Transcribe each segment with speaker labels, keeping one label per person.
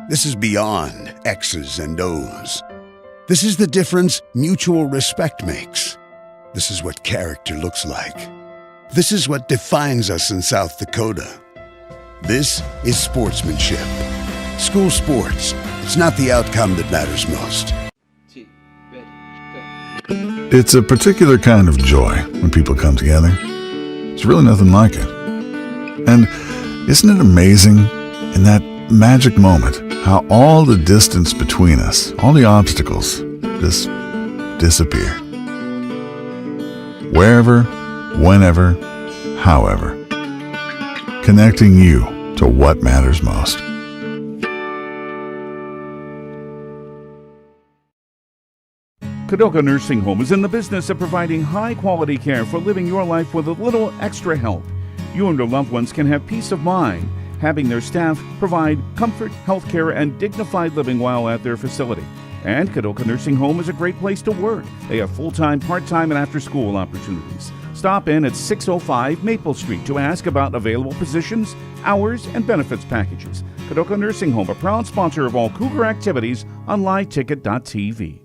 Speaker 1: This is beyond X's and O's. This is the difference mutual respect makes. This is what character looks like. This is what defines us in South Dakota. This is sportsmanship. School sports. It's not the outcome that matters most.
Speaker 2: It's a particular kind of joy when people come together. It's really nothing like it. And isn't it amazing in that magic moment how all the distance between us, all the obstacles, just disappear? Wherever, whenever, however. Connecting you to what matters most.
Speaker 3: Kadoka Nursing Home is in the business of providing high-quality care for living your life with a little extra help. You and your loved ones can have peace of mind, having their staff provide comfort, health care, and dignified living while at their facility. And Kadoka Nursing Home is a great place to work. They have full-time, part-time, and after-school opportunities. Stop in at 605 Maple Street to ask about available positions, hours, and benefits packages. Kadoka Nursing Home, a proud sponsor of all Cougar activities on LiveTicket.tv.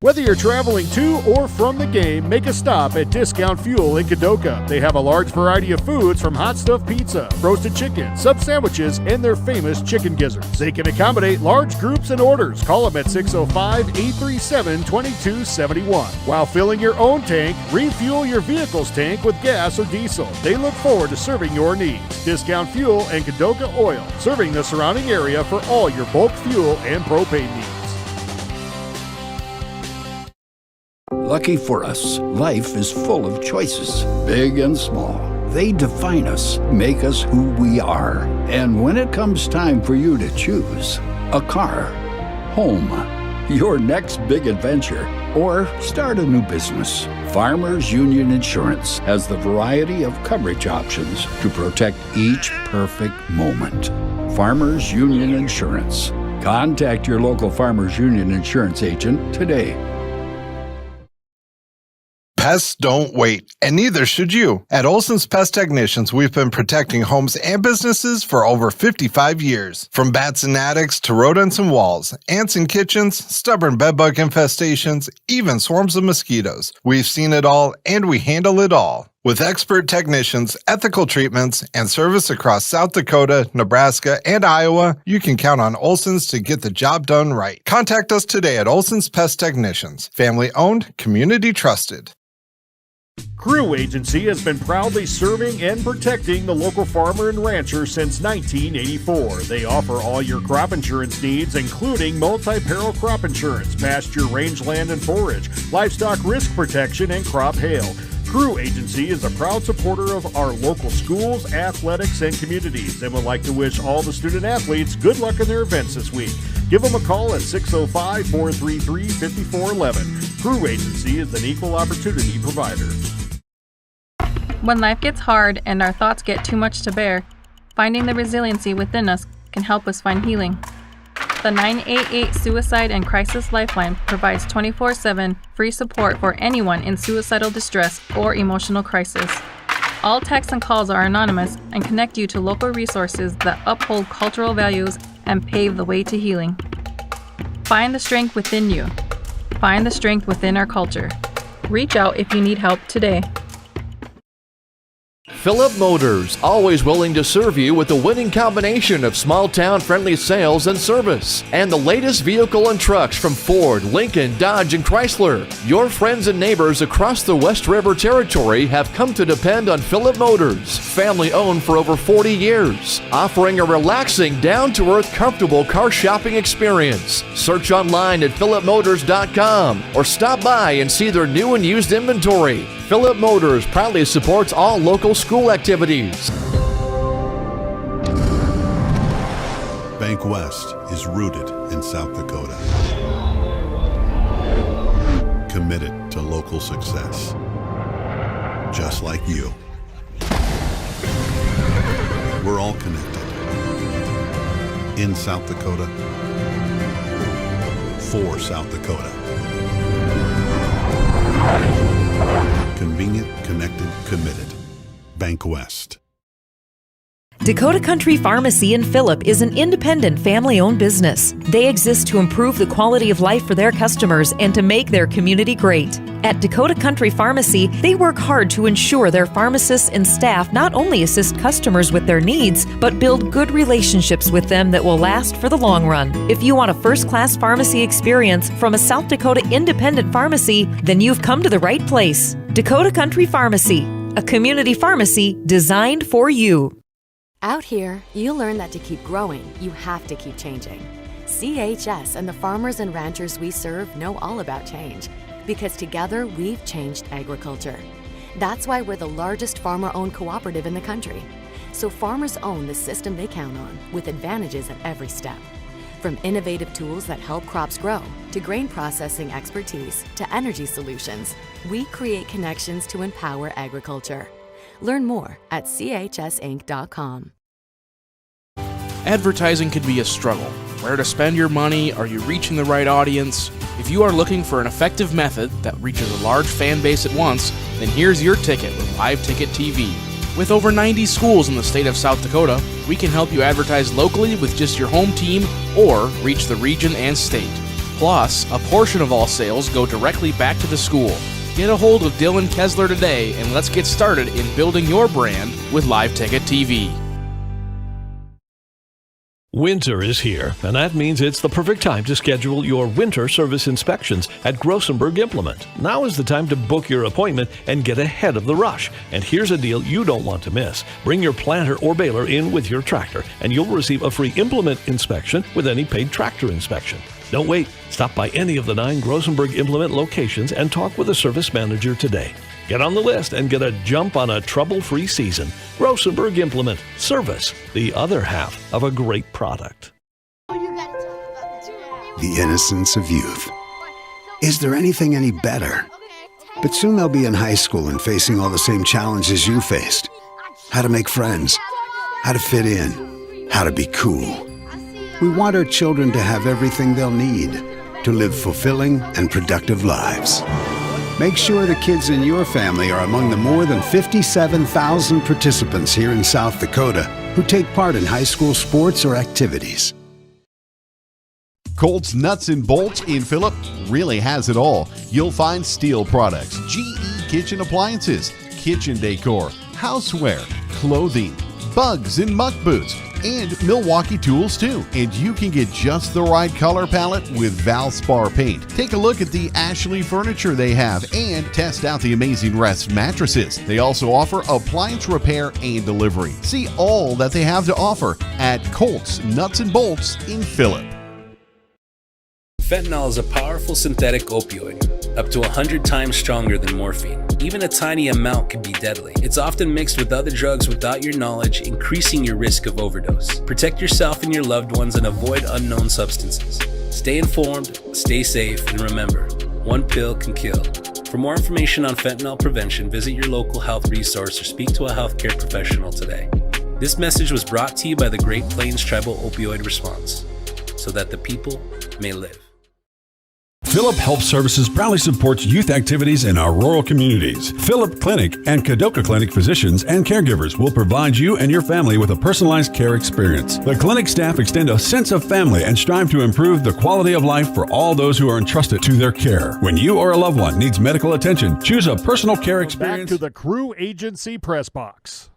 Speaker 4: Whether you're traveling to or from the game, make a stop at Discount Fuel in Kadoka. They have a large variety of foods from hot stuffed pizza, roasted chicken, sub sandwiches, and their famous chicken gizzards. They can accommodate large groups and orders. Call them at 605-837-2271. While filling your own tank, refuel your vehicle's tank with gas or diesel. They look forward to serving your needs. Discount Fuel and Kadoka Oil, serving the surrounding area for all your bulk fuel and propane needs.
Speaker 5: Lucky for us, life is full of choices, big and small. They define us, make us who we are. And when it comes time for you to choose a car, home, your next big adventure, or start a new business, Farmers Union Insurance has the variety of coverage options to protect each perfect moment. Farmers Union Insurance. Contact your local Farmers Union Insurance agent today.
Speaker 6: Pests don't wait, and neither should you. At Olson's Pest Technicians, we've been protecting homes and businesses for over 55 years. From bats and attics to rodents and walls, ants in kitchens, stubborn bedbug infestations, even swarms of mosquitoes. We've seen it all, and we handle it all. With expert technicians, ethical treatments, and service across South Dakota, Nebraska, and Iowa, you can count on Olson's to get the job done right. Contact us today at Olson's Pest Technicians. Family owned, community trusted.
Speaker 4: Crew Agency has been proudly serving and protecting the local farmer and rancher since 1984. They offer all your crop insurance needs, including multi-peril crop insurance, pasture, rangeland, and forage, livestock risk protection, and crop hail. Crew Agency is a proud supporter of our local schools, athletics, and communities, and would like to wish all the student athletes good luck in their events this week. Give them a call at 605-433-5411. Crew Agency is an equal opportunity provider.
Speaker 7: When life gets hard and our thoughts get too much to bear, finding the resiliency within us can help us find healing. The 988 Suicide and Crisis Lifeline provides 24/7 free support for anyone in suicidal distress or emotional crisis. All texts and calls are anonymous and connect you to local resources that uphold cultural values and pave the way to healing. Find the strength within you. Find the strength within our culture. Reach out if you need help today.
Speaker 8: Phillip Motors, always willing to serve you with the winning combination of small-town friendly sales and service, and the latest vehicle and trucks from Ford, Lincoln, Dodge, and Chrysler. Your friends and neighbors across the West River Territory have come to depend on Phillip Motors, family-owned for over 40 years, offering a relaxing, down-to-earth, comfortable car shopping experience. Search online at phillipmotors.com or stop by and see their new and used inventory. Phillip Motors proudly supports all local school activities.
Speaker 9: Bank West is rooted in South Dakota. Committed to local success. Just like you. We're all connected. in South Dakota, for South Dakota. Convenient, connected, committed. Bank West.
Speaker 10: Dakota Country Pharmacy in Phillip is an independent family-owned business. They exist to improve the quality of life for their customers and to make their community great. At Dakota Country Pharmacy, they work hard to ensure their pharmacists and staff not only assist customers with their needs, but build good relationships with them that will last for the long run. If you want a first-class pharmacy experience from a South Dakota independent pharmacy, then you've come to the right place. Dakota Country Pharmacy, a community pharmacy designed for you.
Speaker 11: Out here, you learn that to keep growing, you have to keep changing. CHS and the farmers and ranchers we serve know all about change, because together we've changed agriculture. That's why we're the largest farmer-owned cooperative in the country. So farmers own the system they count on, with advantages at every step. From innovative tools that help crops grow, to grain processing expertise, to energy solutions, we create connections to empower agriculture. Learn more at chsinc.com.
Speaker 12: Advertising can be a struggle. Where to spend your money? Are you reaching the right audience? If you are looking for an effective method that reaches a large fan base at once, then here's your ticket with Live Ticket TV. With over 90 schools in the state of South Dakota, we can help you advertise locally with just your home team or reach the region and state. Plus, a portion of all sales go directly back to the school. Get a hold of Dylan Kessler today and let's get started in building your brand with Live Ticket TV.
Speaker 13: Winter is here, and that means it's the perfect time to schedule your winter service inspections at Grossenberg Implement. Now is the time to book your appointment and get ahead of the rush. And here's a deal you don't want to miss. Bring your planter or baler in with your tractor, and you'll receive a free implement inspection with any paid tractor inspection. Don't wait. Stop by any of the 9 Grossenberg Implement locations and talk with a service manager today. Get on the list and get a jump on a trouble-free season. Grossenberg Implement. Service, the other half of a great product.
Speaker 1: The innocence of youth. Is there anything any better? But soon they'll be in high school and facing all the same challenges you faced. How to make friends, how to fit in, how to be cool. We want our children to have everything they'll need to live fulfilling and productive lives. Make sure the kids in your family are among the more than 57,000 participants here in South Dakota who take part in high school sports or activities.
Speaker 14: Colt's Nuts and Bolts in Phillip really has it all. You'll find steel products, GE kitchen appliances, kitchen decor, houseware, clothing, bugs and muck boots, and Milwaukee tools too. And you can get just the right color palette with Valspar paint. Take a look at the Ashley furniture they have and test out the amazing Rest mattresses. They also offer appliance repair and delivery. See all that they have to offer at Colt's Nuts and Bolts in Phillip.
Speaker 15: Fentanyl is a powerful synthetic opioid, up to 100 times stronger than morphine. Even a tiny amount can be deadly. It's often mixed with other drugs without your knowledge, increasing your risk of overdose. Protect yourself and your loved ones and avoid unknown substances. Stay informed, stay safe, and remember, one pill can kill. For more information on fentanyl prevention, visit your local health resource or speak to a healthcare professional today. This message was brought to you by the Great Plains Tribal Opioid Response, so that the people may live.
Speaker 16: Phillip Health Services proudly supports youth activities in our rural communities. Phillip Clinic and Kadoka Clinic physicians and caregivers will provide you and your family with a personalized care experience. The clinic staff extend a sense of family and strive to improve the quality of life for all those who are entrusted to their care. When you or a loved one needs medical attention, choose a personal care experience.
Speaker 4: Back to the Crew Agency Press Box.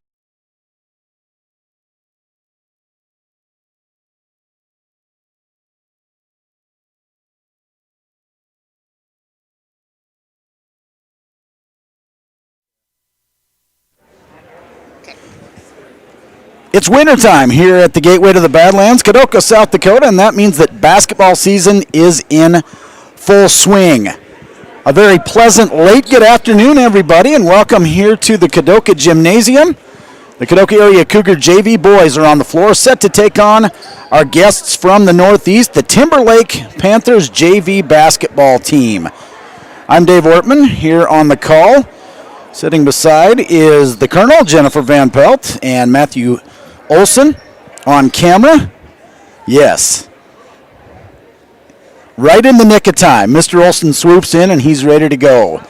Speaker 17: It's wintertime here at the Gateway to the Badlands, Kadoka, South Dakota, and that means that basketball season is in full swing. A very pleasant late good afternoon, everybody, and welcome here to the Kadoka Gymnasium. The Kadoka Area Cougar JV boys are on the floor, set to take on our guests from the Northeast, the Timberlake Panthers JV basketball team. I'm Dave Ortman here on the call. Sitting beside is the Colonel, Jennifer Van Pelt, and Matthew Olson on camera. Yes. Right in the nick of time. Mr. Olson swoops in, and he's ready to go.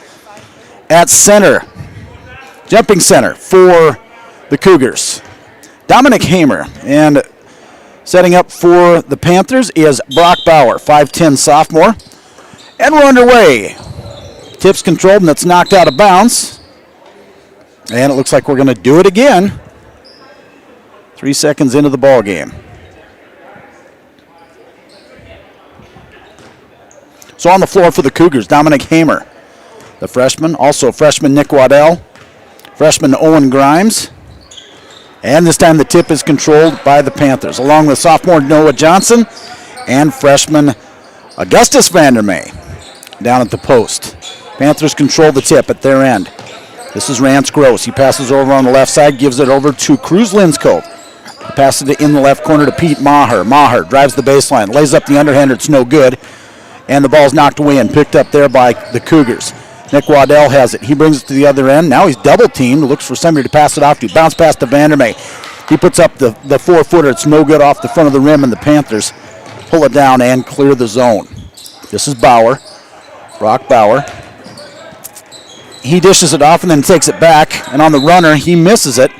Speaker 17: At center, jumping center for the Cougars, Dominic Hamer. And setting up for the Panthers is Brock Bauer, 5'10 sophomore. And we're underway. Tip's controlled, and it's knocked out of bounds. And it looks like we're going to do it again. 3 seconds into the ball game. So on the floor for the Cougars, Dominic Hamer, the freshman. Also freshman Nick Waddell, freshman Owen Grimes. And this time the tip is controlled by the Panthers, along with sophomore Noah Johnson and freshman Augustus Vandermeer down at the post. Panthers control the tip at their end. This is Rance Gross. He passes over on the left side, gives it over to Cruz Linskov. He passes it in the left corner to Pete Maher. Maher drives the baseline, lays up the underhander. It's no good. And the ball's knocked away and picked up there by the Cougars. Nick Waddell has it. He brings it to the other end. Now he's double-teamed. Looks for somebody to pass it off to. Bounce pass to Vandermeer. He puts up the 4-footer. It's no good off the front of the rim, and the Panthers pull it down and clear the zone. This is Bauer. Brock Bauer. He dishes it off and then takes it back. And on the runner, he misses it.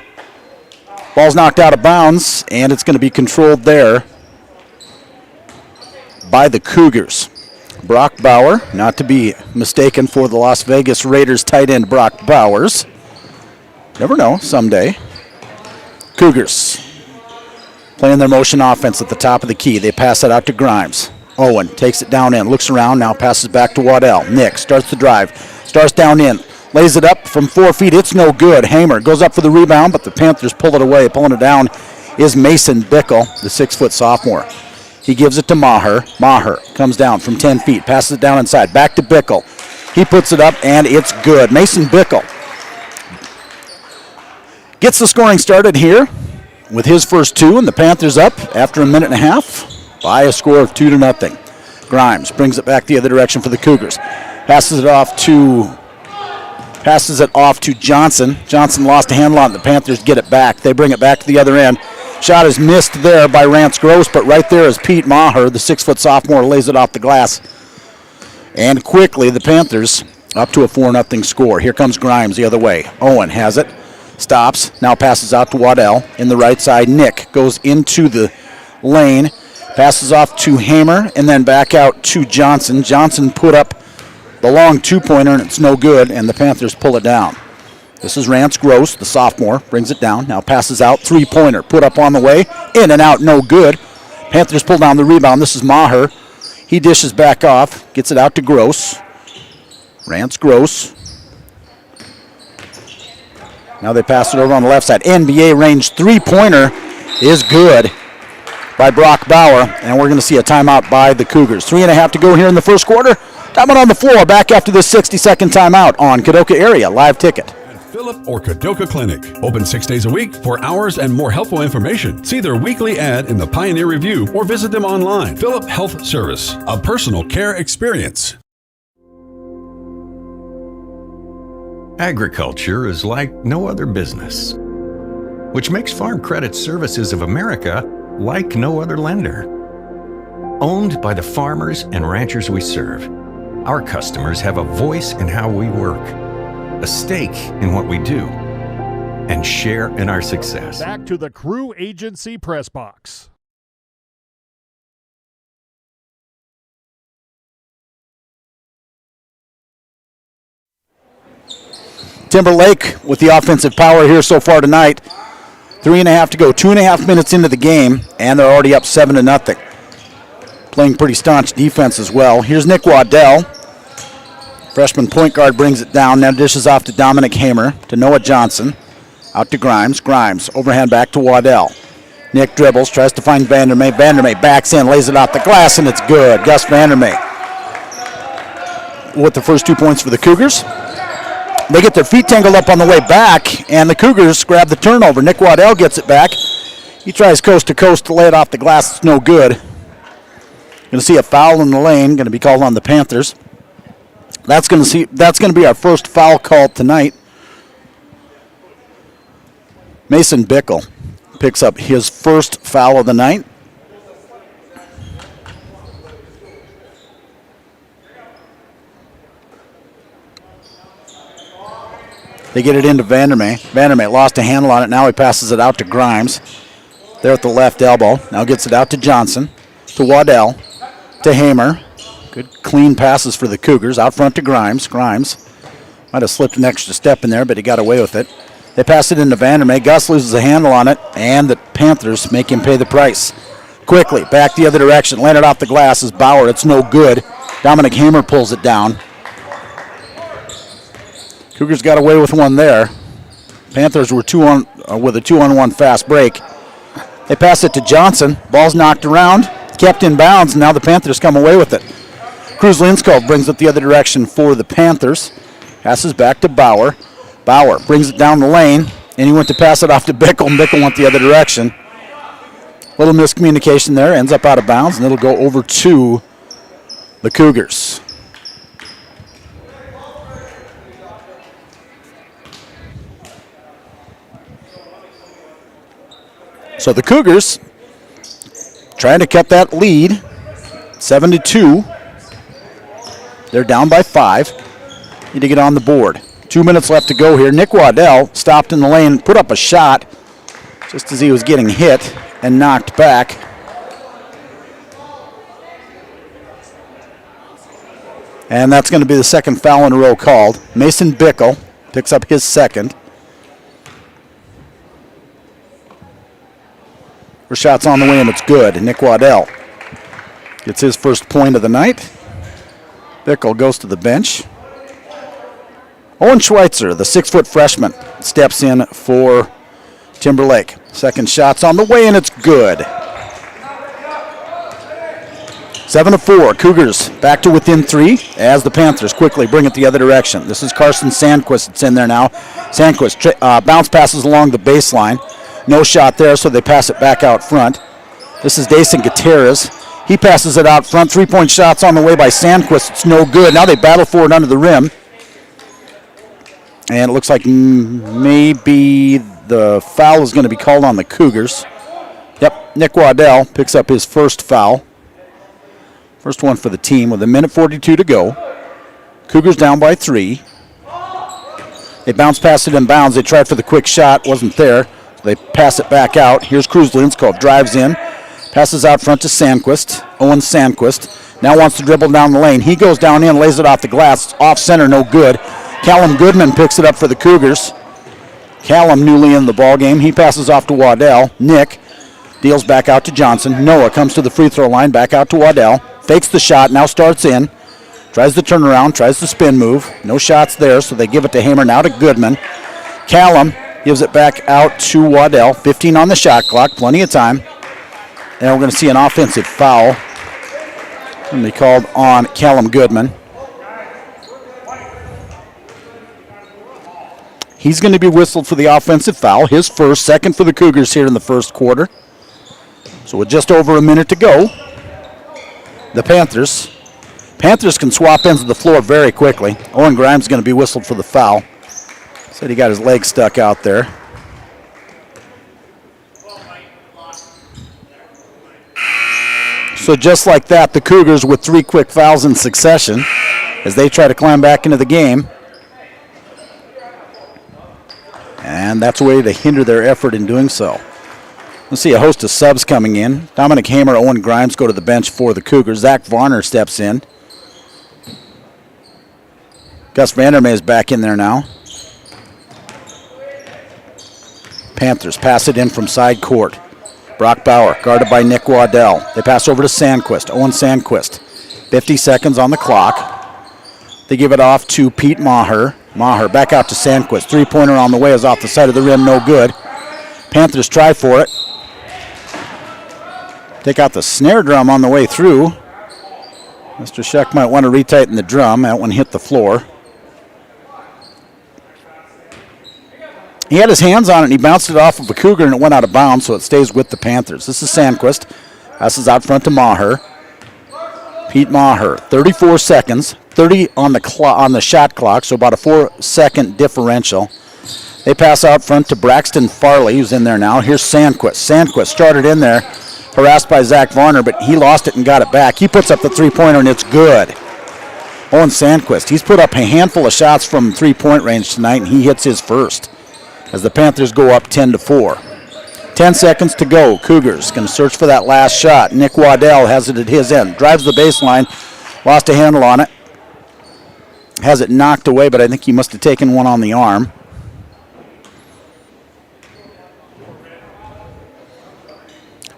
Speaker 17: Ball's knocked out of bounds, and it's going to be controlled there by the Cougars. Brock Bauer, not to be mistaken for the Las Vegas Raiders tight end Brock Bowers. Never know, someday. Cougars playing their motion offense at the top of the key. They pass it out to Grimes. Owen takes it down in, looks around, now passes back to Waddell. Nick starts the drive, starts down in, lays it up from 4 feet. It's no good. Hamer goes up for the rebound, but the Panthers pull it away. Pulling it down is Mason Bickle, the 6-foot sophomore. He gives it to Maher. Maher comes down from 10 feet, passes it down inside, back to Bickle. He puts it up, and it's good. Mason Bickle gets the scoring started here with his first two, and the Panthers up after a minute and a half by a score of 2-0. Grimes brings it back the other direction for the Cougars. Passes it off to Johnson. Johnson lost a handle on it. The Panthers get it back. They bring it back to the other end. Shot is missed there by Rance Gross, but right there is Pete Maher, the 6-foot sophomore, lays it off the glass. And quickly, the Panthers up to a 4-0 score. Here comes Grimes the other way. Owen has it, stops, now passes out to Waddell in the right side. Nick goes into the lane, passes off to Hamer, and then back out to Johnson. Johnson put up the long two-pointer, and it's no good, and the Panthers pull it down. This is Rance Gross, the sophomore, brings it down, now passes out, three-pointer, put up on the way, in and out, no good. Panthers pull down the rebound. This is Maher. He dishes back off, gets it out to Gross. Rance Gross. Now they pass it over on the left side. NBA range three-pointer is good by Brock Bauer, and we're going to see a timeout by the Cougars. 3.5 to go here in the first quarter. Timeout on the floor, back after this 60-second timeout on Kadoka Area Live Ticket.
Speaker 16: Phillip or Kadoka Clinic. Open 6 days a week for hours and more helpful information. See their weekly ad in the Pioneer Review or visit them online. Phillip Health Service, a personal care experience.
Speaker 18: Agriculture is like no other business, which makes Farm Credit Services of America like no other lender. Owned by the farmers and ranchers we serve, our customers have a voice in how we work, a stake in what we do, and share in our success.
Speaker 4: Back to the Crew Agency Press Box.
Speaker 17: Timberlake with the offensive power here so far tonight. 3.5 to go, 2.5 minutes into the game, and they're already up 7-0. Playing pretty staunch defense as well. Here's Nick Waddell. Freshman point guard brings it down, now dishes off to Dominic Hamer, to Noah Johnson, out to Grimes. Grimes, overhand back to Waddell. Nick dribbles, tries to find Vandermeer. Vandermeer backs in, lays it off the glass, and it's good. Gus Vandermeer with the first 2 points for the Cougars. They get their feet tangled up on the way back, and the Cougars grab the turnover. Nick Waddell gets it back. He tries coast to coast to lay it off the glass. It's no good. Going to see a foul in the lane, going to be called on the Panthers. That's going to be our first foul call tonight. Mason Bickle picks up his first foul of the night. They get it into Vandermeer. Vandermeer lost a handle on it. Now he passes it out to Grimes. There at the left elbow. Now gets it out to Johnson. To Waddell. To Hamer. Good clean passes for the Cougars. Out front to Grimes. Grimes might have slipped an extra step in there, but he got away with it. They pass it into Vandermeer. Gus loses a handle on it, and the Panthers make him pay the price. Quickly, back the other direction. Landed off the glass is Bauer. It's no good. Dominic Hamer pulls it down. Cougars got away with one there. Panthers were with a 2-on-1 fast break. They pass it to Johnson. Ball's knocked around, kept in bounds, and now the Panthers come away with it. Cruz Linskov brings it the other direction for the Panthers. Passes back to Bauer. Bauer brings it down the lane, and he went to pass it off to Bickle, and Bickle went the other direction. Little miscommunication there, ends up out of bounds, and it'll go over to the Cougars. So the Cougars trying to cut that lead, 7-2. They're down by 5. Need to get on the board. 2 minutes left to go here. Nick Waddell stopped in the lane, put up a shot just as he was getting hit and knocked back. And that's going to be the second foul in a row called. Mason Bickle picks up his second. First shot's on the way, and it's good. Nick Waddell gets his first point of the night. Bickle goes to the bench. Owen Schweitzer, the 6-foot freshman, steps in for Timberlake. Second shot's on the way, and it's good. 7-4. Cougars back to within 3 as the Panthers quickly bring it the other direction. This is Carson Sandquist that's in there now. Sandquist bounce passes along the baseline. No shot there, so they pass it back out front. This is Dason Gutierrez. He passes it out front. 3-point shots on the way by Sandquist. It's no good. Now they battle for it under the rim. And it looks like maybe the foul is going to be called on the Cougars. Yep, Nick Waddell picks up his first foul. First one for the team with 1:42 to go. Cougars down by 3. They bounce past it in bounds. They tried for the quick shot. Wasn't there. They pass it back out. Here's Cruz Linskov. Drives in. Passes out front to Sandquist. Owen Sandquist. Now wants to dribble down the lane. He goes down in, lays it off the glass. It's off center, no good. Callum Goodman picks it up for the Cougars. Callum newly in the ball game. He passes off to Waddell. Nick deals back out to Johnson. Noah comes to the free throw line. Back out to Waddell. Fakes the shot. Now starts in. Tries the turnaround. Tries the spin move. No shots there, so they give it to Hamer. Now to Goodman. Callum gives it back out to Waddell. 15 on the shot clock. Plenty of time. And we're going to see an offensive foul. Going to be called on Callum Goodman. He's going to be whistled for the offensive foul. His first, second for the Cougars here in the first quarter. So with just over a minute to go, the Panthers can swap ends of the floor very quickly. Owen Grimes is going to be whistled for the foul. Said he got his leg stuck out there. So just like that, the Cougars with 3 quick fouls in succession as they try to climb back into the game. And that's a way to hinder their effort in doing so. We'll see a host of subs coming in. Dominic Hamer, Owen Grimes go to the bench for the Cougars. Zach Varner steps in. Gus Vandermeer is back in there now. Panthers pass it in from side court. Brock Bauer, guarded by Nick Waddell. They pass over to Sandquist, Owen Sandquist. 50 seconds on the clock. They give it off to Pete Maher. Maher back out to Sandquist. 3-pointer on the way is off the side of the rim, no good. Panthers try for it. Take out the snare drum on the way through. Mr. Sheck might want to retighten the drum. That one hit the floor. He had his hands on it, and he bounced it off of a Cougar, and it went out of bounds, so it stays with the Panthers. This is Sandquist. Passes out front to Maher. Pete Maher, 34 seconds, 30 on the shot clock, so about a 4-second differential. They pass out front to Braxton Farley, who's in there now. Here's Sandquist. Sandquist started in there, harassed by Zach Varner, but he lost it and got it back. He puts up the 3-pointer, and it's good. Owen Sandquist, he's put up a handful of shots from three-point range tonight, and he hits his first as the Panthers go up 10-4. 10 seconds to go. Cougars going to search for that last shot. Nick Waddell has it at his end. Drives the baseline, lost a handle on it. Has it knocked away, but I think he must have taken one on the arm.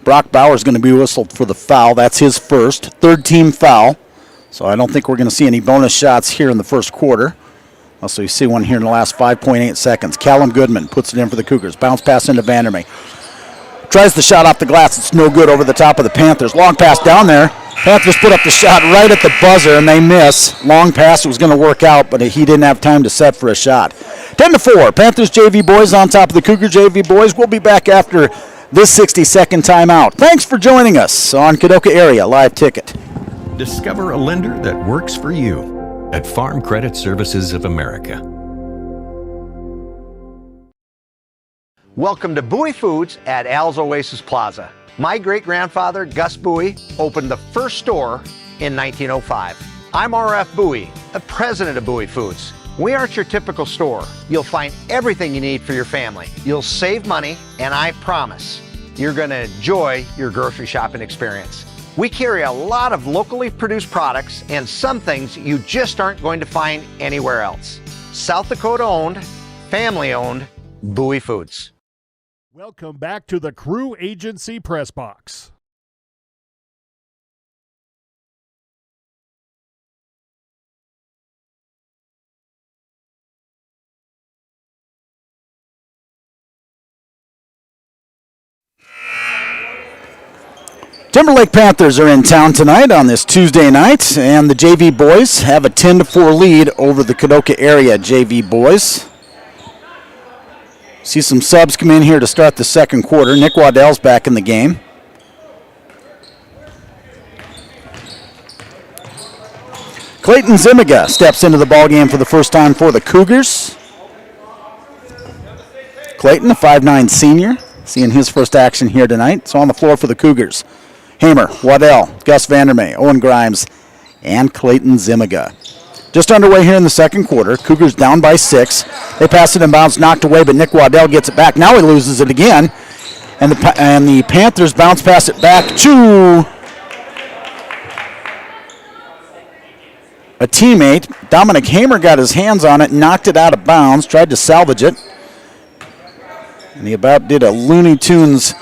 Speaker 17: Brock Bauer's going to be whistled for the foul. That's his first. Third-team foul. So I don't think we're going to see any bonus shots here in the first quarter. Also, you see one here in the last 5.8 seconds. Callum Goodman puts it in for the Cougars. Bounce pass into Vandermeer. Tries the shot off the glass. It's no good over the top of the Panthers. Long pass down there. Panthers put up the shot right at the buzzer, and they miss. Long pass was going to work out, but he didn't have time to set for a shot. 10-4. Panthers JV boys on top of the Cougar JV boys. We'll be back after this 60-second timeout. Thanks for joining us on Kadoka Area Live Ticket.
Speaker 18: Discover a lender that works for you at Farm Credit Services of America.
Speaker 19: Welcome to Bowie Foods at Al's Oasis Plaza. My great-grandfather, Gus Bowie, opened the first store in 1905. I'm R.F. Bowie, the president of Bowie Foods. We aren't your typical store. You'll find everything you need for your family. You'll save money, and I promise you're going to enjoy your grocery shopping experience. We carry a lot of locally produced products and some things you just aren't going to find anywhere else. South Dakota owned, family owned, Bowie Foods.
Speaker 4: Welcome back to the Crew Agency Press Box.
Speaker 17: Timberlake Panthers are in town tonight on this Tuesday night, and the JV boys have a 10-4 lead over the Kadoka area JV boys. See some subs come in here to start the second quarter. Nick Waddell's back in the game. Clayton Zimiga steps into the ballgame for the first time for the Cougars. Clayton, a 5'9 senior, seeing his first action here tonight. So on the floor for the Cougars. Hamer, Waddell, Gus Vandermeer, Owen Grimes, and Clayton Zimiga. Just underway here in the second quarter. Cougars down by 6. They pass it and bounce, knocked away, but Nick Waddell gets it back. Now he loses it again. And the Panthers bounce pass it back to a teammate. Dominic Hamer got his hands on it, knocked it out of bounds, tried to salvage it. And he about did a Looney Tunes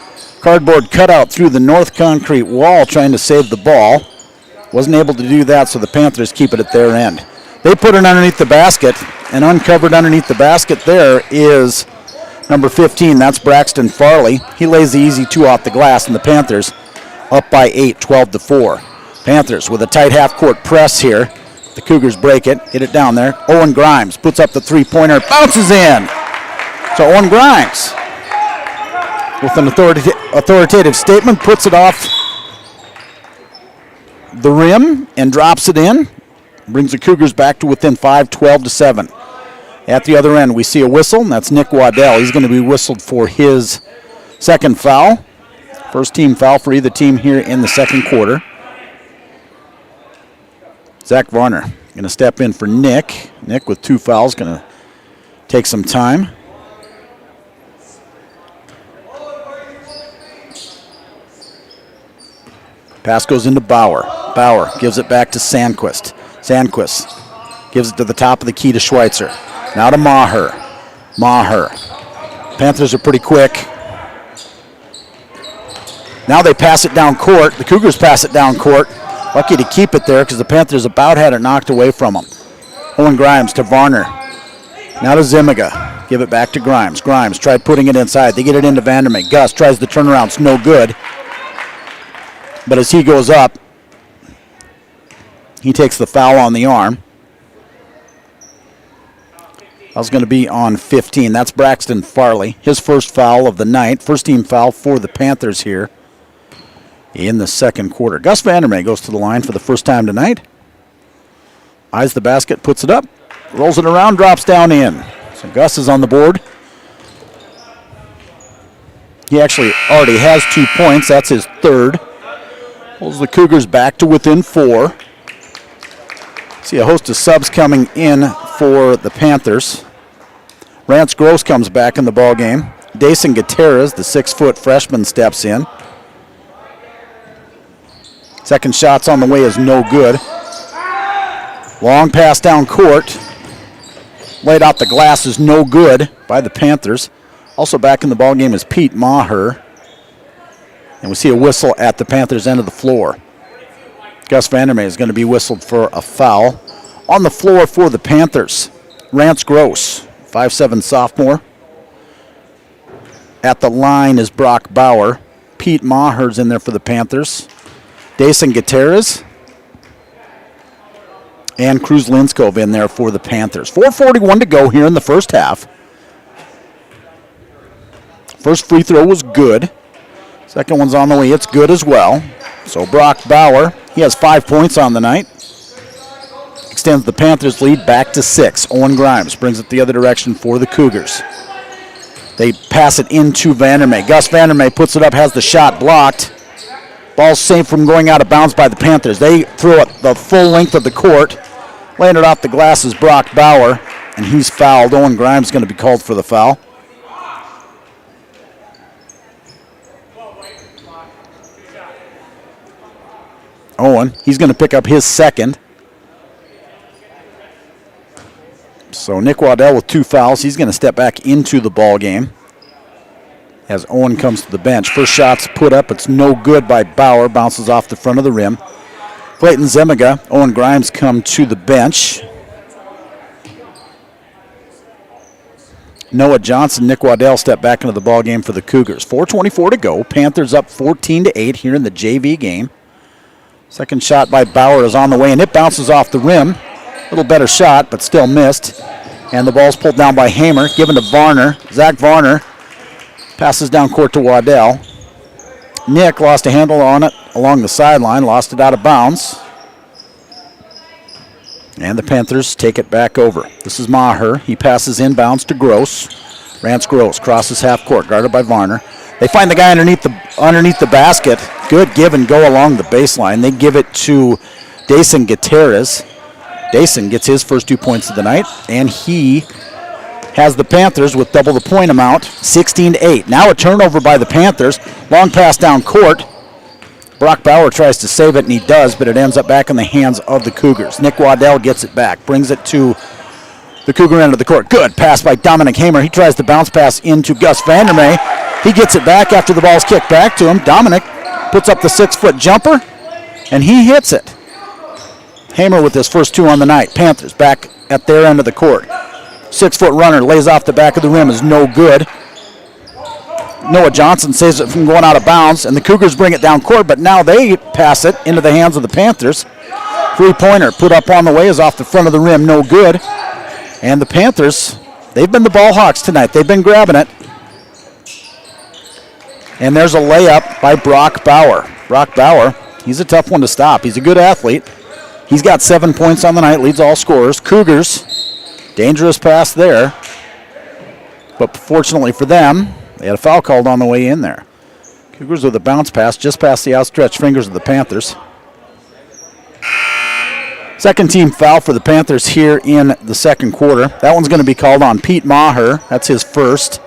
Speaker 17: cardboard cutout through the north concrete wall trying to save the ball. Wasn't able to do that, so the Panthers keep it at their end. They put it underneath the basket, and uncovered underneath the basket there is number 15. That's Braxton Farley. He lays the easy 2 off the glass, and the Panthers up by 8, 12-4. Panthers with a tight half-court press here. The Cougars break it, hit it down there. Owen Grimes puts up the three-pointer, bounces in. So Owen Grimes, with an authoritative statement, puts it off the rim and drops it in. Brings the Cougars back to within 5, 12-7. At the other end, we see a whistle, and that's Nick Waddell. He's going to be whistled for his second foul. First team foul for either team here in the second quarter. Zach Varner going to step in for Nick. Nick with 2 fouls, going to take some time. Pass goes into Bauer. Bauer gives it back to Sandquist. Sandquist gives it to the top of the key to Schweitzer. Now to Maher. Maher. Panthers are pretty quick. Now they pass it down court. The Cougars pass it down court. Lucky to keep it there because the Panthers about had it knocked away from them. Owen Grimes to Varner. Now to Zimiga. Give it back to Grimes. Grimes tried putting it inside. They get it into Vandermeer. Gus tries the turnaround. It's no good. But as he goes up, he takes the foul on the arm. That's going to be on 15. That's Braxton Farley. His first foul of the night. First team foul for the Panthers here in the second quarter. Gus Vandermeer goes to the line for the first time tonight. Eyes the basket, puts it up, rolls it around, drops down in. So Gus is on the board. He actually already has 2 points. That's his third. Pulls the Cougars back to within 4. See a host of subs coming in for the Panthers. Rance Gross comes back in the ball game. Dason Gutierrez, the 6-foot freshman, steps in. Second shot's on the way is no good. Long pass down court. Laid out the glass is no good by the Panthers. Also back in the ball game is Pete Maher. And we see a whistle at the Panthers' end of the floor. Gus Vandermeer is going to be whistled for a foul. On the floor for the Panthers, Rance Gross, 5'7" sophomore. At the line is Brock Bauer. Pete Maher's in there for the Panthers. Dason Gutierrez. And Cruz Linskov in there for the Panthers. 4:41 to go here in the first half. First free throw was good. Second one's on the way. It's good as well. So Brock Bauer, he has 5 points on the night. Extends the Panthers' lead back to 6. Owen Grimes brings it the other direction for the Cougars. They pass it into Vandermeer. Gus Vandermeer puts it up, has the shot blocked. Ball's safe from going out of bounds by the Panthers. They throw it the full length of the court. Laying it off the glass is Brock Bauer, and he's fouled. Owen Grimes is going to be called for the foul. Owen, he's going to pick up his second. So Nick Waddell with 2 fouls. He's going to step back into the ball game as Owen comes to the bench. First shot's put up. It's no good by Bauer. Bounces off the front of the rim. Clayton Zemiga, Owen Grimes come to the bench. Noah Johnson, Nick Waddell step back into the ball game for the Cougars. 4:24 to go. Panthers up 14-8 here in the JV game. Second shot by Bauer is on the way, and it bounces off the rim. A little better shot, but still missed. And the ball's pulled down by Hamer, given to Varner. Zach Varner passes down court to Waddell. Nick lost a handle on it along the sideline, lost it out of bounds. And the Panthers take it back over. This is Maher. He passes inbounds to Gross. Rance Gross crosses half court, guarded by Varner. They find the guy underneath the basket. Good give and go along the baseline. They give it to Dason Gutierrez. Dason gets his first 2 points of the night, and he has the Panthers with double the point amount, 16-8. Now a turnover by the Panthers. Long pass down court. Brock Bauer tries to save it, and he does, but it ends up back in the hands of the Cougars. Nick Waddell gets it back, brings it to the Cougar end of the court. Good pass by Dominic Hamer. He tries to bounce pass into Gus Vandermeer. He gets it back after the ball's kicked back to him. Dominic puts up the 6-foot jumper, and he hits it. Hamer with his first 2 on the night. Panthers back at their end of the court. 6-foot runner lays off the back of the rim is no good. Noah Johnson saves it from going out of bounds, and the Cougars bring it down court, but now they pass it into the hands of the Panthers. 3-pointer put up on the way is off the front of the rim, no good. And the Panthers, they've been the ball hawks tonight. They've been grabbing it. And there's a layup by Brock Bauer. Brock Bauer, he's a tough one to stop. He's a good athlete. He's got 7 points on the night, leads all scorers. Cougars, dangerous pass there. But fortunately for them, they had a foul called on the way in there. Cougars with a bounce pass just past the outstretched fingers of the Panthers. Second team foul for the Panthers here in the second quarter. That one's going to be called on Pete Maher. That's his first.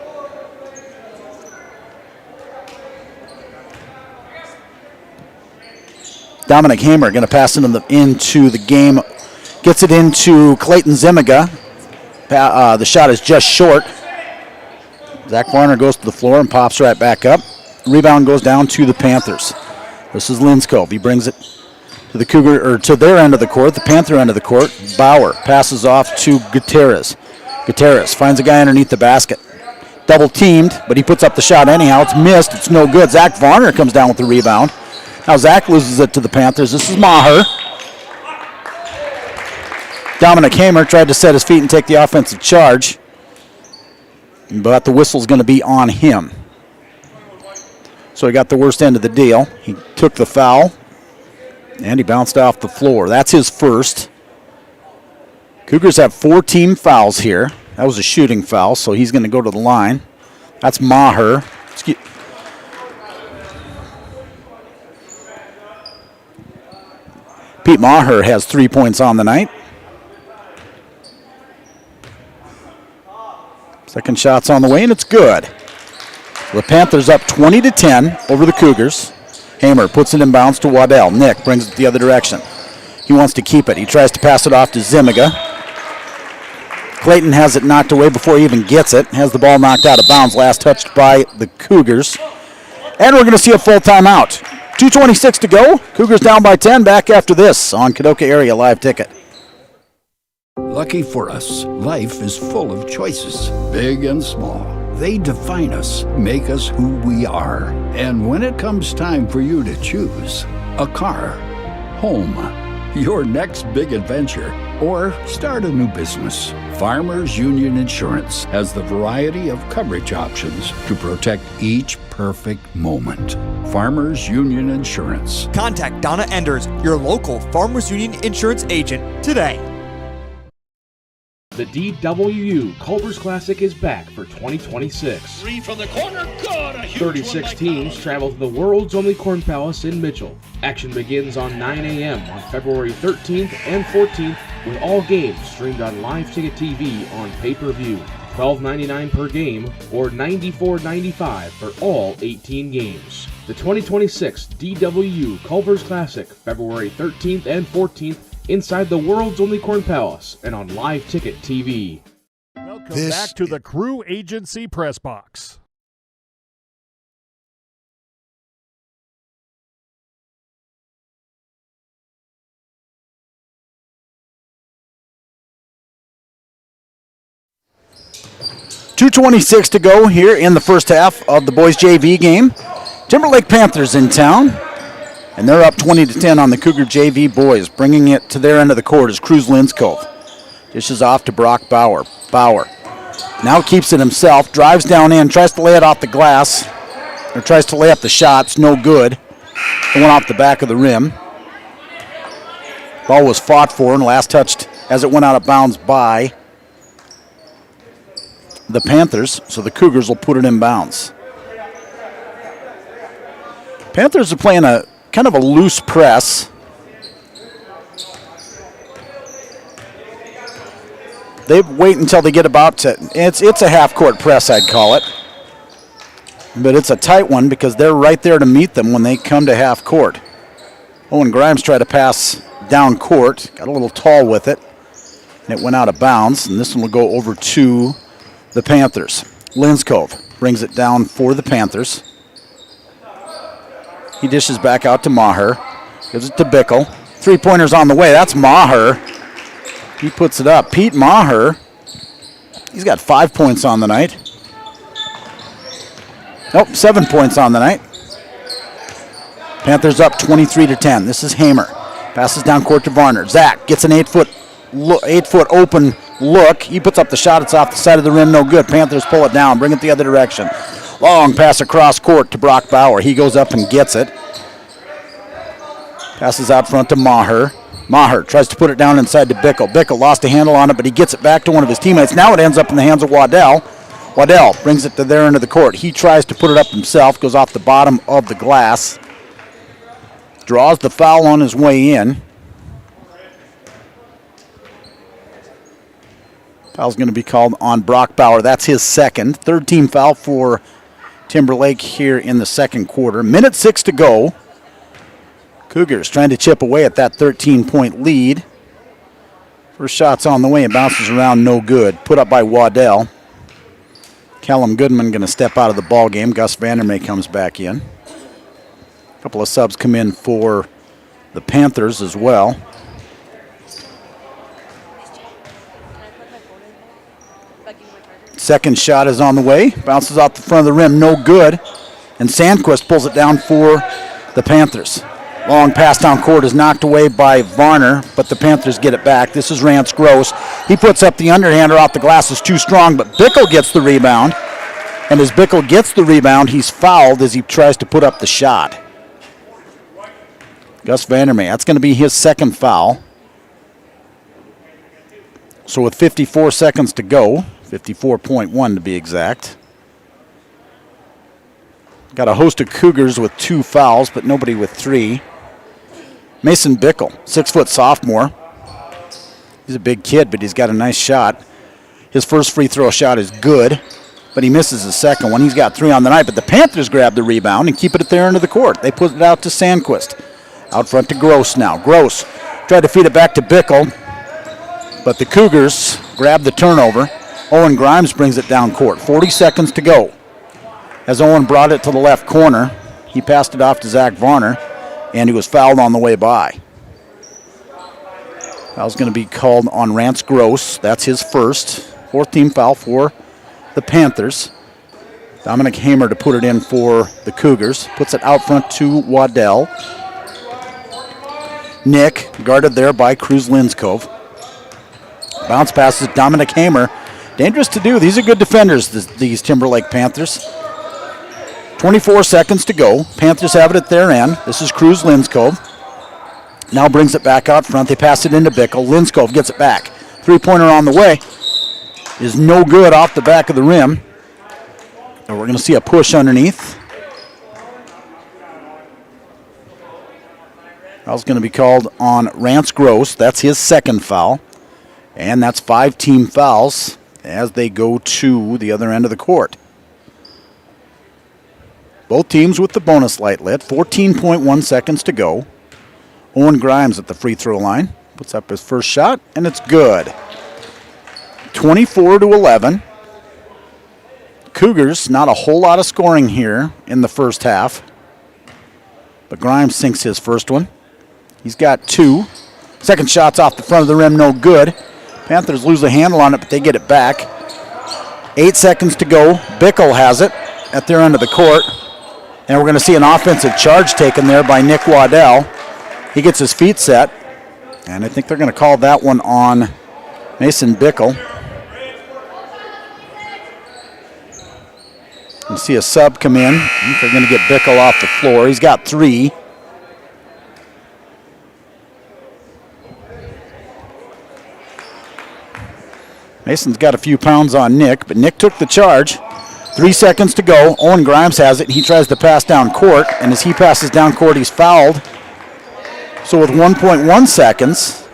Speaker 17: Dominic Hamer going to pass into the game. Gets it into Clayton Zemiga. The shot is just short. Zach Varner goes to the floor and pops right back up. Rebound goes down to the Panthers. This is Linskov. He brings it to the Cougar, or to their end of the court, the Panther end of the court. Bauer passes off to Gutierrez. Gutierrez finds a guy underneath the basket. Double teamed, but he puts up the shot anyhow. It's missed. It's no good. Zach Varner comes down with the rebound. Now Zach loses it to the Panthers. This is Maher. Dominic Hamer tried to set his feet and take the offensive charge, but the whistle's going to be on him. So he got the worst end of the deal. He took the foul, and he bounced off the floor. That's his first. Cougars have 4 team fouls here. That was a shooting foul, so he's going to go to the line. That's Maher. Pete Maher has 3 points on the night. Second shot's on the way, and it's good. The Panthers up 20-10 over the Cougars. Hamer puts it in bounds to Waddell. Nick brings it the other direction. He wants to keep it. He tries to pass it off to Zimiga. Clayton has it knocked away before he even gets it. Has the ball knocked out of bounds. Last touched by the Cougars. And we're going to see a full timeout. 2:26 to go. Cougars down by 10. Back after this on Kadoka Area Live Ticket.
Speaker 5: Lucky for us, life is full of choices, big and small. They define us, make us who we are. And when it comes time for you to choose, a car, home, your next big adventure, or start a new business, Farmers Union Insurance has the variety of coverage options to protect each perfect moment. Farmers Union Insurance.
Speaker 20: Contact Donna Enders, your local Farmers Union Insurance agent, today.
Speaker 12: The DWU Culver's Classic is back for 2026.
Speaker 21: Three from the corner, good! A huge
Speaker 12: 36 teams travel to the world's only Corn Palace in Mitchell. Action begins on 9 a.m. on February 13th and 14th, with all games streamed on Live Ticket TV on pay-per-view. $12.99 per game or $94.95 for all 18 games. The 2026 DWU Culver's Classic, February 13th and 14th, inside the world's only Corn Palace and on Live Ticket TV.
Speaker 4: Welcome back to the Crew Agency Press Box.
Speaker 17: .226 to go here in the first half of the boys JV game. Timberlake Panthers in town. And they're up 20-10 on the Cougar JV boys. Bringing it to their end of the court is Cruz Linskov. Dishes off to Brock Bauer. Bauer now keeps it himself. Drives down in. Tries to lay it off the glass. Or tries to lay up the shots. No good. It went off the back of the rim. Ball was fought for and last touched as it went out of bounds by the Panthers. So the Cougars will put it in bounds. Panthers are playing a kind of a loose press. They wait until they get about to, it's a half-court press, I'd call it. But it's a tight one because they're right there to meet them when they come to half court. Owen Grimes tried to pass down court, got a little tall with it, and it went out of bounds, and this one will go over to the Panthers. Linskov brings it down for the Panthers. He dishes back out to Maher. Gives it to Bickle. Three-pointers on the way. That's Maher. He puts it up. Pete Maher, he's got 5 points on the night. Nope, 7 points on the night. Panthers up 23-10. This is Hamer. Passes down court to Varner. Zach gets an 8-foot open look. He puts up the shot. It's off the side of the rim. No good. Panthers pull it down. Bring it the other direction. Long pass across court to Brock Bauer. He goes up and gets it. Passes out front to Maher. Maher tries to put it down inside to Bickle. Bickle lost a handle on it, but he gets it back to one of his teammates. Now it ends up in the hands of Waddell. Waddell brings it to their end of the court. He tries to put it up himself. Goes off the bottom of the glass. Draws the foul on his way in. Foul's going to be called on Brock Bauer. That's his second. Third team foul for Timberlake here in the second quarter. Minute 6 to go. Cougars trying to chip away at that 13-point lead. First shot's on the way and bounces around, no good. Put up by Waddell. Callum Goodman going to step out of the ball game. Gus Vandermeer comes back in. A couple of subs come in for the Panthers as well. Second shot is on the way. Bounces off the front of the rim, no good. And Sandquist pulls it down for the Panthers. Long pass down court is knocked away by Varner, but the Panthers get it back. This is Rance Gross. He puts up the underhander off the glass. Is too strong, but Bickle gets the rebound. And as Bickle gets the rebound, he's fouled as he tries to put up the shot. Gus Vandermeer, that's going to be his second foul. So with 54 seconds to go, 54.1 to be exact. Got a host of Cougars with 2 fouls, but nobody with 3. Mason Bickle, 6-foot sophomore. He's a big kid, but he's got a nice shot. His first free throw shot is good, but he misses his second one. He's got 3 on the night, but the Panthers grab the rebound and keep it at their end of the court. They put it out to Sandquist. Out front to Gross now. Gross tried to feed it back to Bickle, but the Cougars grab the turnover. Owen Grimes brings it down court. 40 seconds to go. As Owen brought it to the left corner, he passed it off to Zach Varner, and he was fouled on the way by. Foul's going to be called on Rance Gross. That's his first. 4th team foul for the Panthers. Dominic Hamer to put it in for the Cougars. Puts it out front to Waddell. Nick guarded there by Cruz Linskov. Bounce passes Dominic Hamer. Dangerous to do. These are good defenders, these Timberlake Panthers. 24 seconds to go. Panthers have it at their end. This is Cruz Linskov. Now brings it back out front. They pass it into Bickle. Linskov gets it back. 3-pointer on the way. Is no good off the back of the rim. And we're going to see a push underneath. Foul's going to be called on Rance Gross. That's his second foul. And that's 5 team fouls as they go to the other end of the court. Both teams with the bonus light lit. 14.1 seconds to go. Owen Grimes at the free throw line. Puts up his first shot, and it's good. 24-11. Cougars, not a whole lot of scoring here in the first half. But Grimes sinks his first one. He's got 2. Second shot's off the front of the rim, no good. Panthers lose a handle on it, but they get it back. 8 seconds to go. Bickle has it at their end of the court. And we're going to see an offensive charge taken there by Nick Waddell. He gets his feet set. And I think they're going to call that one on Mason Bickle. You see a sub come in. I think they're going to get Bickle off the floor. He's got 3. Mason's got a few pounds on Nick, but Nick took the charge. 3 seconds to go. Owen Grimes has it. He tries to pass down court, and as he passes down court, he's fouled. So with 1.1 seconds,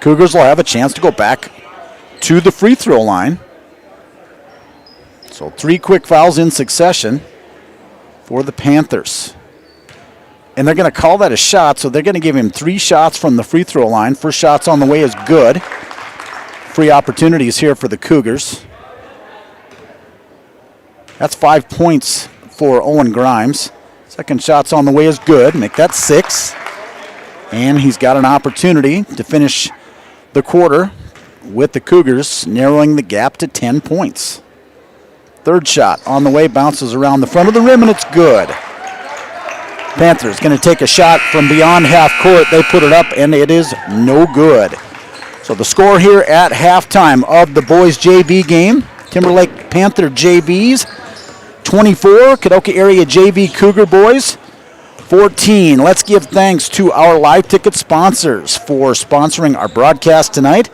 Speaker 17: Cougars will have a chance to go back to the free throw line. So 3 quick fouls in succession for the Panthers. And they're going to call that a shot, so they're going to give him 3 shots from the free throw line. First shot's on the way is good. Free opportunities here for the Cougars. That's 5 points for Owen Grimes. Second shot's on the way is good. Make that 6. And he's got an opportunity to finish the quarter with the Cougars, narrowing the gap to 10 points. Third shot on the way, bounces around the front of the rim, and it's good. Panthers going to take a shot from beyond half court. They put it up, and it is no good. So the score here at halftime of the boys JV game, Timberlake Panther JVs, 24, Kadoka area JV Cougar boys, 14. Let's give thanks to our live ticket sponsors for sponsoring our broadcast tonight.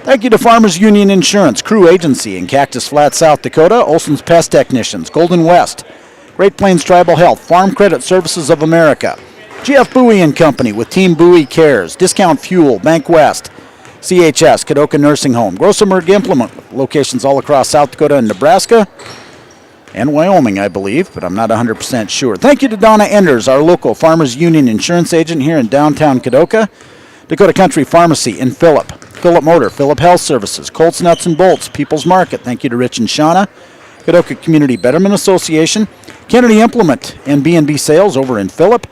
Speaker 17: Thank you to Farmers Union Insurance, Crew Agency in Cactus Flat, South Dakota, Olson's Pest Technicians, Golden West, Great Plains Tribal Health, Farm Credit Services of America, GF Bowie and Company with Team Bowie Cares, Discount Fuel, Bank West, CHS, Kadoka Nursing Home, Grossenberg Implement, locations all across South Dakota and Nebraska, and Wyoming, I believe, but I'm not 100% sure. Thank you to Donna Enders, our local Farmers Union insurance agent here in downtown Kadoka, Dakota Country Pharmacy in Phillip, Phillip Motor, Phillip Health Services, Colts Nuts and Bolts, People's Market. Thank you to Rich and Shauna, Kadoka Community Betterment Association, Kennedy Implement and B&B Sales over in Phillip,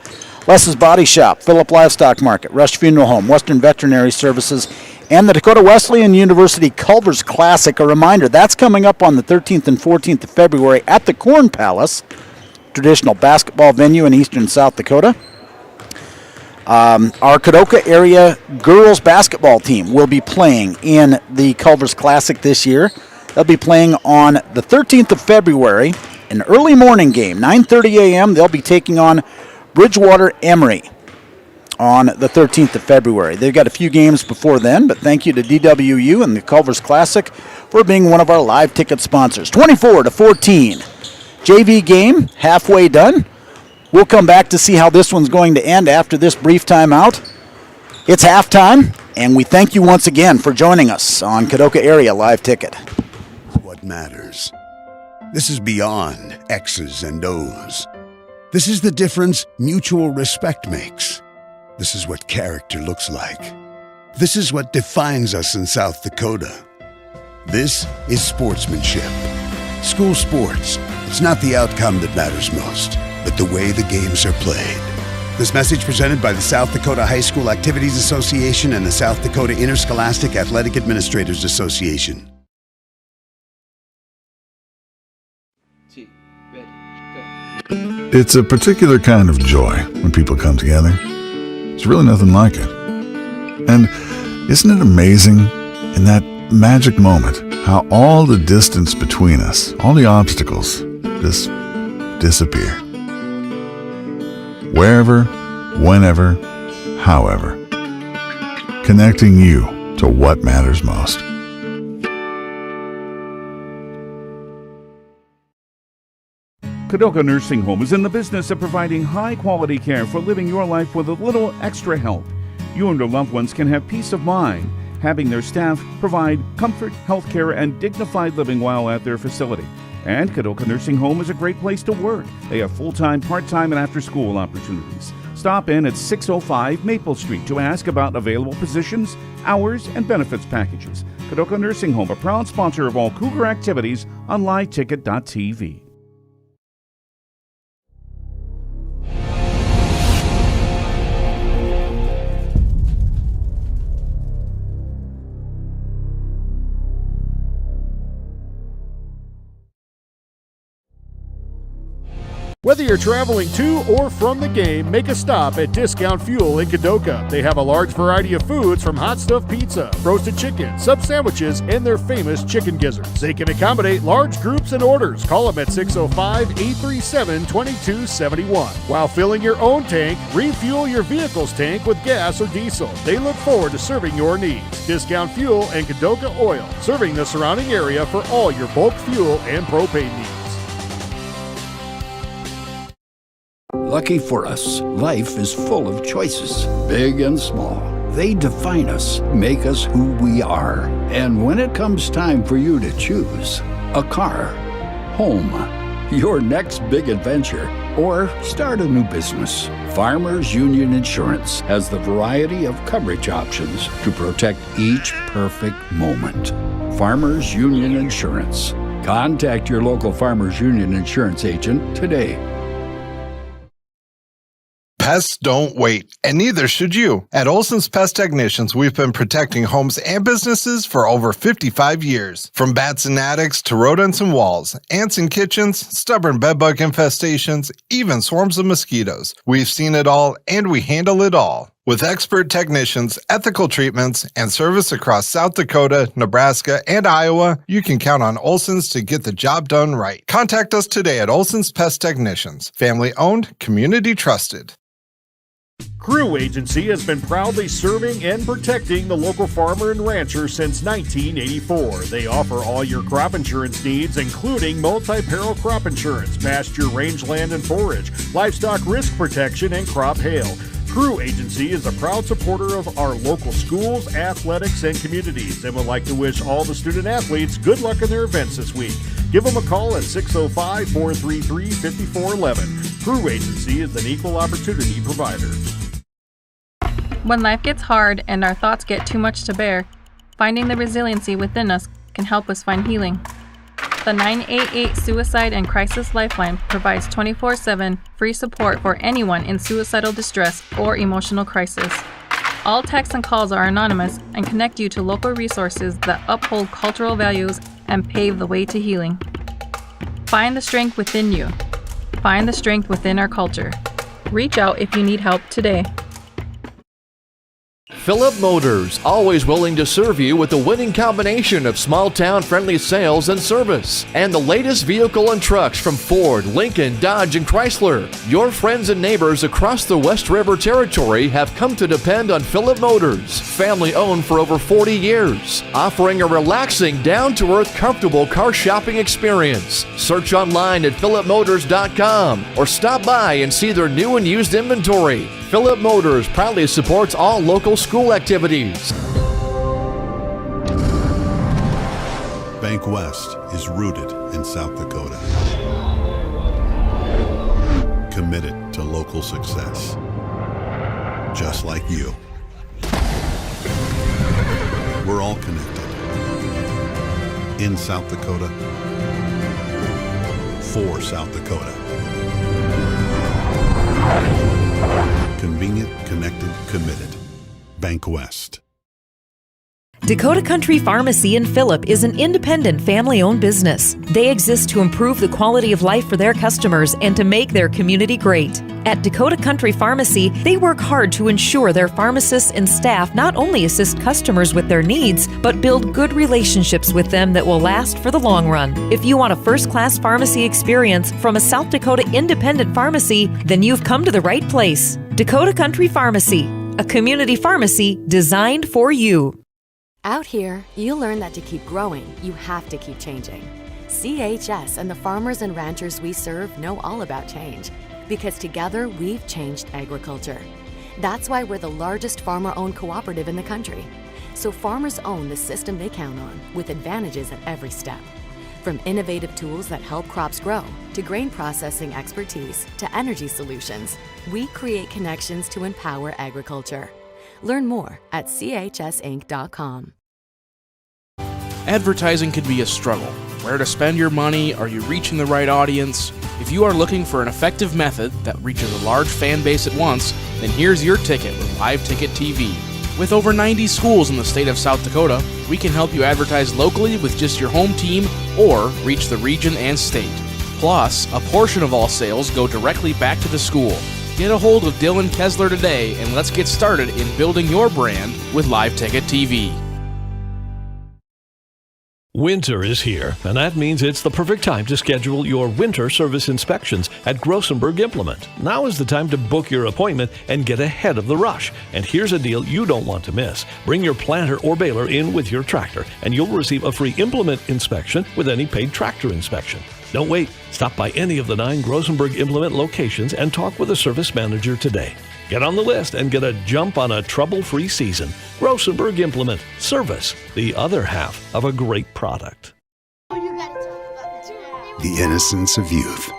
Speaker 17: Les's Body Shop, Phillip Livestock Market, Rush Funeral Home, Western Veterinary Services, and the Dakota Wesleyan University Culver's Classic. A reminder, that's coming up on the 13th and 14th of February at the Corn Palace, traditional basketball venue in eastern South Dakota. Our Kadoka area girls basketball team will be playing in the Culver's Classic this year. They'll be playing on the 13th of February, an early morning game, 9:30 a.m. They'll be taking on Bridgewater Emory on the 13th of February. They've got a few games before then, but thank you to DWU and the Culver's Classic for being one of our live ticket sponsors. 24-14. JV game, halfway done. We'll come back to see how this one's going to end after this brief timeout. It's halftime, and we thank you once again for joining us on Kadoka Area Live Ticket.
Speaker 1: what matters. This is beyond X's and O's. This is the difference mutual respect makes. This is what character looks like. This is what defines us in South Dakota. This is sportsmanship. School sports, it's not the outcome that matters most, but the way the games are played. This message presented by the South Dakota High School Activities Association and the South Dakota Interscholastic Athletic Administrators Association.
Speaker 2: It's a particular kind of joy when people come together. There's really nothing like it. And isn't it amazing, in that magic moment, how all the distance between us, all the obstacles, just disappear? Wherever, whenever, however. Connecting you to what matters most.
Speaker 3: Kadoka Nursing Home is in the business of providing high-quality care for living your life with a little extra help. You and your loved ones can have peace of mind, having their staff provide comfort, health care, and dignified living while at their facility. And Kadoka Nursing Home is a great place to work. They have full-time, part-time, and after-school opportunities. Stop in at 605 Maple Street to ask about available positions, hours, and benefits packages. Kadoka Nursing Home, a proud sponsor of all Cougar activities on LiveTicket.tv.
Speaker 4: Whether you're traveling to or from the game, make a stop at Discount Fuel in Kadoka. They have a large variety of foods from hot stuffed pizza, roasted chicken, sub sandwiches, and their famous chicken gizzards. They can accommodate large groups and orders. Call them at 605-837-2271. While filling your own tank, refuel your vehicle's tank with gas or diesel. They look forward to serving your needs. Discount Fuel and Kadoka Oil, serving the surrounding area for all your bulk fuel and propane needs.
Speaker 5: Lucky for us, life is full of choices, big and small. They define us, make us who we are. And when it comes time for you to choose, a car, home, your next big adventure, or start a new business, Farmers Union Insurance has the variety of coverage options to protect each perfect moment. Farmers Union Insurance. Contact your local Farmers Union Insurance agent today.
Speaker 6: Pests don't wait, and neither should you. At Olson's Pest Technicians, we've been protecting homes and businesses for over 55 years. From bats and attics to rodents and walls, ants in kitchens, stubborn bedbug infestations, even swarms of mosquitoes. We've seen it all, and we handle it all. With expert technicians, ethical treatments, and service across South Dakota, Nebraska, and Iowa, you can count on Olson's to get the job done right. Contact us today at Olson's Pest Technicians. Family owned, community trusted.
Speaker 4: Crew Agency has been proudly serving and protecting the local farmer and rancher since 1984. They offer all your crop insurance needs, including multi-peril crop insurance, pasture, rangeland and forage, livestock risk protection, and crop hail. Crew Agency is a proud supporter of our local schools, athletics, and communities, and would like to wish all the student athletes good luck in their events this week. Give them a call at 605-433-5411. Crew Agency is an equal opportunity provider.
Speaker 7: When life gets hard and our thoughts get too much to bear, finding the resiliency within us can help us find healing. The 988 Suicide and Crisis Lifeline provides 24/7 free support for anyone in suicidal distress or emotional crisis. All texts and calls are anonymous and connect you to local resources that uphold cultural values and pave the way to healing. Find the strength within you. Find the strength within our culture. Reach out if you need help today.
Speaker 8: Philip Motors, always willing to serve you with a winning combination of small-town friendly sales and service. And the latest vehicle and trucks from Ford, Lincoln, Dodge, and Chrysler. Your friends and neighbors across the West River Territory have come to depend on Philip Motors, family-owned for over 40 years, offering a relaxing, down-to-earth, comfortable car shopping experience. Search online at philipmotors.com or stop by and see their new and used inventory. Philip Motors proudly supports all local school activities.
Speaker 1: Bank West is rooted in South Dakota. Committed to local success. Just like you. We're all connected. In South Dakota. For South Dakota. Convenient, connected, committed. Bank West.
Speaker 10: Dakota Country Pharmacy in Phillip is an independent family-owned business. They exist to improve the quality of life for their customers and to make their community great. At Dakota Country Pharmacy, they work hard to ensure their pharmacists and staff not only assist customers with their needs, but build good relationships with them that will last for the long run. If you want a first-class pharmacy experience from a South Dakota independent pharmacy, then you've come to the right place. Dakota Country Pharmacy, a community pharmacy designed for you.
Speaker 11: Out here, you learn that to keep growing, you have to keep changing. CHS and the farmers and ranchers we serve know all about change, because together we've changed agriculture. That's why we're the largest farmer-owned cooperative in the country. So farmers own the system they count on, with advantages at every step. From innovative tools that help crops grow, to grain processing expertise, to energy solutions, we create connections to empower agriculture. Learn more at chsinc.com.
Speaker 12: Advertising can be a struggle. Where to spend your money? Are you reaching the right audience? If you are looking for an effective method that reaches a large fan base at once, then here's your ticket with Live Ticket TV. With over 90 schools in the state of South Dakota, we can help you advertise locally with just your home team or reach the region and state. Plus, a portion of all sales go directly back to the school. Get a hold of Dylan Kessler today and let's get started in building your brand with Live Ticket TV.
Speaker 13: Winter is here, and that means it's the perfect time to schedule your winter service inspections at Grossenberg Implement. Now is the time to book your appointment and get ahead of the rush. And here's a deal you don't want to miss. Bring your planter or baler in with your tractor, and you'll receive a free implement inspection with any paid tractor inspection. Don't wait. Stop by any of the 9 Grossenberg Implement locations and talk with a service manager today. Get on the list and get a jump on a trouble-free season. Grossenberg Implement. Service, the other half of a great product.
Speaker 1: The innocence of youth.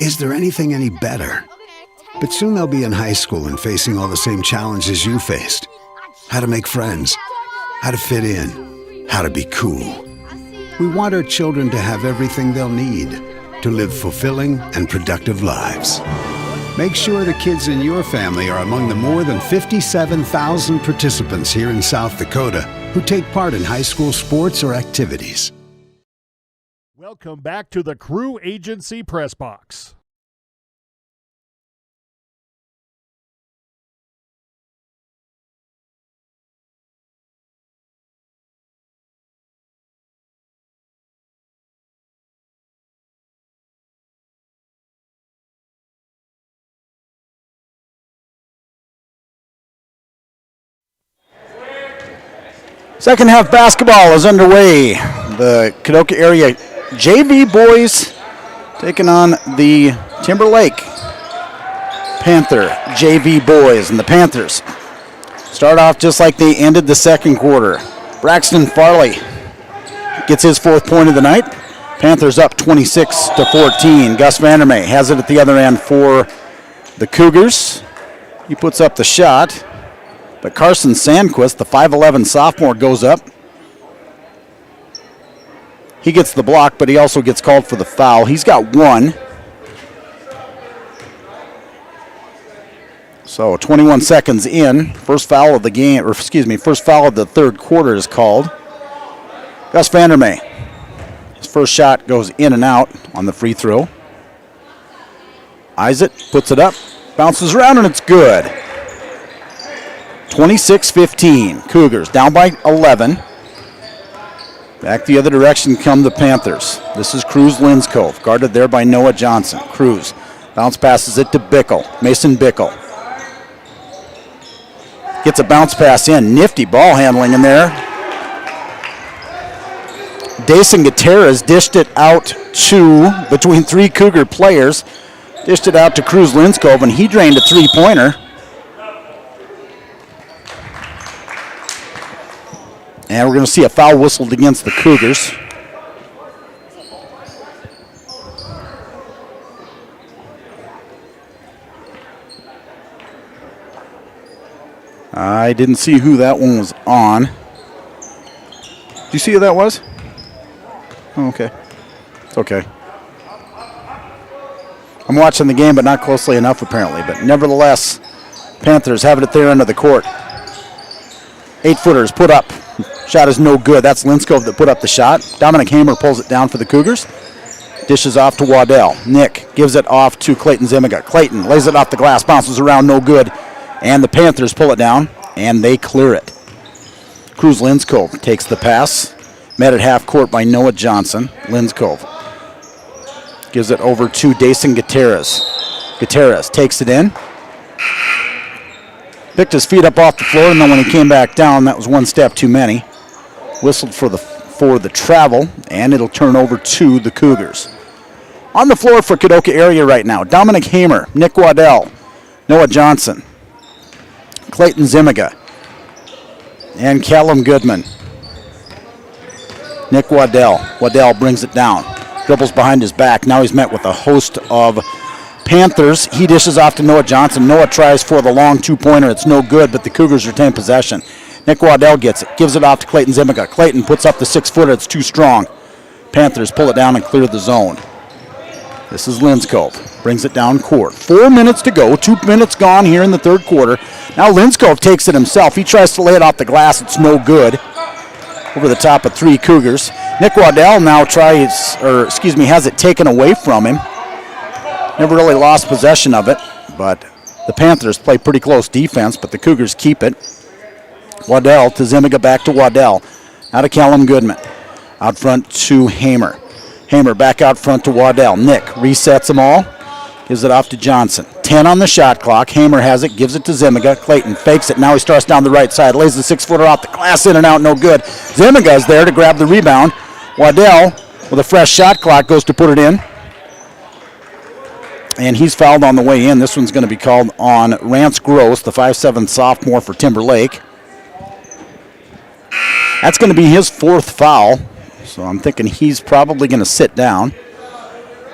Speaker 1: Is there anything any better? But soon they'll be in high school and facing all the same challenges you faced. How to make friends. How to fit in. How to be cool. We want our children to have everything they'll need to live fulfilling and productive lives. Make sure the kids in your family are among the more than 57,000 participants here in South Dakota who take part in high school sports or activities.
Speaker 4: Welcome back to the Crew Agency Press Box.
Speaker 17: Second half basketball is underway. The Kadoka area JV boys taking on the Timberlake Panther JV boys. And the Panthers start off just like they ended the second quarter. Braxton Farley gets his 4th point of the night. Panthers up 26-14. Gus Vandermeer has it at the other end for the Cougars. He puts up the shot. But Carson Sandquist, the 5'11 sophomore, goes up. He gets the block, but he also gets called for the foul. He's got 1. So 21 seconds in. First foul of the game, or excuse me, first foul of the third quarter is called. Gus Vandermeer. His first shot goes in and out on the free throw. Eyes it, puts it up, bounces around, and it's good. 26-15. Cougars down by 11. Back the other direction come the Panthers. This is Cruz Linskov, guarded there by Noah Johnson. Cruz bounce passes it to Bickle. Mason Bickle gets a bounce pass in. Nifty ball handling in there. Dason Gutierrez dished it out to, between 3 Cougar players, dished it out to Cruz Linskov, and he drained a 3-pointer. And we're going to see a foul whistled against the Cougars. I didn't see who that one was on. Did you see who that was? Oh, okay. It's okay. I'm watching the game, but not closely enough, apparently. But nevertheless, Panthers have it at their end of the court. 8-footers put up. Shot is no good. That's Linskov that put up the shot. Dominic Hamer pulls it down for the Cougars. Dishes off to Waddell. Nick gives it off to Clayton Zimiga. Clayton lays it off the glass, bounces around, no good. And the Panthers pull it down, and they clear it. Cruz Linskov takes the pass. Met at half court by Noah Johnson. Linskov gives it over to Dason Gutierrez. Gutierrez takes it in. Picked his feet up off the floor, and then when he came back down, that was one step too many. Whistled for the travel, and it'll turn over to the Cougars. On the floor for Kadoka area right now, Dominic Hamer, Nick Waddell, Noah Johnson, Clayton Zimiga, and Callum Goodman. Nick Waddell. Waddell brings it down. Dribbles behind his back. Now he's met with a host of Panthers. He dishes off to Noah Johnson. Noah tries for the long two-pointer. It's no good, but the Cougars retain possession. Nick Waddell gets it. Gives it off to Clayton Zimiga. Clayton puts up the 6-footer. It's too strong. Panthers pull it down and clear the zone. This is Linskov. Brings it down court. 4 minutes to go. 2 minutes gone here in the third quarter. Now Linskov takes it himself. He tries to lay it off the glass. It's no good. Over the top of 3 Cougars. Nick Waddell now has it taken away from him. Never really lost possession of it, but the Panthers play pretty close defense, but the Cougars keep it. Waddell to Zimiga, back to Waddell. Out to Callum Goodman. Out front to Hamer. Hamer back out front to Waddell. Nick resets them all. Gives it off to Johnson. 10 on the shot clock. Hamer has it, gives it to Zimiga. Clayton fakes it. Now he starts down the right side. Lays the 6-footer off the glass, in and out, no good. Zimiga's there to grab the rebound. Waddell, with a fresh shot clock, goes to put it in. And he's fouled on the way in. This one's going to be called on Rance Gross, the 5'7" sophomore for Timberlake. That's going to be his 4th foul. So I'm thinking he's probably going to sit down.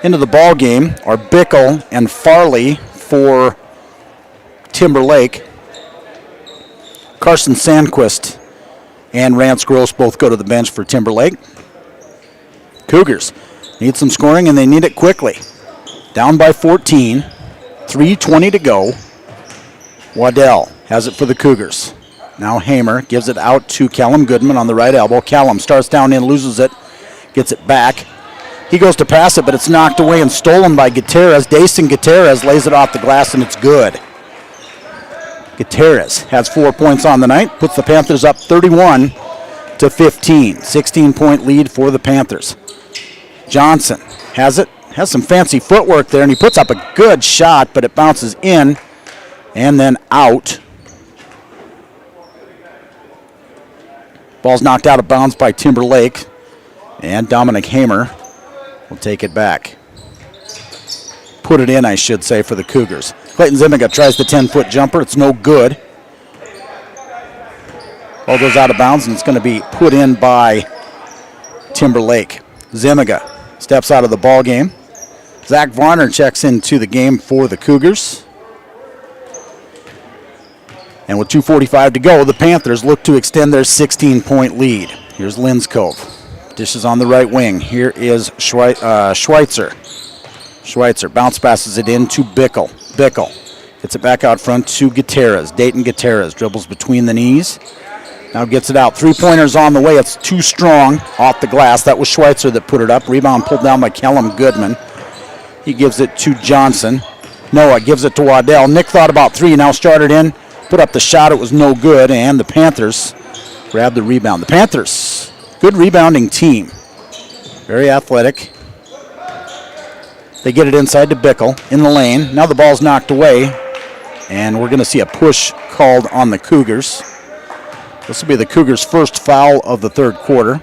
Speaker 17: Into the ball game are Bickle and Farley for Timberlake. Carson Sandquist and Rance Gross both go to the bench for Timberlake. Cougars need some scoring, and they need it quickly. Down by 14, 3:20 to go. Waddell has it for the Cougars. Now Hamer gives it out to Callum Goodman on the right elbow. Callum starts down in, loses it, gets it back. He goes to pass it, but it's knocked away and stolen by Gutierrez. Dason Gutierrez lays it off the glass, and it's good. Gutierrez has 4 points on the night, puts the Panthers up 31-15. 16-point lead for the Panthers. Johnson has it, has some fancy footwork there, and he puts up a good shot, but it bounces in and then out. Ball's knocked out of bounds by Timberlake, and Dominic Hamer will take it back. Put it in, I should say, for the Cougars. Clayton Zimiga tries the 10-foot jumper. It's no good. Ball goes out of bounds, and it's going to be put in by Timberlake. Zimiga steps out of the ball game. Zach Varner checks into the game for the Cougars. And with 2:45 to go, the Panthers look to extend their 16-point lead. Here's Linskov. Dishes on the right wing. Here is Schweitzer. Schweitzer bounce passes it in to Bickle. Bickle gets it back out front to Gutierrez. Dayton Gutierrez dribbles between the knees. Now gets it out. 3-pointers on the way. It's too strong off the glass. That was Schweitzer that put it up. Rebound pulled down by Callum Goodman. He gives it to Johnson. Noah gives it to Waddell. Nick thought about 3. Now started in. Put up the shot. It was no good. And the Panthers grab the rebound. The Panthers, good rebounding team. Very athletic. They get it inside to Bickle in the lane. Now the ball's knocked away, and we're going to see a push called on the Cougars. This will be the Cougars' first foul of the third quarter.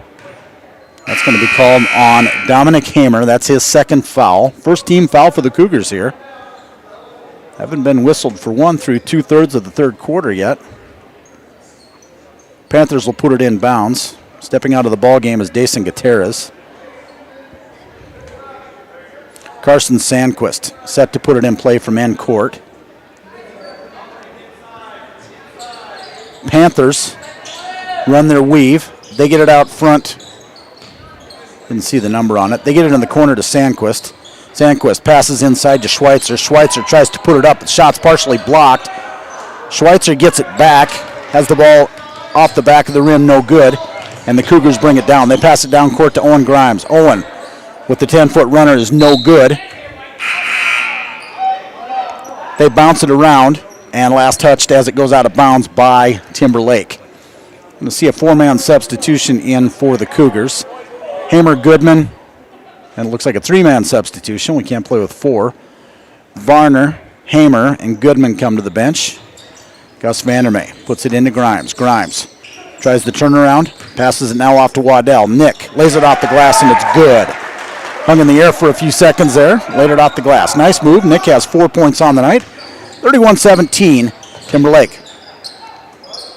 Speaker 17: That's going to be called on Dominic Hamer. That's his 2nd foul. First team foul for the Cougars here. Haven't been whistled for one through 2/3 of the third quarter yet. Panthers will put it in bounds. Stepping out of the ball game is Dason Gutierrez. Carson Sandquist set to put it in play from end court. Panthers run their weave. They get it out front. Didn't see the number on it. They get it in the corner to Sandquist. Sandquist passes inside to Schweitzer. Schweitzer tries to put it up. The shot's partially blocked. Schweitzer gets it back. Has the ball off the back of the rim, no good. And the Cougars bring it down. They pass it down court to Owen Grimes. Owen with the 10-foot runner is no good. They bounce it around, and last touched as it goes out of bounds by Timberlake. I'm going to see a four-man substitution in for the Cougars. Hamer, Goodman, and it looks like a three-man substitution. We can't play with four. Varner, Hamer, and Goodman come to the bench. Gus Vandermeer puts it into Grimes. Grimes tries the turnaround, passes it now off to Waddell. Nick lays it off the glass, and it's good. Hung in the air for a few seconds there, laid it off the glass. Nice move. Nick has 4 points on the night. 31-17, Timberlake.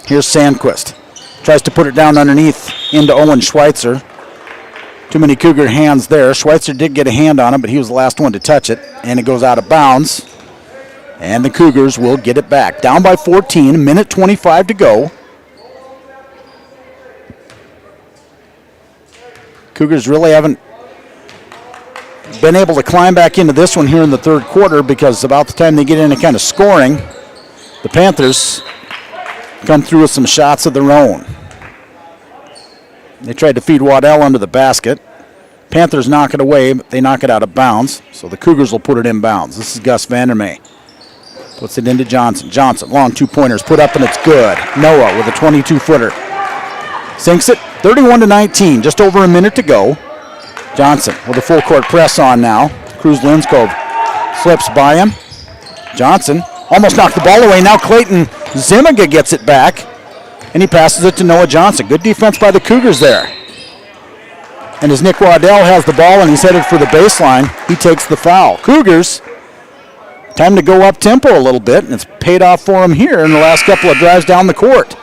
Speaker 17: Here's Sandquist. Tries to put it down underneath into Owen Schweitzer. Too many Cougar hands there. Schweitzer did get a hand on him, but he was the last one to touch it, and it goes out of bounds. And the Cougars will get it back. Down by 14, minute 25 to go. Cougars really haven't been able to climb back into this one here in the third quarter, because about the time they get into kind of scoring, the Panthers come through with some shots of their own. They tried to feed Waddell under the basket. Panthers knock it away, but they knock it out of bounds, so the Cougars will put it in bounds. This is Gus Vandermeer. Puts it into Johnson. Johnson, long two-pointers, put up, and it's good. Noah with a 22-footer. Sinks it, 31-19, just over a minute to go. Johnson with a full-court press on now. Cruz Linskov slips by him. Johnson almost knocked the ball away. Now Clayton Zimiga gets it back, and he passes it to Noah Johnson. Good defense by the Cougars there. And as Nick Waddell has the ball and he's headed for the baseline, he takes the foul. Cougars, time to go up tempo a little bit, and it's paid off for them here in the last couple of drives down the court.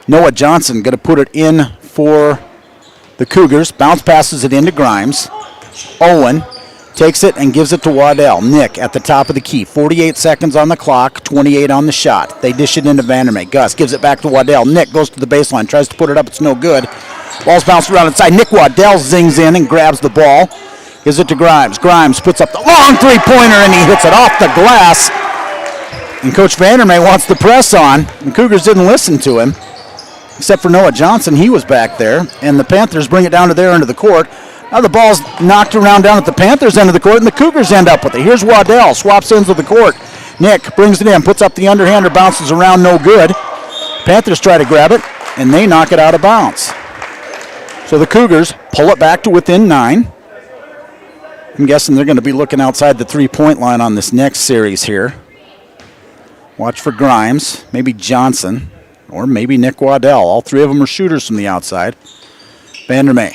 Speaker 17: Noah Johnson going to put it in for the Cougars. Bounce passes it into Grimes. Owen takes it and gives it to Waddell. Nick at the top of the key. 48 seconds on the clock, 28 on the shot. They dish it into Vandermeer. Gus gives it back to Waddell. Nick goes to the baseline, tries to put it up. It's no good. Ball's bounced around inside. Nick Waddell zings in and grabs the ball. Gives it to Grimes. Grimes puts up the long three-pointer, and he hits it off the glass. And Coach Vandermeer wants the press on. The Cougars didn't listen to him, except for Noah Johnson. He was back there, and the Panthers bring it down to their end of the court. Now the ball's knocked around down at the Panthers' end of the court, and the Cougars end up with it. Here's Waddell, swaps ends of the court. Nick brings it in, puts up the underhander, bounces around, no good. Panthers try to grab it, and they knock it out of bounds. So the Cougars pull it back to within 9. I'm guessing they're going to be looking outside the three-point line on this next series here. Watch for Grimes, maybe Johnson, or maybe Nick Waddell. All three of them are shooters from the outside. Vandermeer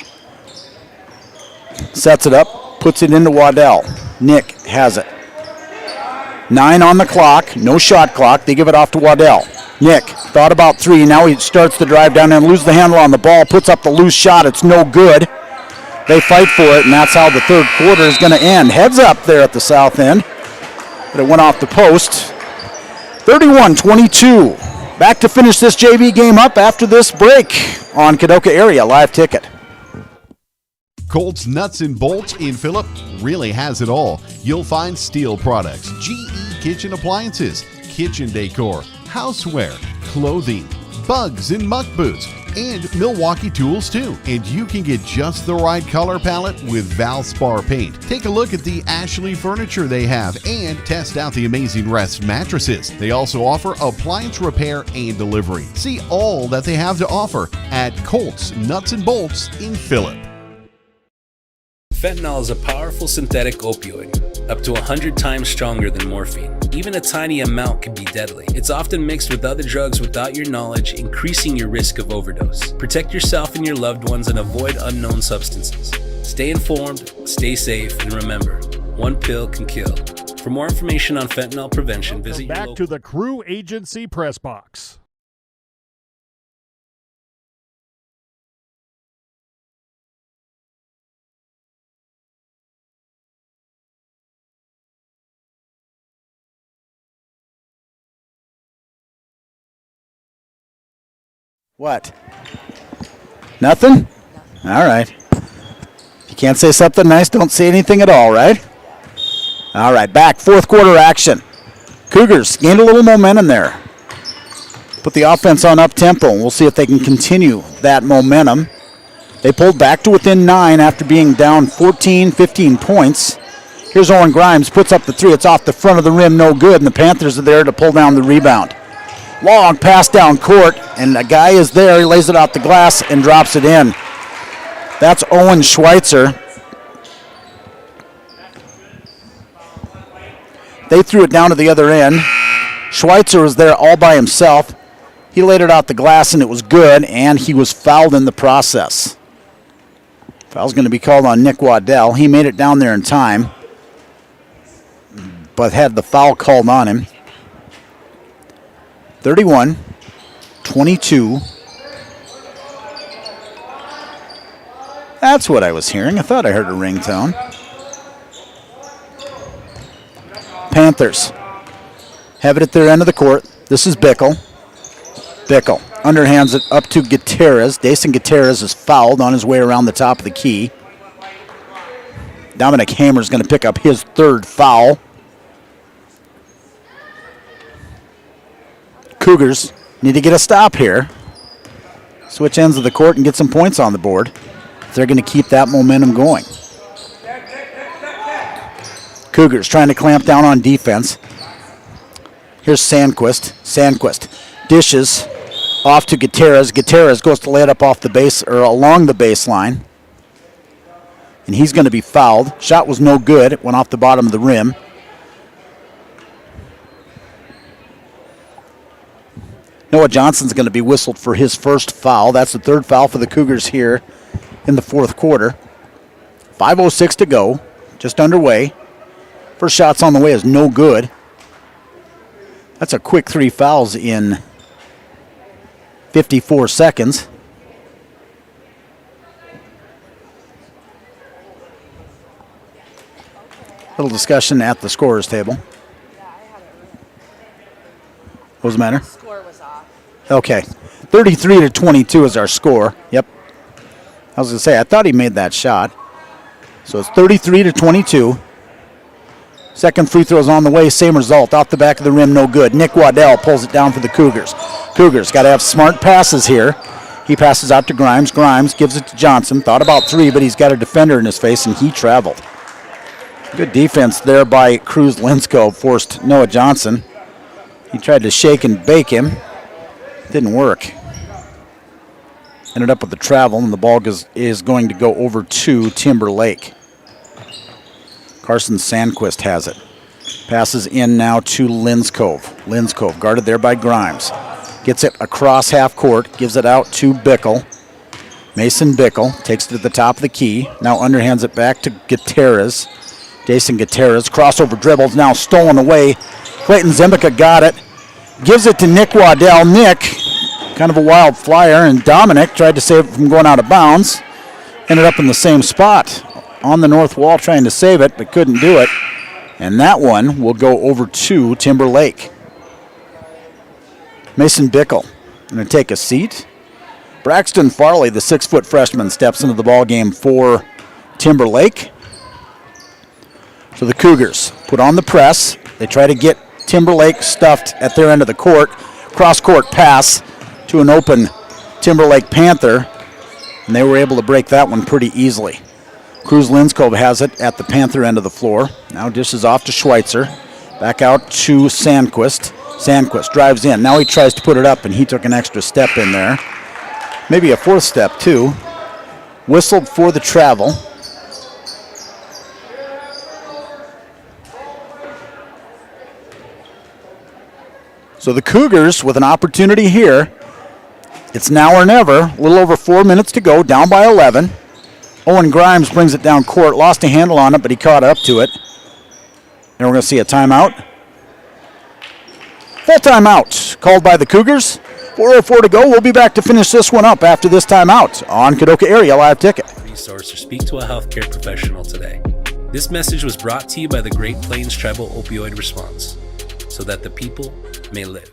Speaker 17: sets it up, puts it into Waddell. Nick has it. 9 on the clock, no shot clock. They give it off to Waddell. Nick thought about 3. Now he starts the drive down and loses the handle on the ball, puts up the loose shot. It's no good. They fight for it, and that's how the third quarter is going to end. Heads up there at the south end, but it went off the post. 31-22. Back to finish this JV game up after this break on Kadoka Area Live Ticket.
Speaker 14: Colt's Nuts and Bolts in Phillip really has it all. You'll find steel products, GE kitchen appliances, kitchen decor, houseware, clothing, bugs and muck boots, and Milwaukee tools too. And you can get just the right color palette with Valspar paint. Take a look at the Ashley furniture they have and test out the Amazing Rest mattresses. They also offer appliance repair and delivery. See all that they have to offer at Colt's Nuts and Bolts in Phillip.
Speaker 15: Fentanyl is a powerful synthetic opioid, up to 100 times stronger than morphine. Even a tiny amount can be deadly. It's often mixed with other drugs without your knowledge, increasing your risk of overdose. Protect yourself and your loved ones and avoid unknown substances. Stay informed, stay safe, and remember, one pill can kill. For more information on fentanyl prevention, visit your local...
Speaker 4: Back to the Crew Agency Press Box.
Speaker 17: What? Nothing? All right. If you can't say something nice, don't say anything at all, right? All right, back. Fourth quarter action. Cougars gained a little momentum there. Put the offense on up-tempo, and we'll see if they can continue that momentum. They pulled back to within 9 after being down 14, 15 points. Here's Owen Grimes, puts up the three. It's off the front of the rim, no good, and the Panthers are there to pull down the rebound. Long pass down court, and a guy is there. He lays it out the glass and drops it in. That's Owen Schweitzer. They threw it down to the other end. Schweitzer was there all by himself. He laid it out the glass, and it was good, and he was fouled in the process. Foul's going to be called on Nick Waddell. He made it down there in time, but had the foul called on him. 31-22. That's what I was hearing. I thought I heard a ringtone. Panthers have it at their end of the court. This is Bickle. Bickle underhands it up to Gutierrez. Dason Gutierrez is fouled on his way around the top of the key. Dominic Hamer's going to pick up his third foul. Cougars need to get a stop here. Switch ends of the court and get some points on the board if they're going to keep that momentum going. Cougars trying to clamp down on defense. Here's Sandquist. Sandquist dishes off to Gutierrez. Gutierrez goes to lay it up off the base or along the baseline, and he's going to be fouled. Shot was no good. It went off the bottom of the rim. Noah Johnson's going to be whistled for his first foul. That's the third foul for the Cougars here in the fourth quarter. 5:06 to go, just underway. First shot's on the way is no good. That's a quick 3 fouls in 54 seconds. Little discussion at the scorer's table. What was the matter?
Speaker 9: Score was off.
Speaker 17: Okay. 33-22 is our score. Yep. I was going to say, I thought he made that shot. So it's 33-22. Second free throw's on the way, same result. Off the back of the rim, no good. Nick Waddell pulls it down for the Cougars. Cougars got to have smart passes here. He passes out to Grimes. Grimes gives it to Johnson. Thought about 3, but he's got a defender in his face, and he traveled. Good defense there by Cruz Linskov, forced Noah Johnson. He tried to shake and bake him. Didn't work. Ended up with the travel, and the ball is going to go over to Timberlake. Carson Sandquist has it. Passes in now to Linskov. Linskov guarded there by Grimes. Gets it across half court. Gives it out to Bickle. Mason Bickle takes it to the top of the key. Now underhands it back to Gutierrez. Jason Gutierrez. Crossover dribbles now stolen away. Clayton Zimbica got it. Gives it to Nick Waddell. Nick, kind of a wild flyer, and Dominic tried to save it from going out of bounds. Ended up in the same spot on the north wall trying to save it, but couldn't do it. And that one will go over to Timberlake. Mason Bickle going to take a seat. Braxton Farley, the 6-foot freshman, steps into the ball game for Timberlake. So the Cougars put on the press. They try to get Timberlake stuffed at their end of the court. Cross-court pass to an open Timberlake Panther, and they were able to break that one pretty easily. Cruz Linskov has it at the Panther end of the floor. Now dishes off to Schweitzer. Back out to Sandquist. Sandquist drives in. Now he tries to put it up, and he took an extra step in there. Maybe a fourth step, too. Whistled for the travel. So the Cougars with an opportunity here. It's now or never. A little over 4 minutes to go, down by 11. Owen Grimes brings it down court. Lost a handle on it, but he caught up to it. And we're going to see a timeout. Full timeout called by the Cougars. 4:04 to go. We'll be back to finish this one up after this timeout on Kadoka Area Live Ticket.
Speaker 15: Resource or speak to a healthcare professional today. This message was brought to you by the Great Plains Tribal Opioid Response, so that the people may live.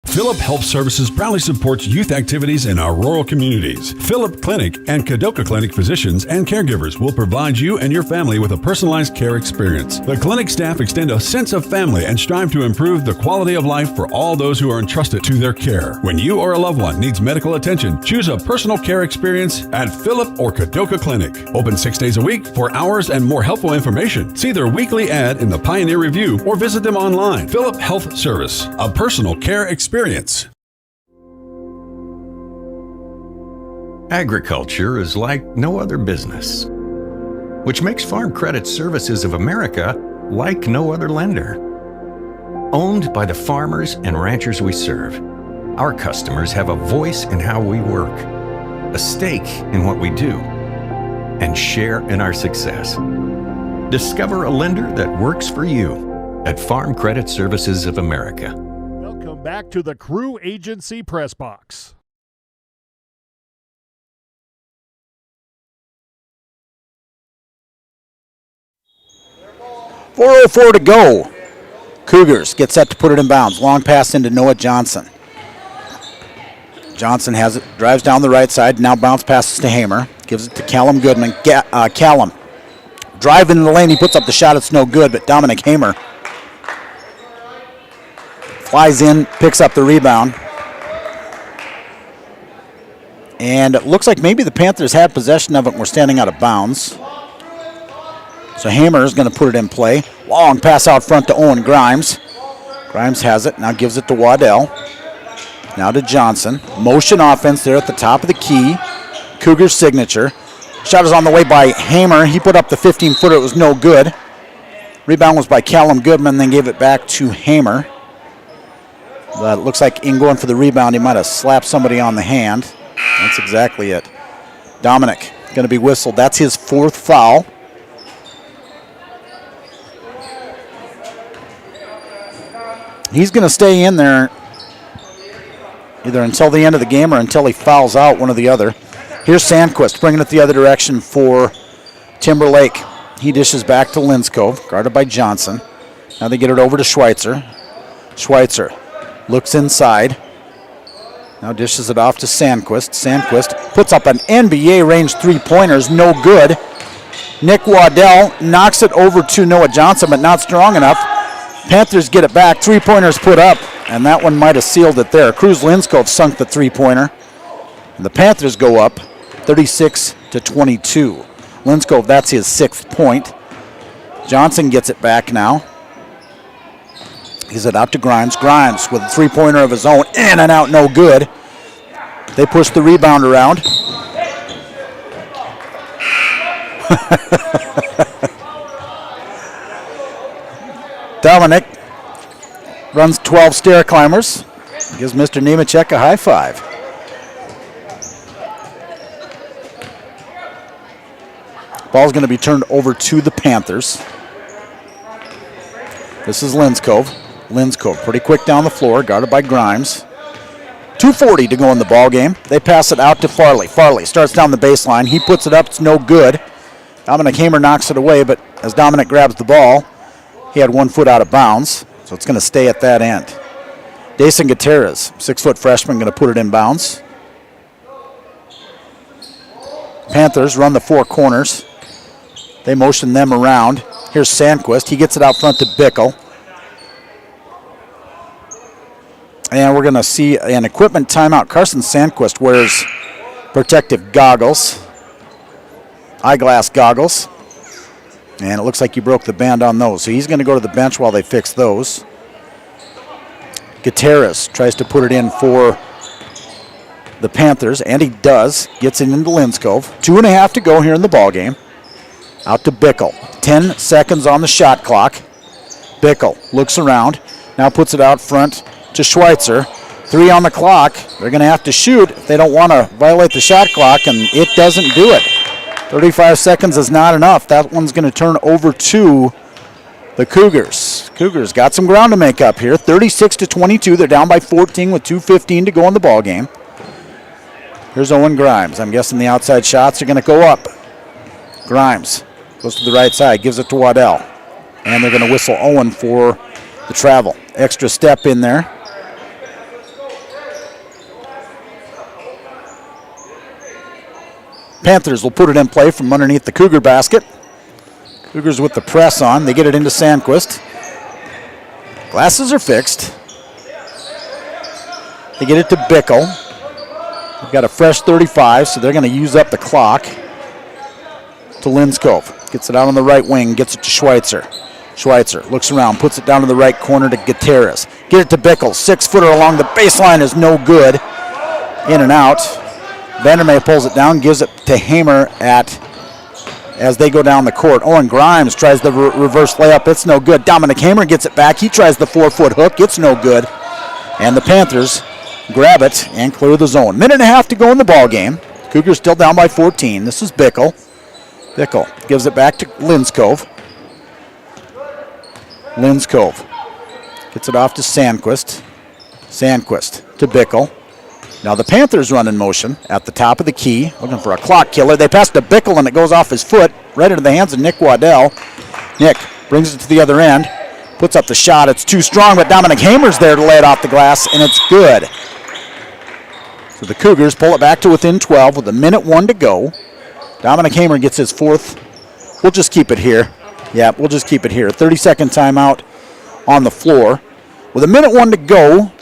Speaker 16: Philip Health Services proudly supports youth activities in our rural communities. Philip Clinic and Kadoka Clinic physicians and caregivers will provide you and your family with a personalized care experience. The clinic staff extend a sense of family and strive to improve the quality of life for all those who are entrusted to their care. When you or a loved one needs medical attention, choose a personal care experience at Philip or Kadoka Clinic. Open 6 days a week. For hours and more helpful information, see their weekly ad in the Pioneer Review or visit them online. Philip Health Service, a personal care experience.
Speaker 18: Agriculture is like no other business, which makes Farm Credit Services of America like no other lender. Owned by the farmers and ranchers we serve, our customers have a voice in how we work, a stake in what we do, and share in our success. Discover a lender that works for you at Farm Credit Services of America.
Speaker 4: Welcome back to the Crew Agency Press Box.
Speaker 17: .404 to go. Cougars get set to put it in bounds. Long pass into Noah Johnson. Johnson has it, drives down the right side, now bounce passes to Hamer. Gives it to Callum Goodman. Callum driving in the lane, he puts up the shot, it's no good, but Dominic Hamer flies in, picks up the rebound. And it looks like maybe the Panthers had possession of it and were standing out of bounds. So Hamer is going to put it in play. Long pass out front to Owen Grimes. Grimes has it, now gives it to Waddell. Now to Johnson. Motion offense there at the top of the key. Cougars signature. Shot is on the way by Hamer. He put up the 15-footer. It was no good. Rebound was by Callum Goodman, then gave it back to Hamer. But it looks like in going for the rebound, he might have slapped somebody on the hand. That's exactly it. Dominic going to be whistled. That's his fourth foul. He's going to stay in there either until the end of the game or until he fouls out, one or the other. Here's Sandquist bringing it the other direction for Timberlake. He dishes back to Linskov, guarded by Johnson. Now they get it over to Schweitzer. Schweitzer looks inside. Now dishes it off to Sandquist. Sandquist puts up an NBA range three-pointers, no good. Nick Waddell knocks it over to Noah Johnson, but not strong enough. Panthers get it back, three-pointers put up, and that one might have sealed it there. Cruz Linskov sunk the three-pointer. And the Panthers go up 36-22. Linskov, that's his sixth point. Johnson gets it back now. Gives it out to Grimes. Grimes with a three-pointer of his own, in and out, no good. They push the rebound around. Dominic runs 12 stair climbers. Gives Mr. Nemechek a high five. Ball's going to be turned over to the Panthers. This is Linskov. Linskov pretty quick down the floor, guarded by Grimes. 2:40 to go in the ball game. They pass it out to Farley. Farley starts down the baseline. He puts it up. It's no good. Dominic Hamer knocks it away, but as Dominic grabs the ball, he had 1 foot out of bounds, so it's going to stay at that end. Dason Gutierrez, 6-foot freshman, going to put it in bounds. Panthers run the four corners. They motion them around. Here's Sandquist. He gets it out front to Bickle. And we're going to see an equipment timeout. Carson Sandquist wears protective goggles, eyeglass goggles. And it looks like he broke the band on those. So he's going to go to the bench while they fix those. Gutierrez tries to put it in for the Panthers, and he does. Gets it into Linskov. 2.5 to go here in the ballgame. Out to Bickle. 10 seconds on the shot clock. Bickle looks around. Now puts it out front to Schweitzer. 3 on the clock. They're going to have to shoot if they don't want to violate the shot clock, and it doesn't do it. 35 seconds is not enough. That one's going to turn over to the Cougars. Cougars got some ground to make up here. 36-22. They're down by 14 with 2:15 to go in the ball game. Here's Owen Grimes. I'm guessing the outside shots are going to go up. Grimes goes to the right side, gives it to Waddell. And they're going to whistle Owen for the travel. Extra step in there. Panthers will put it in play from underneath the Cougar basket. Cougars with the press on. They get it into Sandquist. Glasses are fixed. They get it to Bickle. They've got a fresh 35, so they're going to use up the clock. To Linskov. Gets it out on the right wing, gets it to Schweitzer. Schweitzer looks around, puts it down to the right corner to Gutierrez. Get it to Bickle. 6-footer along the baseline is no good. In and out. Vandermeer pulls it down, gives it to Hamer as they go down the court. Owen Grimes tries the reverse layup. It's no good. Dominic Hamer gets it back. He tries the 4-foot hook. It's no good. And the Panthers grab it and clear the zone. Minute and a half to go in the ball game. Cougars still down by 14. This is Bickle. Bickle gives it back to Linskov. Linskov gets it off to Sandquist. Sandquist to Bickle. Now the Panthers run in motion at the top of the key, looking for a clock killer. They pass to Bickle and it goes off his foot right into the hands of Nick Waddell. Nick brings it to the other end, puts up the shot. It's too strong, but Dominic Hamer's there to lay it off the glass, and it's good. So the Cougars pull it back to within 12 with 1:01 to go. Dominic Hamer gets his fourth. We'll just keep it here. Yeah, we'll just keep it here. 30-second timeout on the floor. With 1:01 to go,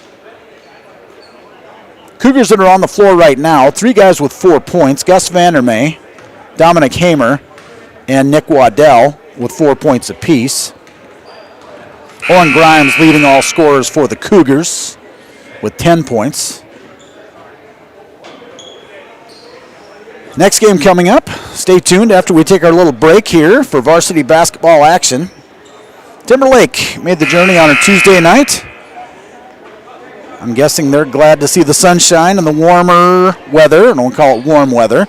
Speaker 17: Cougars that are on the floor right now, 3 guys with 4 points. Gus Vandermeer, Dominic Hamer, and Nick Waddell with 4 points apiece. Owen Grimes leading all scorers for the Cougars with 10 points. Next game coming up. Stay tuned after we take our little break here for varsity basketball action. Timberlake made the journey on a Tuesday night. I'm guessing they're glad to see the sunshine and the warmer weather. I don't call it warm weather.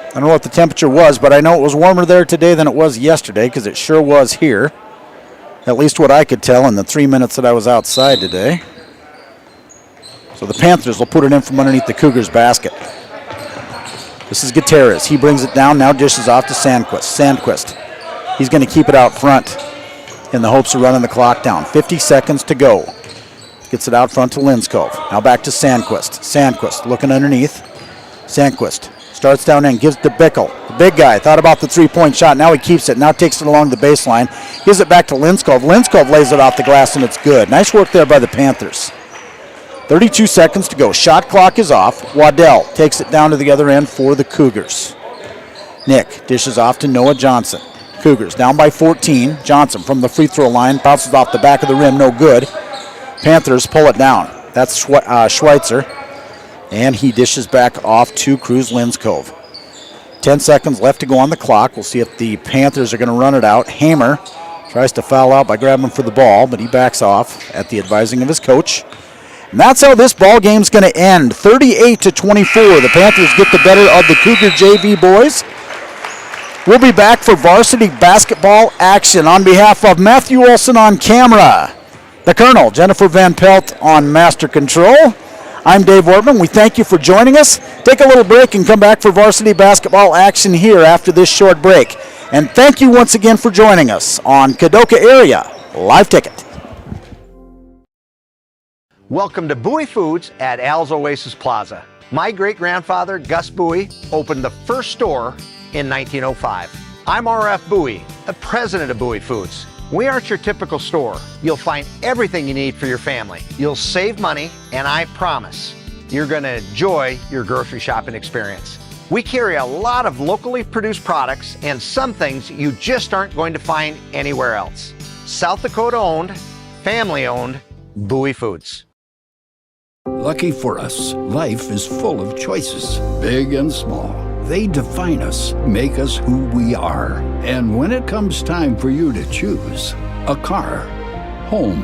Speaker 17: I don't know what the temperature was, but I know it was warmer there today than it was yesterday, because it sure was here. At least what I could tell in the 3 minutes that I was outside today. So the Panthers will put it in from underneath the Cougars basket. This is Gutierrez. He brings it down, now dishes off to Sandquist. Sandquist. He's going to keep it out front in the hopes of running the clock down. 50 seconds to go. Gets it out front to Linskov. Now back to Sandquist. Sandquist looking underneath. Sandquist starts down in, gives to Bickle. The big guy thought about the three-point shot. Now he keeps it. Now takes it along the baseline. Gives it back to Linskov. Linskov lays it off the glass, and it's good. Nice work there by the Panthers. 32 seconds to go. Shot clock is off. Waddell takes it down to the other end for the Cougars. Nick dishes off to Noah Johnson. Cougars down by 14. Johnson from the free throw line bounces off the back of the rim. No good. Panthers pull it down. That's Schweitzer. And he dishes back off to Cruz Linskov. 10 seconds left to go on the clock. We'll see if the Panthers are going to run it out. Hamer tries to foul out by grabbing for the ball, but he backs off at the advising of his coach. And that's how this ball game's going to end. 38-24. The Panthers get the better of the Cougar JV boys. We'll be back for varsity basketball action. On behalf of Matthew Olson on camera, the Colonel, Jennifer Van Pelt on master control, I'm Dave Wortman. We thank you for joining us. Take a little break and come back for varsity basketball action here after this short break. And thank you once again for joining us on Kadoka Area Live Ticket.
Speaker 19: Welcome to Bowie Foods at Al's Oasis Plaza. My great-grandfather, Gus Bowie, opened the first store in 1905. I'm R.F. Bowie, the president of Bowie Foods. We aren't your typical store. You'll find everything you need for your family. You'll save money, and I promise you're going to enjoy your grocery shopping experience. We carry a lot of locally produced products and some things you just aren't going to find anywhere else. South Dakota owned, family owned, Bowie Foods.
Speaker 5: Lucky for us, life is full of choices, big and small. They define us, make us who we are. And when it comes time for you to choose a car, home,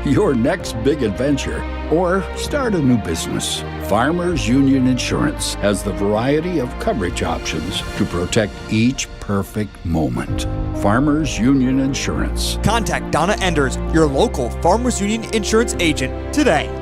Speaker 5: your next big adventure, or start a new business, Farmers Union Insurance has the variety of coverage options to protect each perfect moment. Farmers Union Insurance.
Speaker 20: Contact Donna Enders, your local Farmers Union Insurance agent, today.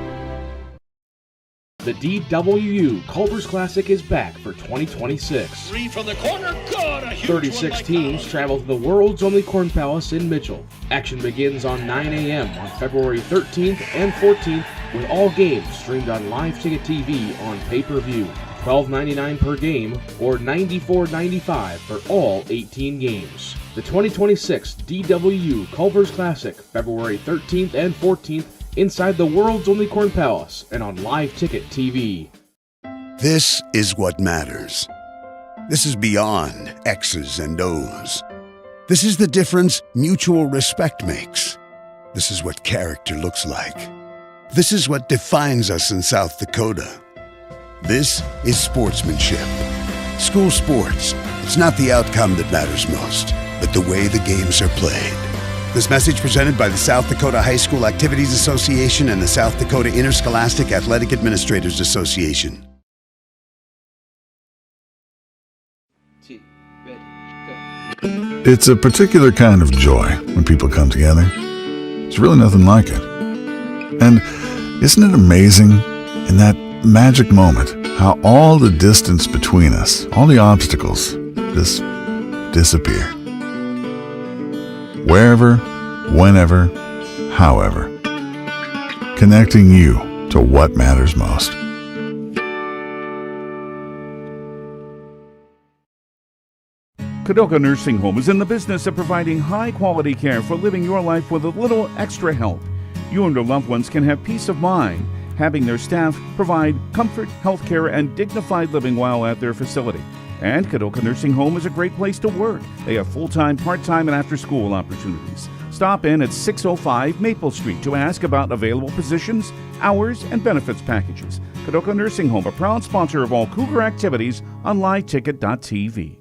Speaker 12: The DWU Culver's Classic is back for 2026.
Speaker 21: Three from the corner, good! A huge
Speaker 12: 36 teams travel to the world's only Corn Palace in Mitchell. Action begins on 9 a.m. on February 13th and 14th, with all games streamed on Live Ticket TV on pay-per-view. $12.99 per game, or $94.95 for all 18 games. The 2026 DW Culver's Classic, February 13th and 14th, inside the world's only Corn Palace and on Live Ticket TV.
Speaker 1: This is what matters. This is beyond X's and O's. This is the difference mutual respect makes. This is what character looks like. This is what defines us in South Dakota. This is sportsmanship. School sports, it's not the outcome that matters most, but the way the games are played. This message presented by the South Dakota High School Activities Association and the South Dakota Interscholastic Athletic Administrators Association.
Speaker 2: It's a particular kind of joy when people come together. There's really nothing like it. And isn't it amazing in that magic moment how all the distance between us, all the obstacles, just disappear? Wherever, whenever, however. Connecting you to what matters most.
Speaker 3: Kadoka Nursing Home is in the business of providing high-quality care for living your life with a little extra help. You and your loved ones can have peace of mind, having their staff provide comfort, health care, and dignified living while at their facility. And Kadoka Nursing Home is a great place to work. They have full-time, part-time, and after-school opportunities. Stop in at 605 Maple Street to ask about available positions, hours, and benefits packages. Kadoka Nursing Home, a proud sponsor of all Cougar activities on LiveTicket.tv.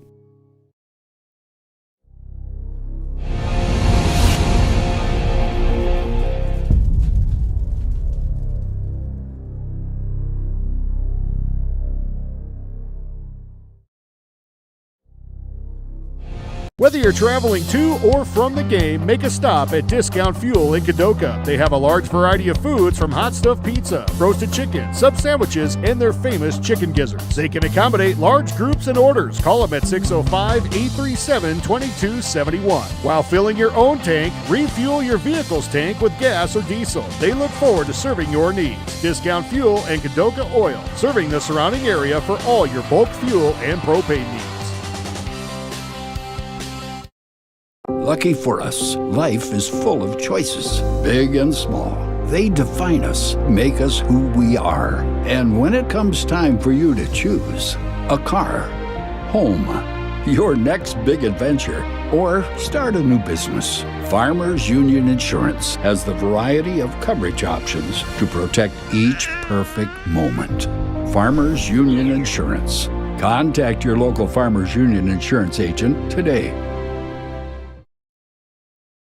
Speaker 4: Whether you're traveling to or from the game, make a stop at Discount Fuel in Kadoka. They have a large variety of foods from hot stuffed pizza, roasted chicken, sub sandwiches, and their famous chicken gizzards. They can accommodate large groups and orders. Call them at 605-837-2271. While filling your own tank, refuel your vehicle's tank with gas or diesel. They look forward to serving your needs. Discount Fuel and Kadoka Oil, serving the surrounding area for all your bulk fuel and propane needs.
Speaker 5: Lucky for us, life is full of choices, big and small. They define us, make us who we are. And when it comes time for you to choose, a car, home, your next big adventure, or start a new business, Farmers Union Insurance has the variety of coverage options to protect each perfect moment. Farmers Union Insurance. Contact your local Farmers Union Insurance agent today.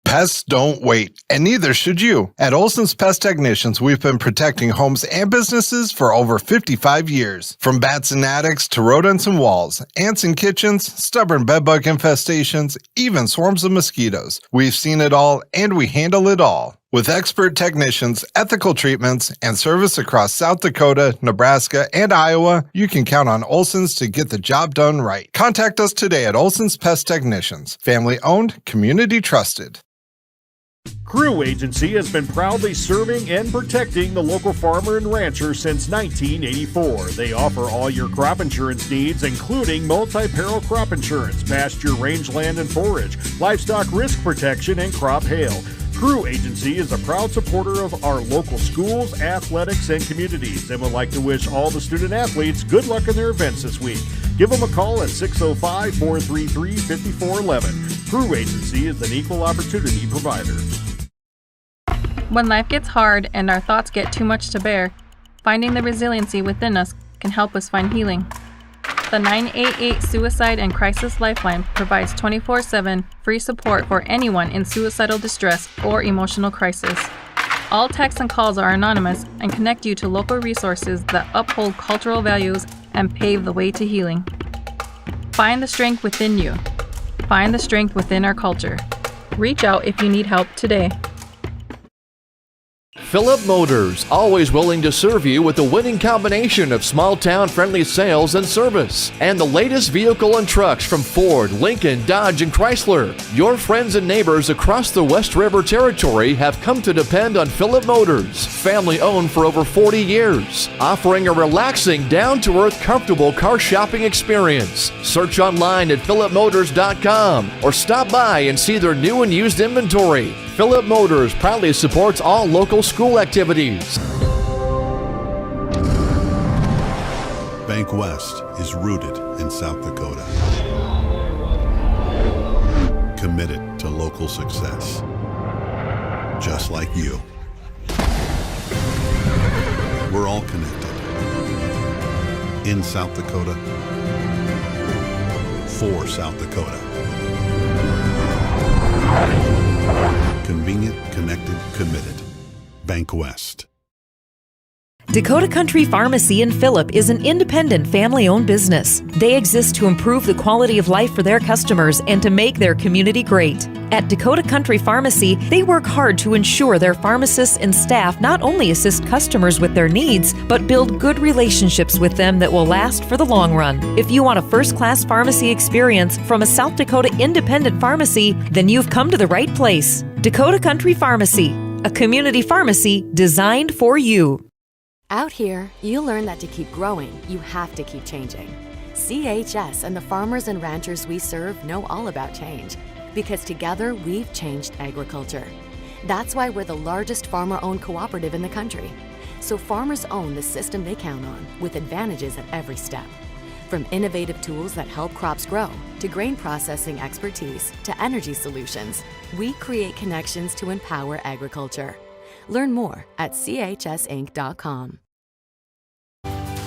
Speaker 6: Pests don't wait, and neither should you. At Olson's Pest Technicians, we've been protecting homes and businesses for over 55 years. From bats and attics to rodents and walls, ants in kitchens, stubborn bedbug infestations, even swarms of mosquitoes. We've seen it all, and we handle it all. With expert technicians, ethical treatments, and service across South Dakota, Nebraska, and Iowa, you can count on Olson's to get the job done right. Contact us today at Olson's Pest Technicians. Family owned, community trusted.
Speaker 4: Crew Agency has been proudly serving and protecting the local farmer and rancher since 1984. They offer all your crop insurance needs, including multi-peril crop insurance, pasture, rangeland and forage, livestock risk protection, and crop hail. Crew Agency is a proud supporter of our local schools, athletics, and communities, and would like to wish all the student athletes good luck in their events this week. Give them a call at 605-433-5411. Crew Agency is an equal opportunity provider.
Speaker 7: When life gets hard and our thoughts get too much to bear, finding the resiliency within us can help us find healing. The 988 Suicide and Crisis Lifeline provides 24/7 free support for anyone in suicidal distress or emotional crisis. All texts and calls are anonymous and connect you to local resources that uphold cultural values and pave the way to healing. Find the strength within you. Find the strength within our culture. Reach out if you need help today.
Speaker 8: Philip Motors, always willing to serve you with the winning combination of small-town friendly sales and service. And the latest vehicle and trucks from Ford, Lincoln, Dodge, and Chrysler. Your friends and neighbors across the West River Territory have come to depend on Philip Motors, family-owned for over 40 years, offering a relaxing, down-to-earth, comfortable car shopping experience. Search online at philipmotors.com or stop by and see their new and used inventory. Philip Motors proudly supports all local school activities.
Speaker 9: Bank West is rooted in South Dakota. Committed to local success. Just like you. We're all connected. In South Dakota. For South Dakota. Convenient, connected, committed. Bank West.
Speaker 10: Dakota Country Pharmacy in Philip is an independent family-owned business. They exist to improve the quality of life for their customers and to make their community great. At Dakota Country Pharmacy, they work hard to ensure their pharmacists and staff not only assist customers with their needs, but build good relationships with them that will last for the long run. If you want a first-class pharmacy experience from a South Dakota independent pharmacy, then you've come to the right place. Dakota Country Pharmacy, a community pharmacy designed for you.
Speaker 11: Out here, you learn that to keep growing, you have to keep changing. CHS and the farmers and ranchers we serve know all about change, because together we've changed agriculture. That's why we're the largest farmer-owned cooperative in the country. So farmers own the system they count on, with advantages at every step. From innovative tools that help crops grow, to grain processing expertise, to energy solutions, we create connections to empower agriculture. Learn more at chsinc.com.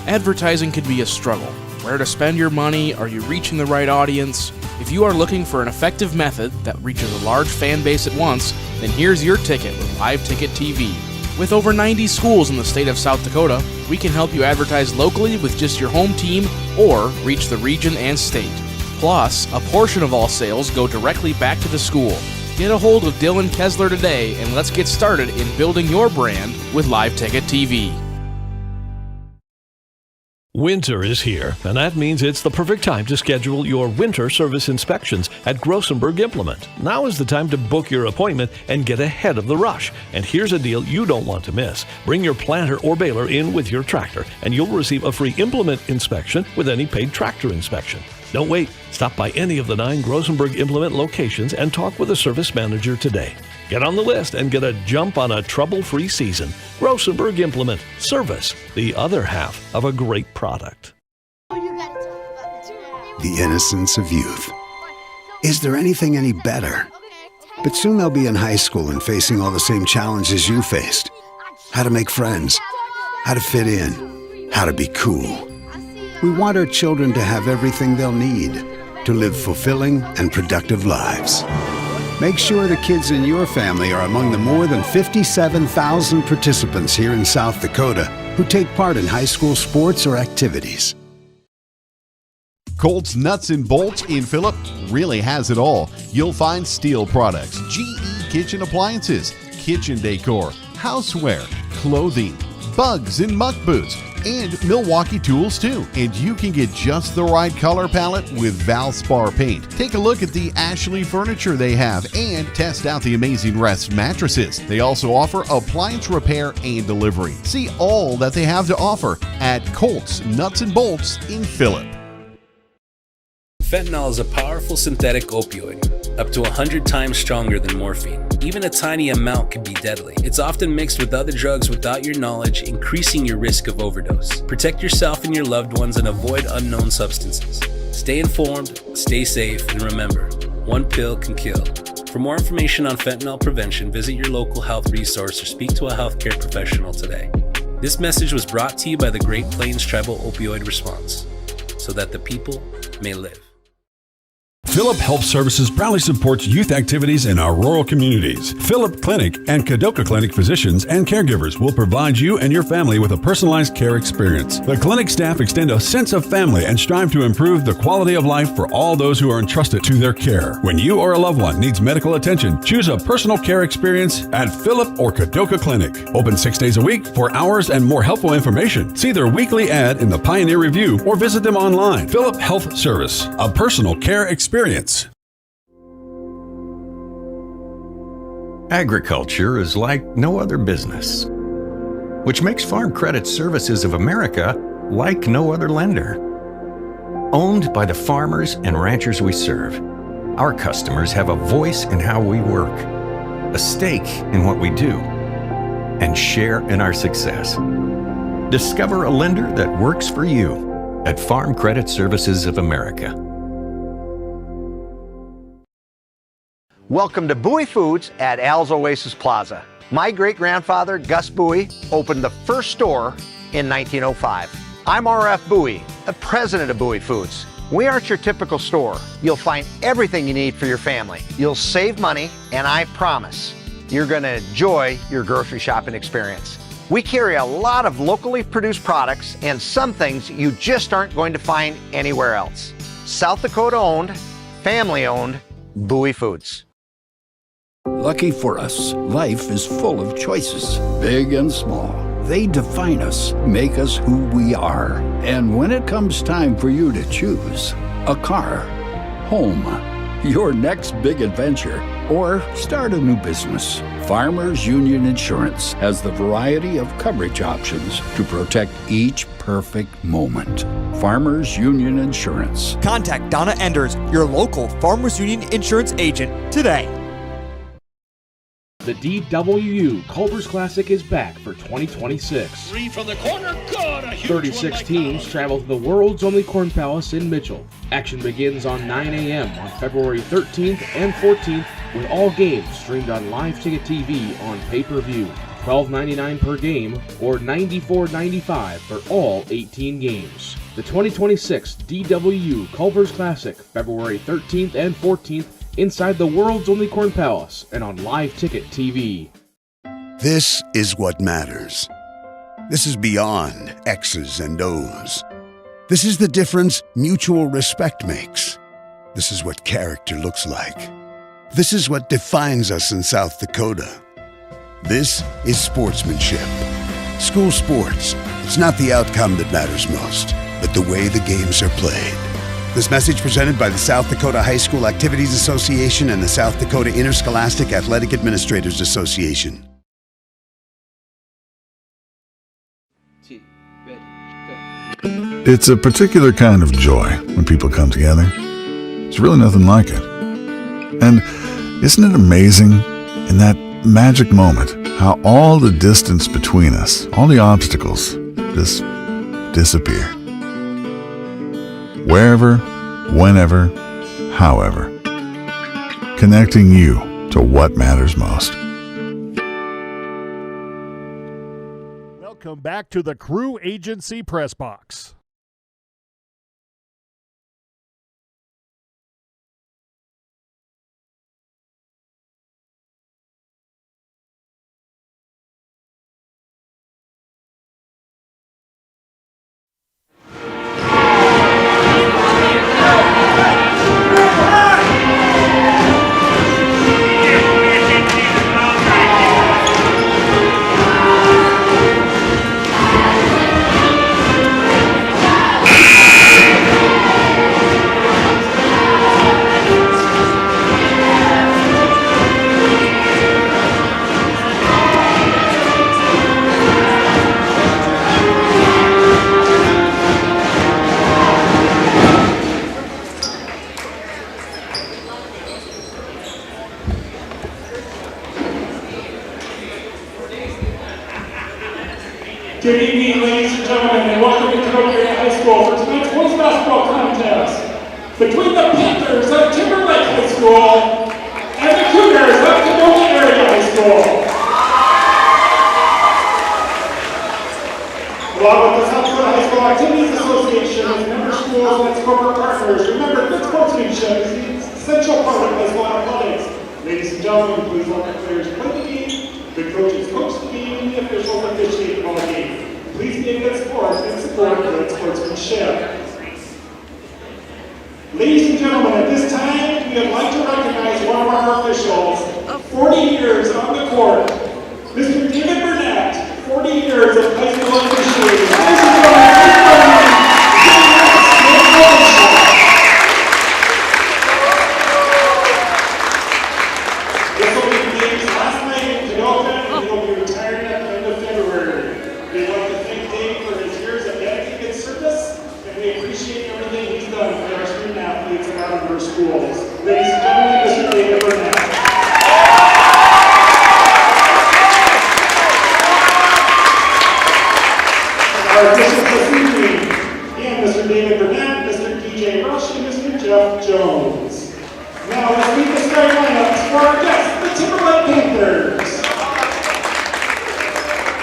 Speaker 12: Advertising can be a struggle. Where to spend your money? Are you reaching the right audience? If you are looking for an effective method that reaches a large fan base at once, then here's your ticket with Live Ticket TV. With over 90 schools in the state of South Dakota, we can help you advertise locally with just your home team or reach the region and state. Plus, a portion of all sales go directly back to the school. Get a hold of Dylan Kessler today and let's get started in building your brand with Live Ticket TV.
Speaker 13: Winter is here, and that means it's the perfect time to schedule your winter service inspections at Grossenberg Implement. Now is the time to book your appointment and get ahead of the rush. And here's a deal you don't want to miss. Bring your planter or baler in with your tractor, and you'll receive a free implement inspection with any paid tractor inspection. Don't wait. Stop by any of the 9 Grossenberg Implement locations and talk with a service manager today. Get on the list and get a jump on a trouble-free season. Grossenberg Implement. Service, the other half of a great product.
Speaker 1: The innocence of youth. Is there anything any better? But soon they'll be in high school and facing all the same challenges you faced. How to make friends, how to fit in, how to be cool. We want our children to have everything they'll need to live fulfilling and productive lives. Make sure the kids in your family are among the more than 57,000 participants here in South Dakota who take part in high school sports or activities.
Speaker 14: Colt's Nuts and Bolts in Philip really has it all. You'll find steel products, GE kitchen appliances, kitchen decor, houseware, clothing, bugs and muck boots, and Milwaukee tools too. And you can get just the right color palette with Valspar paint. Take a look at the Ashley furniture they have and test out the amazing Rest mattresses. They also offer appliance repair and delivery. See all that they have to offer at Colt's Nuts and Bolts in Philip.
Speaker 15: Fentanyl is a powerful synthetic opioid, up to 100 times stronger than morphine. Even a tiny amount can be deadly. It's often mixed with other drugs without your knowledge, increasing your risk of overdose. Protect yourself and your loved ones and avoid unknown substances. Stay informed, stay safe, and remember, one pill can kill. For more information on fentanyl prevention, visit your local health resource or speak to a healthcare professional today. This message was brought to you by the Great Plains Tribal Opioid Response, so that the people may live.
Speaker 16: Philip Health Services proudly supports youth activities in our rural communities. Philip Clinic and Kadoka Clinic physicians and caregivers will provide you and your family with a personalized care experience. The clinic staff extend a sense of family and strive to improve the quality of life for all those who are entrusted to their care. When you or a loved one needs medical attention, choose a personal care experience at Philip or Kadoka Clinic. Open 6 days a week. For hours and more helpful information, see their weekly ad in the Pioneer Review or visit them online. Philip Health Service, a personal care experience.
Speaker 18: Agriculture is like no other business, which makes Farm Credit Services of America like no other lender. Owned by the farmers and ranchers we serve, our customers have a voice in how we work, a stake in what we do, and share in our success. Discover a lender that works for you at Farm Credit Services of America.
Speaker 19: Welcome to Bowie Foods at Al's Oasis Plaza. My great-grandfather, Gus Bowie, opened the first store in 1905. I'm R.F. Bowie, the president of Bowie Foods. We aren't your typical store. You'll find everything you need for your family. You'll save money, and I promise you're going to enjoy your grocery shopping experience. We carry a lot of locally produced products and some things you just aren't going to find anywhere else. South Dakota owned, family owned, Bowie Foods.
Speaker 5: Lucky for us, life is full of choices, big and small. They define us, make us who we are. And when it comes time for you to choose a car, home, your next big adventure, or start a new business, Farmers Union Insurance has the variety of coverage options to protect each perfect moment. Farmers Union Insurance.
Speaker 20: Contact Donna Enders, your local Farmers Union Insurance agent, today.
Speaker 12: The DWU Culver's Classic is back for 2026.
Speaker 21: Three from the corner, good! A huge
Speaker 12: 36 teams travel to the world's only Corn Palace in Mitchell. Action begins on 9 a.m. on February 13th and 14th, with all games streamed on Live Ticket TV on pay-per-view. $12.99 per game or $94.95 for all 18 games. The 2026 DWU Culver's Classic, February 13th and 14th, inside the world's only Corn Palace and on Live Ticket TV.
Speaker 1: This is what matters. This is beyond X's and O's. This is the difference mutual respect makes. This is what character looks like. This is what defines us in South Dakota. This is sportsmanship. School sports, it's not the outcome that matters most, but the way the games are played. This message presented by the South Dakota High School Activities Association and the South Dakota Interscholastic Athletic Administrators Association.
Speaker 2: It's a particular kind of joy when people come together. There's really nothing like it. And isn't it amazing in that magic moment how all the distance between us, all the obstacles, just disappear? Wherever, whenever, however. Connecting you to what matters most.
Speaker 4: Welcome back to the Crew Agency Press Box.
Speaker 22: Good evening, ladies and gentlemen, and welcome to Kadoka High School for tonight's boys basketball contest between the Panthers of Timberlake High School and the Cougars of Kadoka Area High School. Along with the South Dakota High School Activities Association, as member schools and its corporate partners, remember good sportsmanship essential part of high school athletics. Ladies and gentlemen, please let the players play the game, the coaches coach the game, and the officials officiate the ball game. Please be a good sport and support good sportsmanship. Ladies and gentlemen, at this time, we would like to recognize one of our officials, 40 years on the court, Mr. David Burnett, 40 years of high school officiating. Ladies and gentlemen, this will be Dave's last night in Kadoka, and he'll be retiring at the end of February. We'd like to thank Dave for his years of dedicated service, and we appreciate everything he's done for our student athletes in our member schools. Ladies and gentlemen, Mr. David Burnett. Our officials this evening, and Mr. David Burnett, Mr. DJ Rush, and Mr. Jeff Jones. Now let's meet the starting lineups for our guests, the Timberlake Panthers.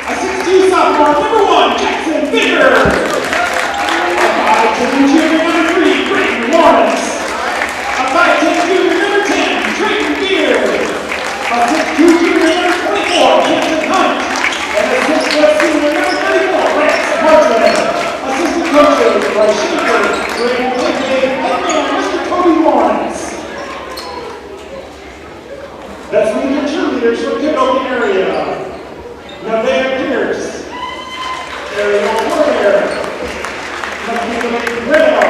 Speaker 22: A 6'2" sophomore, number 1, Jackson Baker. A 5'10" junior, number 3, Brayton Lawrence. A 5'10" junior, number 10, Drayton Beard. A 6'2" junior, number 24, Hanson Hunt. And a 6' senior, number 34, Lance Martin. Assistant coaches are Shaker, Graham Lindsay, and Mr. Cody Lawrence. Let's meet the cheerleaders from Kadoka area. Nevaeh Pierce, Ariel Warrior, Makina Grail,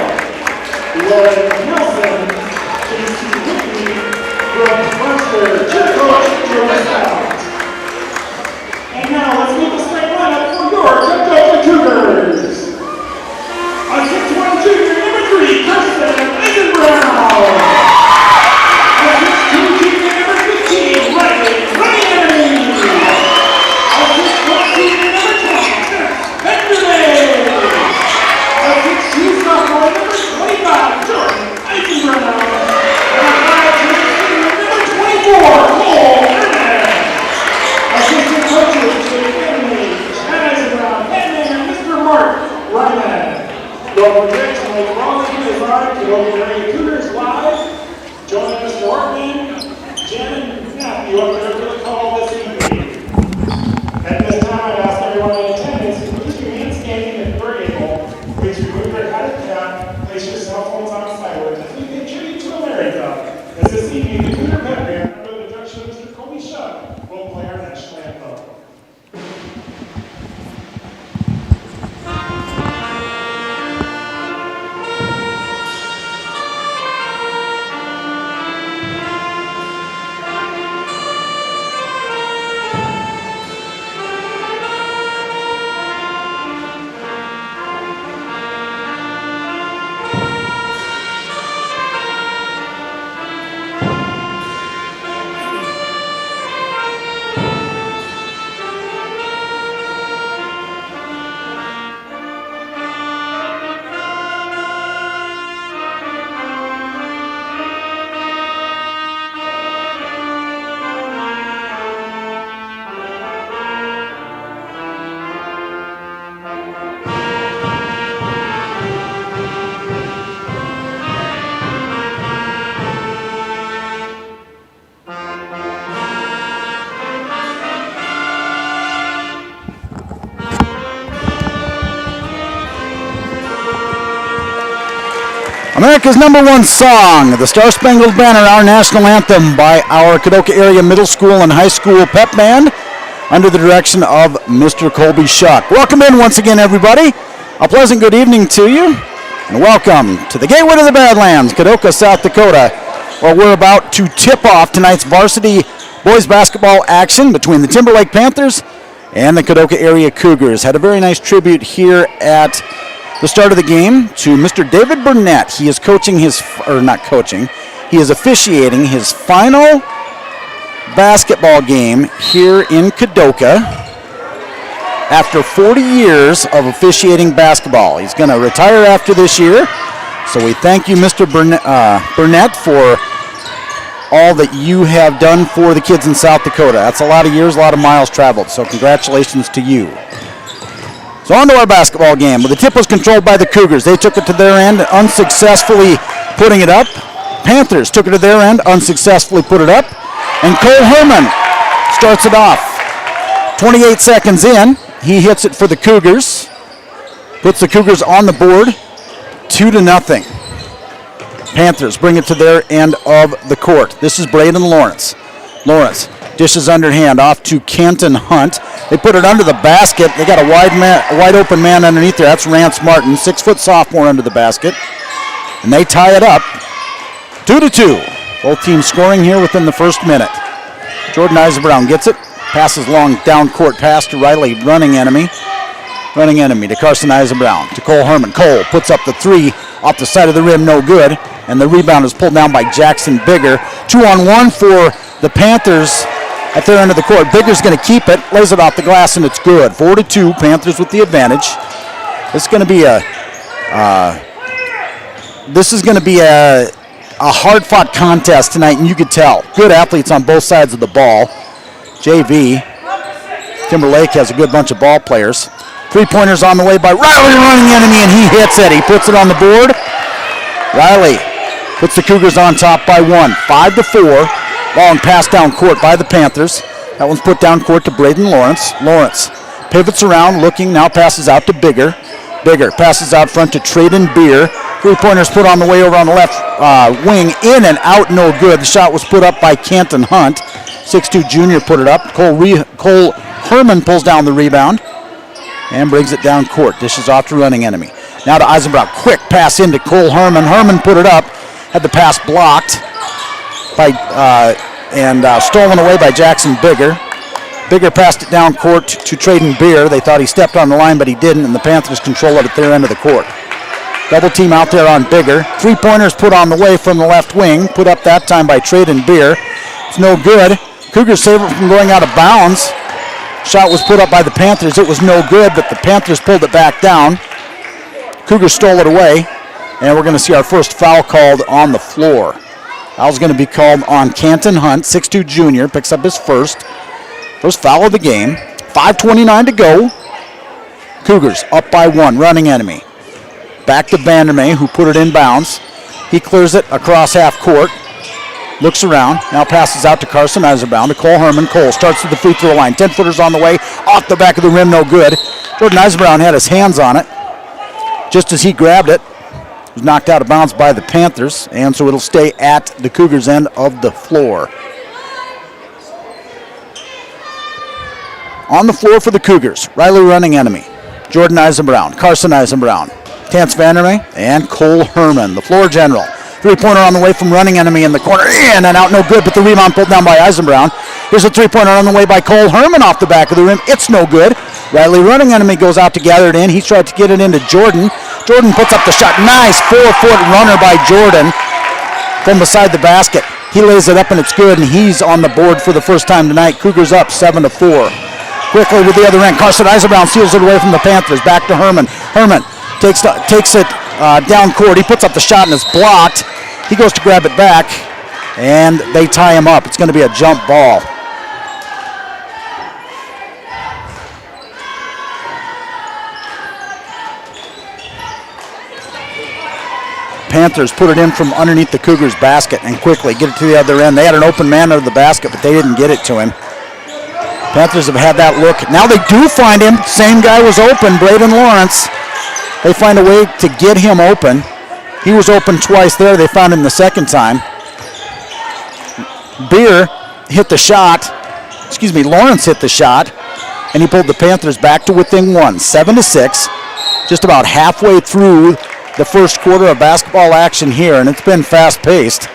Speaker 22: Lauren Nelson, J.C. Whitney, Brooke Munster, cheer coach Joe Stout. And now let's meet the starting lineup for your Kadoka Cougars. A 6'1" junior, number 3, Kirsten Eisenbrown. A 6'2" junior, number 15, Riley Ryan. A 6'1" junior, number 20, Benjamin. A 6'2" sophomore, number 25, Jordan Eisenbrown. And a 5'10" senior, number 24, Cole Ernest. Assistant coaches, Jay Finley, Chad Eisenbrown, and Mr. Mark Ryman. Don't forget to make Raleigh Design Kadoka Area Cougars live. Join Mr. Ortman, Jen, and Matthew up there for the call this evening. At this time, I'd ask everyone in attendance to please remain standing if you're able. Please remove your hat and cap, place your cell phones on silent as we pay tribute to America. As this evening, the Cougar Pep Band, under the direction of Mr. Colby Shuck, will play our national anthem.
Speaker 3: America's #1 song, the Star Spangled Banner, our national anthem by our Kadoka area middle school and high school pep band under the direction of Mr. Colby Shuck. Welcome in once again, everybody. A pleasant good evening to you, and welcome to the Gateway to the Badlands, Kadoka, South Dakota, where we're about to tip off tonight's varsity boys basketball action between the Timberlake Panthers and the Kadoka area Cougars. Had a very nice tribute here at the start of the game to Mr. David Burnett. He is coaching his, or not coaching, he is officiating his final basketball game here in Kadoka after 40 years of officiating basketball. He's going to retire after this year, so we thank you, Mr. Burnett, for all that you have done for the kids in South Dakota. That's a lot of years, a lot of miles traveled, so congratulations to you. So on to our basketball game. Well, the tip was controlled by the Cougars. They took it to their end, unsuccessfully putting it up. Panthers took it to their end, unsuccessfully put it up, and Cole Herman starts it off. 28 seconds in, he hits it for the Cougars, puts the Cougars on the board, 2-0. Panthers bring it to their end of the court. This is Braden Lawrence. Lawrence dishes underhand off to Canton Hunt. They put it under the basket. They got a wide open man underneath there. That's Rance Martin, 6-foot sophomore under the basket. And they tie it up 2-2. Both teams scoring here within the first minute. Jordan Eisenbrown gets it. Passes long down court pass to Riley Running Enemy. Running Enemy to Carson Eisenbrown. To Cole Herman. Cole puts up the three off the side of the rim, no good. And the rebound is pulled down by Jackson Bigger. 2-on-1 for the Panthers at their end of the court. Bigger's going to keep it, lays it off the glass, and it's good. 4-2, Panthers with the advantage. It's going to be a hard-fought contest tonight, and you could tell. Good athletes on both sides of the ball. JV, Timberlake has a good bunch of ball players. Three-pointers on the way by Riley Running Enemy, and he hits it. He puts it on the board. Riley puts the Cougars on top by 1, 5-4. Long pass down court by the Panthers. That one's put down court to Braden Lawrence. Lawrence pivots around, looking, now passes out to Bigger. Bigger passes out front to Traden Beer. Three-pointers put on the way over on the left wing, in and out, no good. The shot was put up by Canton Hunt. 6'2 junior put it up. Cole Herman pulls down the rebound and brings it down court. Dishes off to Running Enemy. Now to Eisenbrown. Quick pass into Cole Herman. Herman put it up. Had the pass blocked by stolen away by Jackson Bigger. Bigger passed it down court to Traden Beer. They thought he stepped on the line, but he didn't, and the Panthers control it at their end of the court. Double team out there on Bigger. Three-pointers put on the way from the left wing. Put up that time by Traden Beer. It's no good. Cougars save it from going out of bounds. Shot was put up by the Panthers. It was no good, but the Panthers pulled it back down. Cougars stole it away, and we're going to see our first foul called on the floor. Foul's going to be called on Canton Hunt, 6'2 junior, picks up his first foul of the game. 5:29 to go. Cougars up by 1, Running Enemy. Back to Vandermeer, who put it in bounds. He clears it across half court. Looks around, now passes out to Carson Eisenbrown to Cole Herman. Cole starts to the free throw line. 10-footers on the way, off the back of the rim, no good. Jordan Eisenbrown had his hands on it. Just as he grabbed it, it was knocked out of bounds by the Panthers, and so it'll stay at the Cougars' end of the floor. On the floor for the Cougars, Riley Running Enemy, Jordan Eisenbrown, Carson Eisenbrown, Terrence Vandermeer, and Cole Herman, the floor general. Three-pointer on the way from Running Enemy in the corner. In and out, no good, but the rebound pulled down by Eisenbrown. Here's a three-pointer on the way by Cole Herman off the back of the rim. It's no good. Riley Running Enemy goes out to gather it in. He tried to get it into Jordan. Jordan puts up the shot. Nice 4-foot runner by Jordan from beside the basket. He lays it up and it's good, and he's on the board for the first time tonight. Cougars up 7-4. Quickly to the other end. Carson Eisenbrown steals it away from the Panthers. Back to Herman. Herman takes it down court. He puts up the shot and it's blocked. He goes to grab it back, and they tie him up. It's going to be a jump ball. Panthers put it in from underneath the Cougars' basket and quickly get it to the other end. They had an open man under the basket, but they didn't get it to him. Panthers have had that look. Now they do find him. Same guy was open, Braden Lawrence. They find a way to get him open. He was open twice there. They found him the second time. Lawrence hit the shot, and he pulled the Panthers back to within 1, 7-6. Just about halfway through the first quarter of basketball action here, and it's been fast-paced.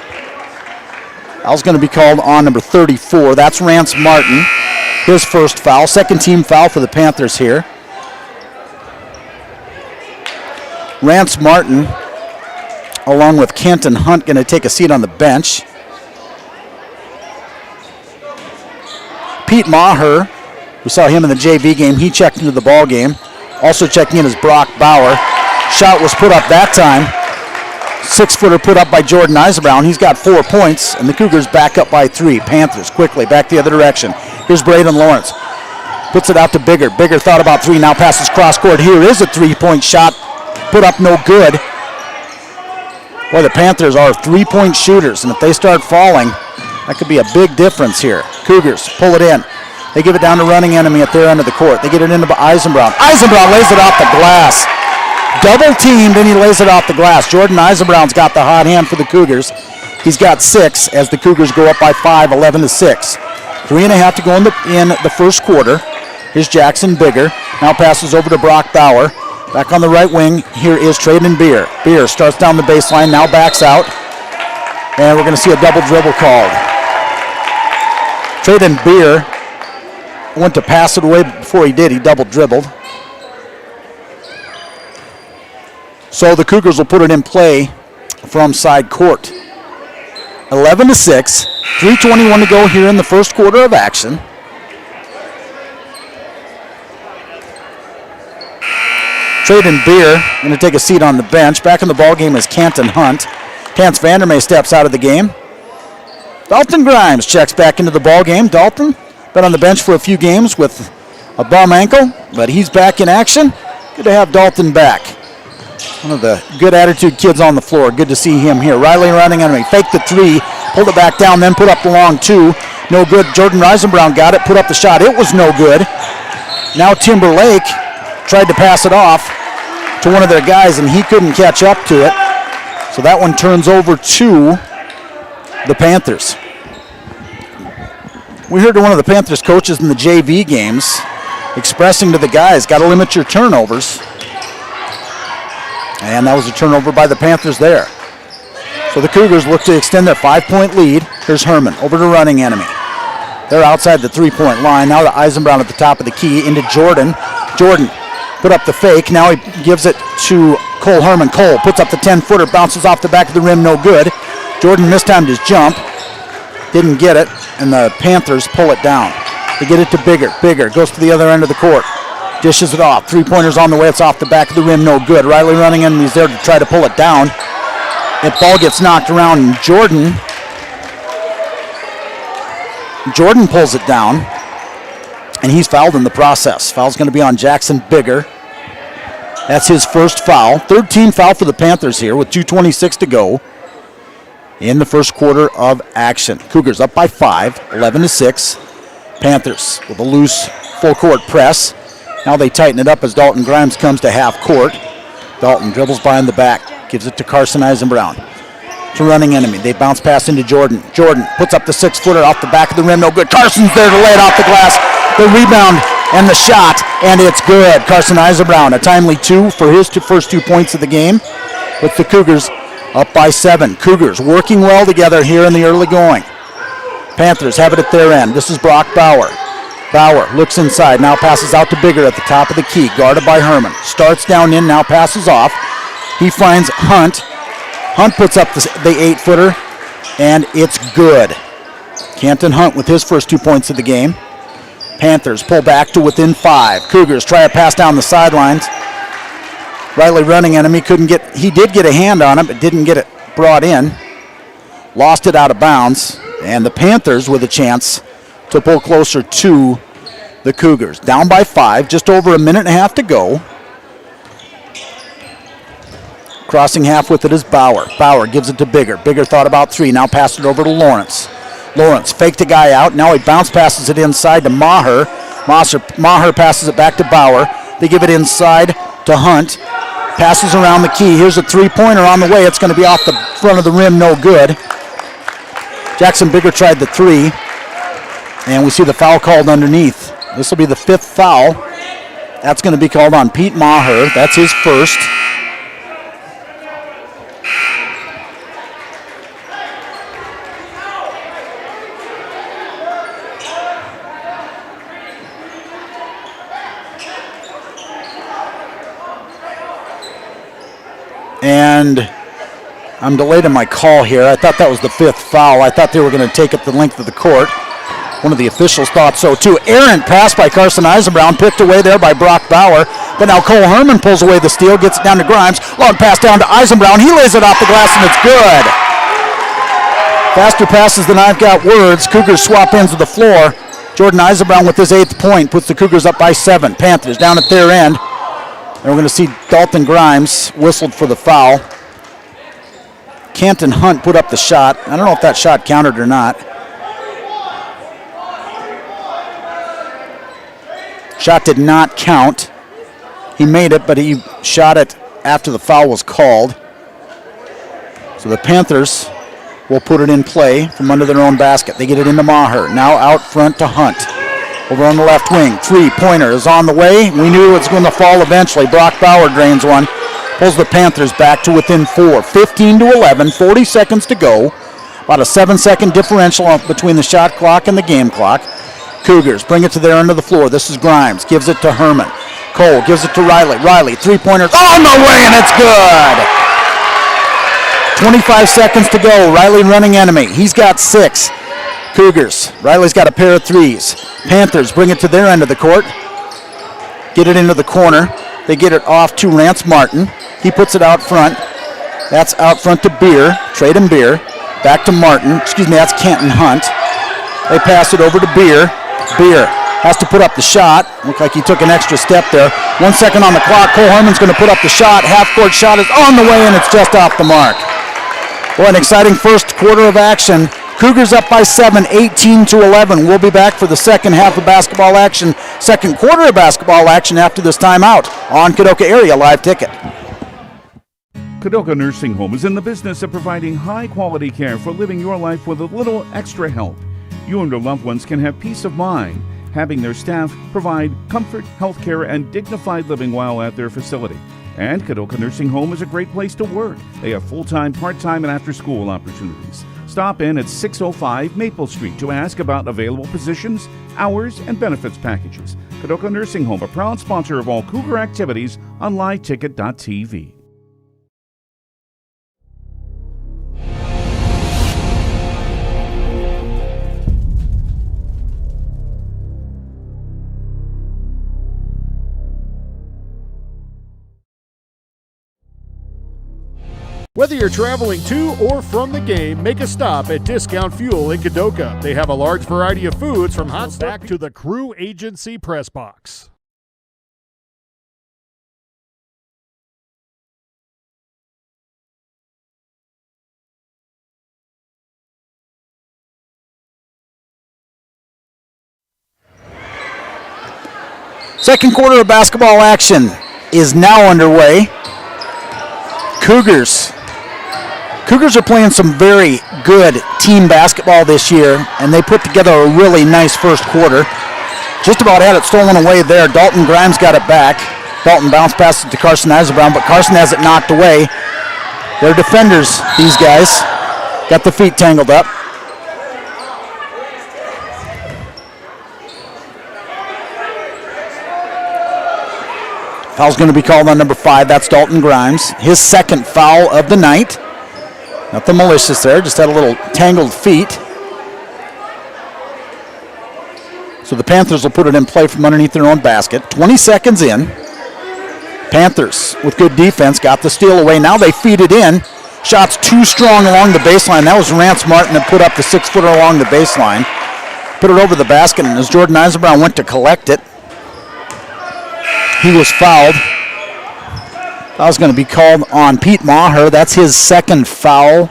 Speaker 3: Foul's going to be called on number 34. That's Rance Martin. His first foul, second team foul for the Panthers here. Rance Martin, along with Canton Hunt, going to take a seat on the bench. Pete Maher, we saw him in the JV game. He checked into the ball game. Also checking in is Brock Bauer. Shot was put up that time. 6-footer put up by Jordan Eisenbrown. He's got 4 points, and the Cougars back up by 3. Panthers quickly back the other direction. Here's Braden Lawrence. Puts it out to Bigger. Bigger thought about 3, now passes cross court. Here is a 3-point shot. Put up no good. Boy, the Panthers are three-point shooters, and if they start falling, that could be a big difference here. Cougars pull it in. They give it down to running enemy at their end of the court. They get it into Eisenbrown. Eisenbrown lays it off the glass. Double teamed, and he lays it off the glass. Jordan Eisenbrown's got the hot hand for the Cougars. He's got 6 as the Cougars go up by 5, 11-6. 3.5 to go in the first quarter. Here's Jackson Bigger. Now passes over to Brock Bauer. Back on the right wing, here is Traden Beer. Beer starts down the baseline, now backs out. And we're going to see a double dribble called. Traden Beer went to pass it away, but before he did, he double dribbled. So the Cougars will put it in play from side court. 11-6, 3:21 to go here in the first quarter of action. Traden Beer going to take a seat on the bench. Back in the ballgame is Canton Hunt. Tance Vandermeer steps out of the game. Dalton Grimes checks back into the ballgame. Dalton been on the bench for a few games with a bum ankle, but he's back in action. Good to have Dalton back. One of the good attitude kids on the floor. Good to see him here. Riley running enemy. Faked the 3, pulled it back down, then put up the long 2. No good. Jordan Eisenbrown got it, put up the shot. It was no good. Now Timberlake tried to pass it off to one of their guys, and he couldn't catch up to it. So that one turns over to the Panthers. We heard one of the Panthers coaches in the JV games expressing to the guys, got to limit your turnovers. And that was a turnover by the Panthers there. So the Cougars look to extend their 5-point lead. Here's Herman over to running enemy. They're outside the 3-point line. Now to Eisenbrown at the top of the key into Jordan. Jordan put up the fake. Now he gives it to Cole Herman. Cole puts up the 10-footer, bounces off the back of the rim, no good. Jordan mistimed his jump. Didn't get it, and the Panthers pull it down. They get it to Bigger. Bigger goes to the other end of the court. Dishes it off. 3-pointers on the way. It's off the back of the rim, no good. Riley running in. He's there to try to pull it down. That ball gets knocked around, and Jordan pulls it down, and he's fouled in the process. Foul's going to be on Jackson Bigger. That's his first foul. Third team foul for the Panthers here with 2:26 to go in the first quarter of action. Cougars up by 5, 11-6. Panthers with a loose full court press. Now they tighten it up as Dalton Grimes comes to half court. Dalton dribbles by in the back, gives it to Carson Eisenbrown. To running enemy. They bounce pass into Jordan. Jordan puts up the 6-footer off the back of the rim, no good. Carson's there to lay it off the glass. The rebound and the shot, and it's good. Carson Eisenbrown, a timely 2 for his first 2 points of the game, with the Cougars up by 7. Cougars working well together here in the early going. Panthers have it at their end. This is Brock Bauer. Bauer looks inside, now passes out to Bigger at the top of the key, guarded by Herman. Starts down in, now passes off. He finds Hunt. Hunt puts up the 8-footer, and it's good. Canton Hunt with his first 2 points of the game. Panthers pull back to within 5. Cougars try a pass down the sidelines. Riley running enemy he did get a hand on it, but didn't get it brought in. Lost it out of bounds, and the Panthers with a chance to pull closer to the Cougars. Down by 5, just over a minute and a half to go. Crossing half with it is Bauer. Bauer gives it to Bigger. Bigger thought about 3, now passed it over to Lawrence. Lawrence faked a guy out, now he bounce passes it inside to Maher. Maher passes it back to Bauer. They give it inside to Hunt. Passes around the key. Here's a 3-pointer on the way. It's going to be off the front of the rim, no good. Jackson Bigger tried the 3, and we see the foul called underneath. This will be the 5th foul. That's going to be called on Pete Maher. That's his first. And I'm delayed in my call here. I thought that was the 5th foul. I thought they were going to take it the length of the court. One of the officials thought so too. Errant pass by Carson Eisenbrown, picked away there by Brock Bauer. But now Cole Herman pulls away the steal, gets it down to Grimes. Long pass down to Eisenbrown. He lays it off the glass, and it's good. Faster passes than I've got words. Cougars swap ends of the floor. Jordan Eisenbrown with his 8th point puts the Cougars up by 7. Panthers down at their end. And we're going to see Dalton Grimes whistled for the foul. Canton Hunt put up the shot. I don't know if that shot counted or not. Shot did not count. He made it, but he shot it after the foul was called. So the Panthers will put it in play from under their own basket. They get it into Maher. Now out front to Hunt. Over on the left wing. Three-pointer is on the way. We knew it was going to fall eventually. Brock Bauer drains one. Pulls the Panthers back to within 4. 15-11, 40 seconds to go. About a 7-second differential between the shot clock and the game clock. Cougars bring it to their end of the floor. This is Grimes. Gives it to Herman. Cole gives it to Riley. Riley, three-pointers on the way, and it's good. 25 seconds to go. Riley running enemy. He's got 6. Cougars. Riley's got a pair of threes. Panthers bring it to their end of the court. Get it into the corner. They get it off to Rance Martin. He puts it out front. That's out front to Beer. Traden Beer. Back to Martin. Excuse me, that's Canton Hunt. They pass it over to Beer. Beer has to put up the shot. Looked like he took an extra step there. 1 second on the clock. Cole Harmon's going to put up the shot. Half-court shot is on the way, and it's just off the mark. Well, an exciting first quarter of action. Cougars up by 7, 18-11. We'll be back for the second half of basketball action, second quarter of basketball action after this timeout on Kadoka Area Live Ticket.
Speaker 6: Kadoka Nursing Home is in the business of providing high-quality care for living your life with a little extra help. You and your loved ones can have peace of mind, having their staff provide comfort, health care, and dignified living while at their facility. And Kadoka Nursing Home is a great place to work. They have full-time, part-time, and after-school opportunities. Stop in at 605 Maple Street to ask about available positions, hours, and benefits packages. Kadoka Nursing Home, a proud sponsor of all Cougar activities on liveticket.tv.
Speaker 4: Whether you're traveling to or from the game, make a stop at Discount Fuel in Kadoka. They have a large variety of foods from hot snack to the Crew Agency press box.
Speaker 3: Second quarter of basketball action is now underway. Cougars are playing some very good team basketball this year, and they put together a really nice first quarter. Just about had it stolen away there. Dalton Grimes got it back. Dalton bounced past it to Carson Eisenbrown, but Carson has it knocked away. They're defenders, these guys. Got the feet tangled up. Foul's going to be called on number 5. That's Dalton Grimes. His second foul of the night. Nothing malicious there, just had a little tangled feet. So the Panthers will put it in play from underneath their own basket. 20 seconds in. Panthers, with good defense, got the steal away. Now they feed it in. Shots too strong along the baseline. That was Rance Martin that put up the 6-footer along the baseline. Put it over the basket, and as Jordan Eisenbrown went to collect it, he was fouled. Foul's going to be called on Pete Maher. That's his second foul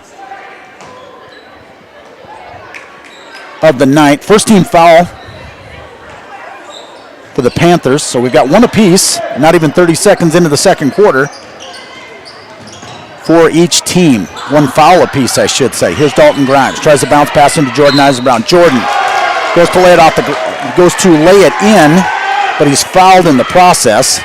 Speaker 3: of the night. First team foul for the Panthers. So we've got one apiece, not even 30 seconds into the second quarter for each team. One foul apiece, I should say. Here's Dalton Grimes. Tries to bounce pass into Jordan Eisenbrown. Jordan goes to lay it in, but he's fouled in the process.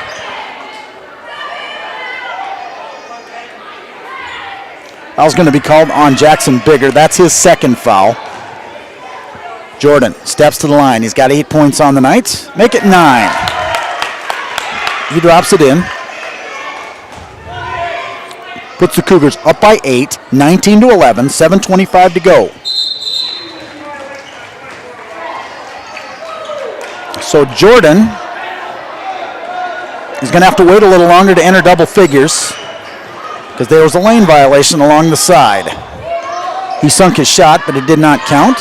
Speaker 3: Foul's going to be called on Jackson Bigger. That's his second foul. Jordan steps to the line. He's got 8 points on the night. Make it 9. He drops it in. Puts the Cougars up by 8, 19-11, 7:25 to go. So Jordan is going to have to wait a little longer to enter double figures because there was a lane violation along the side. He sunk his shot, but it did not count.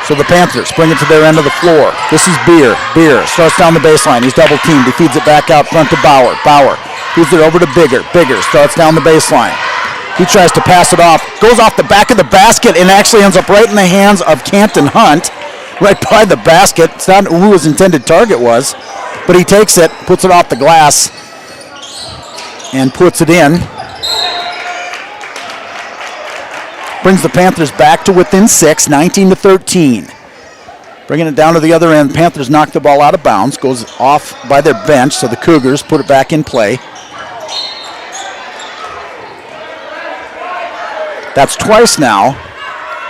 Speaker 3: So the Panthers bring it to their end of the floor. This is Beer. Beer starts down the baseline. He's double-teamed. He feeds it back out front to Bauer. Bauer feeds it over to Bigger. Bigger starts down the baseline. He tries to pass it off, goes off the back of the basket, and actually ends up right in the hands of Canton Hunt, right by the basket. It's not who his intended target was, but he takes it, puts it off the glass, and puts it in. Brings the Panthers back to within 6, 19-13. Bringing it down to the other end. Panthers knock the ball out of bounds, goes off by their bench, so the Cougars put it back in play. That's twice now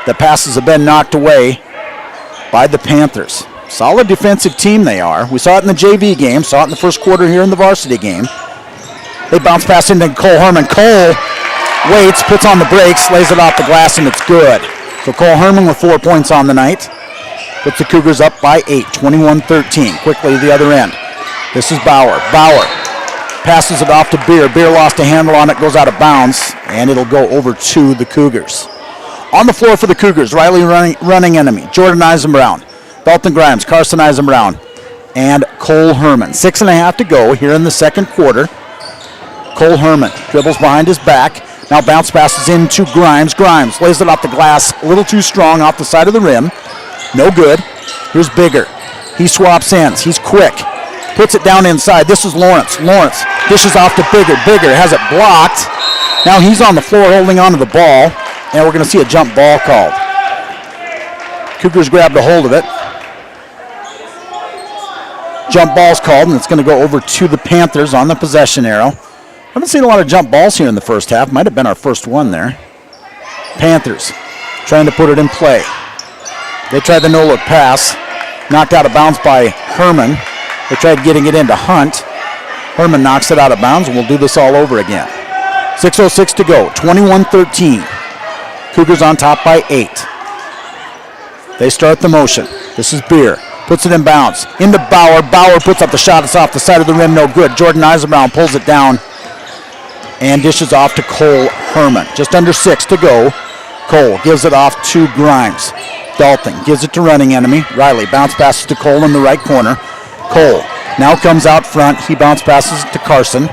Speaker 3: that passes have been knocked away by the Panthers. Solid defensive team they are. We saw it in the JV game, saw it in the first quarter here in the varsity game. They bounce pass into Cole Herman. Cole waits, puts on the brakes, lays it off the glass, and it's good. So Cole Herman with 4 points on the night. Puts the Cougars up by 8, 21-13. Quickly to the other end. This is Bauer. Bauer passes it off to Beer. Beer lost a handle on it, goes out of bounds, and it'll go over to the Cougars. On the floor for the Cougars, Riley running enemy. Jordan Eisenbrown, Dalton Grimes, Carson Eisenbrown, and Cole Herman. 6.5 to go here in the second quarter. Cole Herman dribbles behind his back. Now bounce passes into Grimes. Grimes lays it off the glass, a little too strong off the side of the rim. No good. Here's Bigger. He swaps ends. He's quick. Puts it down inside. This is Lawrence. Lawrence dishes off to Bigger. Bigger has it blocked. Now he's on the floor holding onto the ball, and we're going to see a jump ball called. Cougars grabbed a hold of it. Jump ball's called, and it's going to go over to the Panthers on the possession arrow. Haven't seen a lot of jump balls here in the first half. Might have been our first one there. Panthers trying to put it in play. They tried the no-look pass. Knocked out of bounds by Herman. They tried getting it into Hunt. Herman knocks it out of bounds, and we'll do this all over again. 6:06 to go, 21-13. Cougars on top by 8. They start the motion. This is Beer. Puts it in bounds. Into Bauer. Bauer puts up the shot. It's off the side of the rim. No good. Jordan Eisenbrown pulls it down and dishes off to Cole Herman. Just under 6 to go. Cole gives it off to Grimes. Dalton gives it to running enemy. Riley bounce passes to Cole in the right corner. Cole now comes out front. He bounce passes to Carson.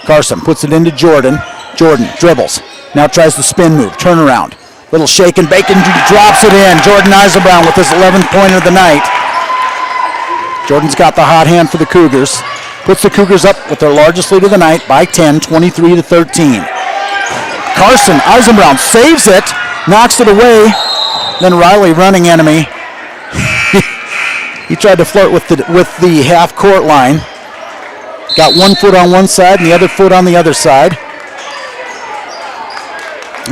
Speaker 3: Carson puts it into Jordan. Jordan dribbles. Now tries the spin move. Turnaround. Little shake and bake and drops it in. Jordan Eisenbrown with his 11th point of the night. Jordan's got the hot hand for the Cougars. Puts the Cougars up with their largest lead of the night by 10, 23-13. Carson Eisenbrown saves it. Knocks it away. Then Riley, running enemy, he tried to flirt with the half-court line. Got 1 foot on one side and the other foot on the other side.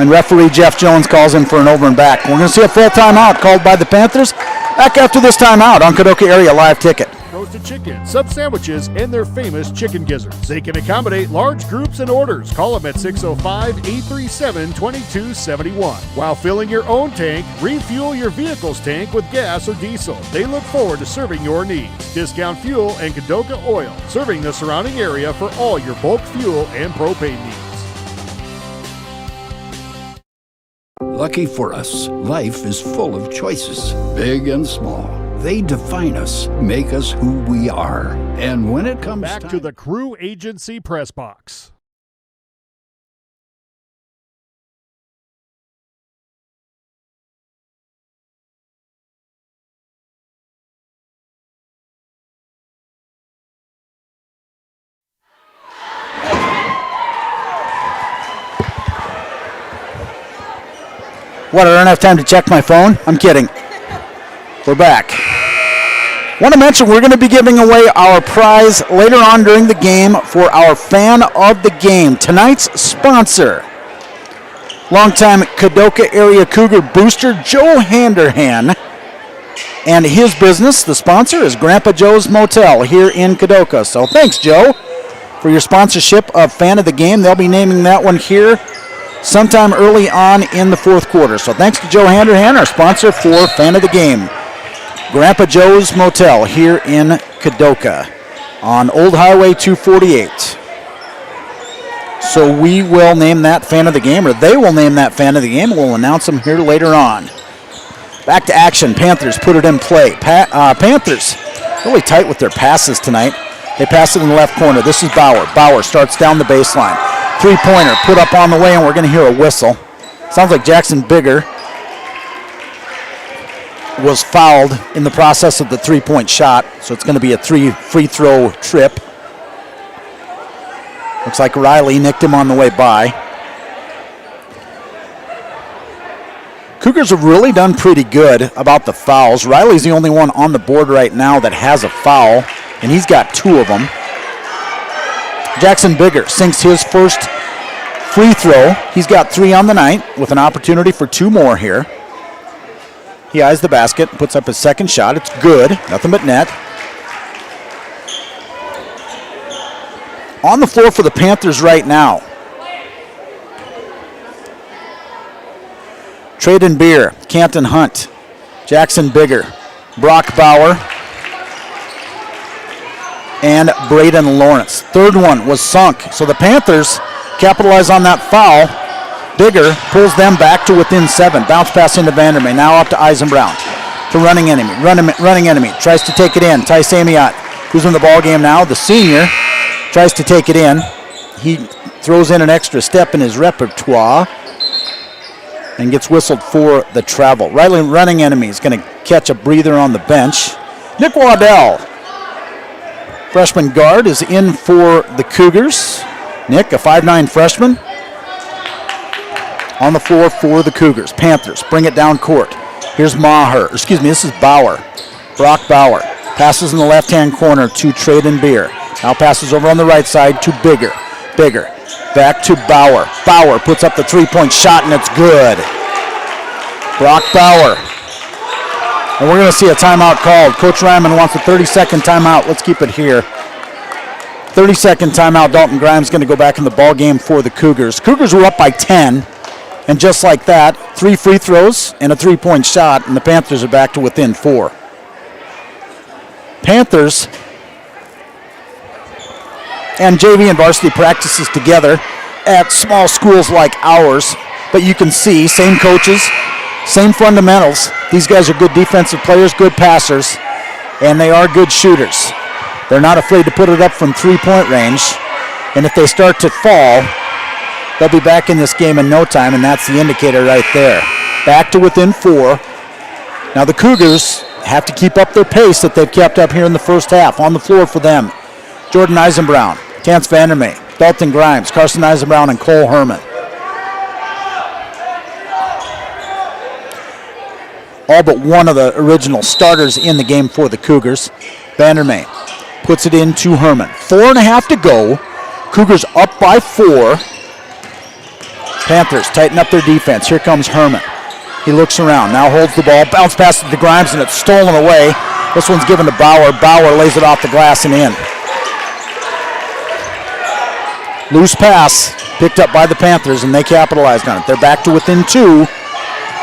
Speaker 3: And referee Jeff Jones calls in for an over and back. We're going to see a full timeout called by the Panthers. Back after this timeout on Kadoka Area Live Ticket.
Speaker 4: Roasted chicken, sub sandwiches, and their famous chicken gizzards. They can accommodate large groups and orders. Call them at 605-837-2271. While filling your own tank, refuel your vehicle's tank with gas or diesel. They look forward to serving your needs. Discount Fuel and Kadoka Oil, serving the surrounding area for all your bulk fuel and propane needs.
Speaker 5: Lucky for us, life is full of choices, big and small. They define us, make us who we are. And when it comes
Speaker 4: back to the Crew Agency Press Box.
Speaker 3: What, I don't have time to check my phone? I'm kidding. We're back. Want to mention we're going to be giving away our prize later on during the game for our fan of the game. Tonight's sponsor, longtime Kadoka area Cougar booster Joe Handerhan, and his business. The sponsor is Grandpa Joe's Motel here in Kadoka. So thanks, Joe, for your sponsorship of fan of the game. They'll be naming that one here sometime early on in the fourth quarter. So thanks to Joe Handerhan, our sponsor for fan of the game. Grandpa Joe's Motel here in Kadoka on Old Highway 248. So we will name that fan of the game, or they will name that fan of the game. We'll announce them here later on. Back to action. Panthers put it in play. Panthers really tight with their passes tonight. They pass it in the left corner. This is Bauer. Bauer starts down the baseline. Three-pointer put up on the way, and we're going to hear a whistle. Sounds like Jackson Bigger was fouled in the process of the three-point shot, so it's going to be a free throw trip. Looks like Riley nicked him on the way by. Cougars have really done pretty good about the fouls. Riley's the only one on the board right now that has a foul, and he's got 2 of them. Jackson Bigger sinks his first free throw. He's got 3 on the night with an opportunity for 2 more here. He eyes the basket, puts up his second shot. It's good, nothing but net. On the floor for the Panthers right now, Traden Beer, Canton Hunt, Jackson Bigger, Brock Bauer, and Braden Lawrence. Third one was sunk, so the Panthers capitalize on that foul. Bigger pulls them back to within 7. Bounce pass into Vandermeer. Now up to Eisenbrown. To running enemy. Tries to take it in. Ty Samiot, who's in the ball game now, the senior, tries to take it in. He throws in an extra step in his repertoire and gets whistled for the travel. Riley running enemy is going to catch a breather on the bench. Nick Waddell, freshman guard, is in for the Cougars. Nick, a 5'9 freshman, on the floor for the Cougars. Panthers bring it down court. Here's this is Bauer. Brock Bauer passes in the left-hand corner to Traden Beer. Now passes over on the right side to Bigger. Back to Bauer. Bauer puts up the three-point shot, and it's good. Brock Bauer. And we're going to see a timeout called. Coach Ryman wants a 30-second timeout. Let's keep it here. 30-second timeout. Dalton Grimes going to go back in the ball game for the Cougars. Cougars were up by 10, and just like that, 3 free throws and a three-point shot, and the Panthers are back to within 4. Panthers and JV and varsity practices together at small schools like ours, but you can see same coaches, same fundamentals. These guys are good defensive players, good passers, and they are good shooters. They're not afraid to put it up from three-point range, and if they start to fall, they'll be back in this game in no time, and that's the indicator right there. Back to within 4. Now the Cougars have to keep up their pace that they've kept up here in the first half. On the floor for them, Jordan Eisenbrown, Terrence Vandermeer, Dalton Grimes, Carson Eisenbrown, and Cole Herman. All but one of the original starters in the game for the Cougars. Vandermeer puts it in to Herman. 4.5 to go. Cougars up by 4. Panthers tighten up their defense. Here comes Herman. He looks around, now holds the ball, bounce pass to Grimes, and it's stolen away. This one's given to Bauer. Bauer lays it off the glass and in. Loose pass picked up by the Panthers, and they capitalized on it. They're back to within 2.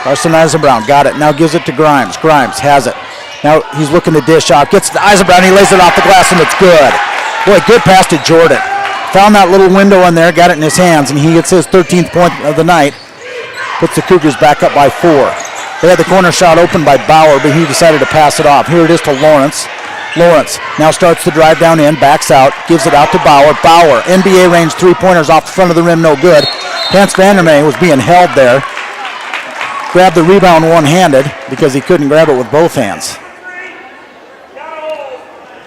Speaker 3: Carson Eisenbrown got it, now gives it to Grimes. Grimes has it. Now he's looking to dish off, gets to Eisenbrown, he lays it off the glass, and it's good. Boy, good pass to Jordan. Found that little window in there, got it in his hands, and he gets his 13th point of the night. Puts the Cougars back up by 4. They had the corner shot open by Bauer, but he decided to pass it off. Here it is to Lawrence. Lawrence now starts to drive down in, backs out, gives it out to Bauer. Bauer, NBA range three-pointers off the front of the rim, no good. Terrence Vandermeer was being held there. Grabbed the rebound one-handed because he couldn't grab it with both hands.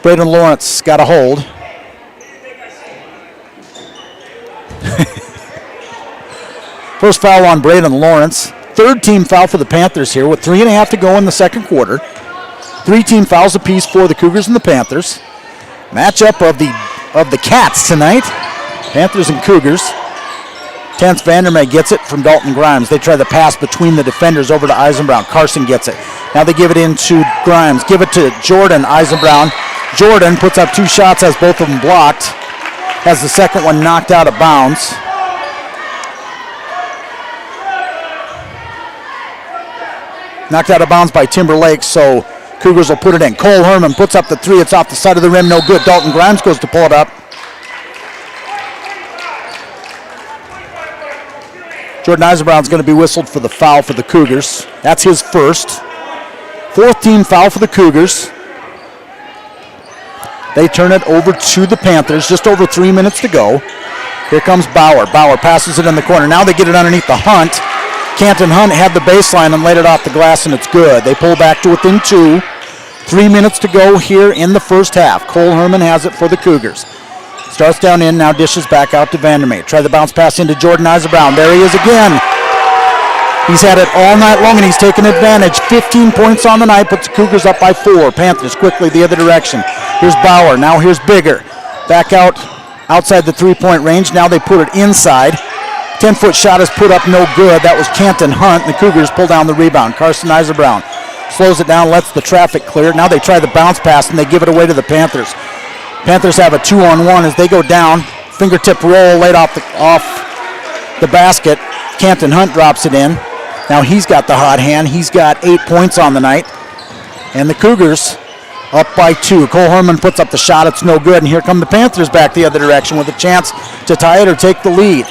Speaker 3: Braden Lawrence got a hold. First foul on Braden Lawrence. Third team foul for the Panthers here with 3.5 to go in the second quarter. 3 team fouls apiece for the Cougars and the Panthers. Matchup of the Cats tonight. Panthers and Cougars. Terrence Vandermeer gets it from Dalton Grimes. They try the pass between the defenders over to Eisenbrown. Carson gets it. Now they give it into Grimes. Give it to Jordan Eisenbrown. Jordan puts up 2 shots, has both of them blocked. Has the second one knocked out of bounds. Knocked out of bounds by Timberlake, so Cougars will put it in. Cole Herman puts up the 3. It's off the side of the rim, no good. Dalton Grimes goes to pull it up. Jordan Eisenbrown's going to be whistled for the foul for the Cougars. That's his first. 4th team foul for the Cougars. They turn it over to the Panthers. Just over 3 minutes to go. Here comes Bauer. Bauer passes it in the corner. Now they get it underneath the Hunt. Canton Hunt had the baseline and laid it off the glass, and it's good. They pull back to within 2. 3 minutes to go here in the first half. Cole Herman has it for the Cougars. Starts down in, now dishes back out to Vandermeer. Try the bounce pass into Jordan Eisenbrown. There he is again. He's had it all night long, and he's taken advantage. 15 points on the night, puts the Cougars up by 4. Panthers quickly the other direction. Here's Bauer. Now here's Bigger. Back out outside the three-point range. Now they put it inside. 10-foot shot is put up, no good. That was Canton Hunt. The Cougars pull down the rebound. Carson Eisenbrown slows it down, lets the traffic clear. Now they try the bounce pass, and they give it away to the Panthers. Panthers have a 2-on-1 as they go down. Fingertip roll laid off the basket. Canton Hunt drops it in. Now he's got the hot hand. He's got 8 points on the night. And the Cougars up by 2. Cole Herman puts up the shot. It's no good. And here come the Panthers back the other direction with a chance to tie it or take the lead.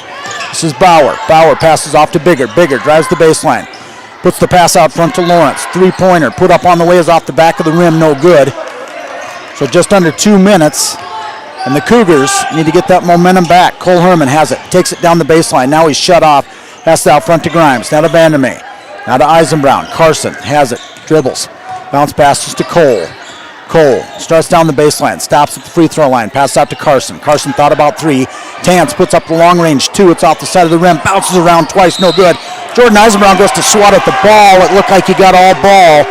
Speaker 3: This is Bauer. Bauer passes off to Bigger. Bigger drives the baseline. Puts the pass out front to Lawrence. Three-pointer put up on the way is off the back of the rim. No good. So just under 2 minutes. And the Cougars need to get that momentum back. Cole Herman has it. Takes it down the baseline. Now he's shut off. Pass out front to Grimes. Now to Vandermeer. Now to Eisenbrown. Carson has it. Dribbles. Bounce passes to Cole. Cole starts down the baseline. Stops at the free throw line. Pass out to Carson. Carson thought about 3. Tance puts up the long range 2. It's off the side of the rim. Bounces around twice. No good. Jordan Eisenbrown goes to swat at the ball. It looked like he got all ball.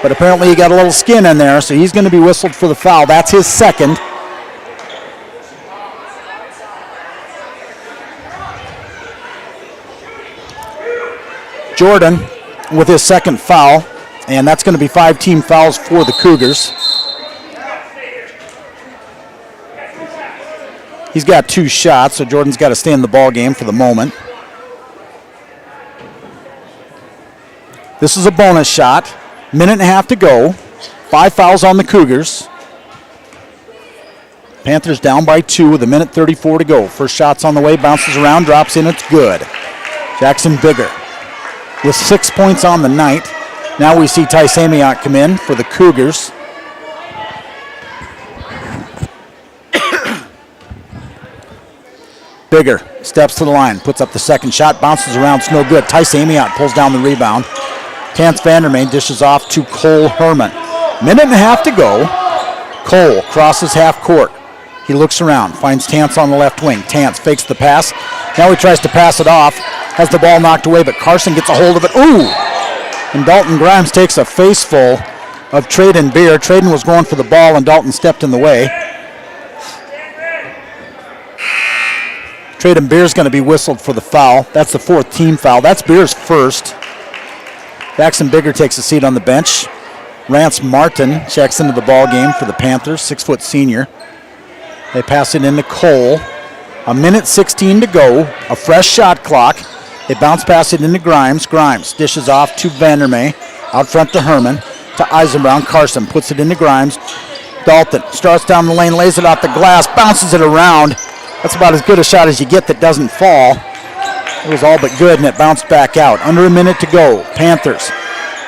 Speaker 3: But apparently he got a little skin in there, so he's going to be whistled for the foul. That's his second. Jordan with his second foul, and that's going to be 5 team fouls for the Cougars. He's got 2 shots, so Jordan's got to stay in the ball game for the moment. This is a bonus shot. Minute and a half to go. 5 fouls on the Cougars. Panthers down by 2 with a minute 34 to go. First shot's on the way, bounces around, drops in, it's good. Jackson Bigger with 6 points on the night. Now we see Ty Samiak come in for the Cougars. Bigger steps to the line, puts up the second shot, bounces around, it's no good. Ty Samiak pulls down the rebound. Tance Vandermeer dishes off to Cole Herman. Minute and a half to go. Cole crosses half court. He looks around, finds Tance on the left wing. Tance fakes the pass. Now he tries to pass it off. Has the ball knocked away, but Carson gets a hold of it. Ooh! And Dalton Grimes takes a face full of Traden Beer. Traden was going for the ball, and Dalton stepped in the way. Traden Beer's going to be whistled for the foul. That's the 4th team foul. That's Beer's first. Jackson Bigger takes a seat on the bench. Rance Martin checks into the ball game for the Panthers, 6-foot senior. They pass it into Cole. A minute 16 to go, a fresh shot clock. They bounce pass it into Grimes. Grimes dishes off to Vandermeer. Out front to Herman. To Eisenbrown. Carson puts it into Grimes. Dalton starts down the lane, lays it off the glass, bounces it around. That's about as good a shot as you get that doesn't fall. It was all but good, and it bounced back out. Under a minute to go. Panthers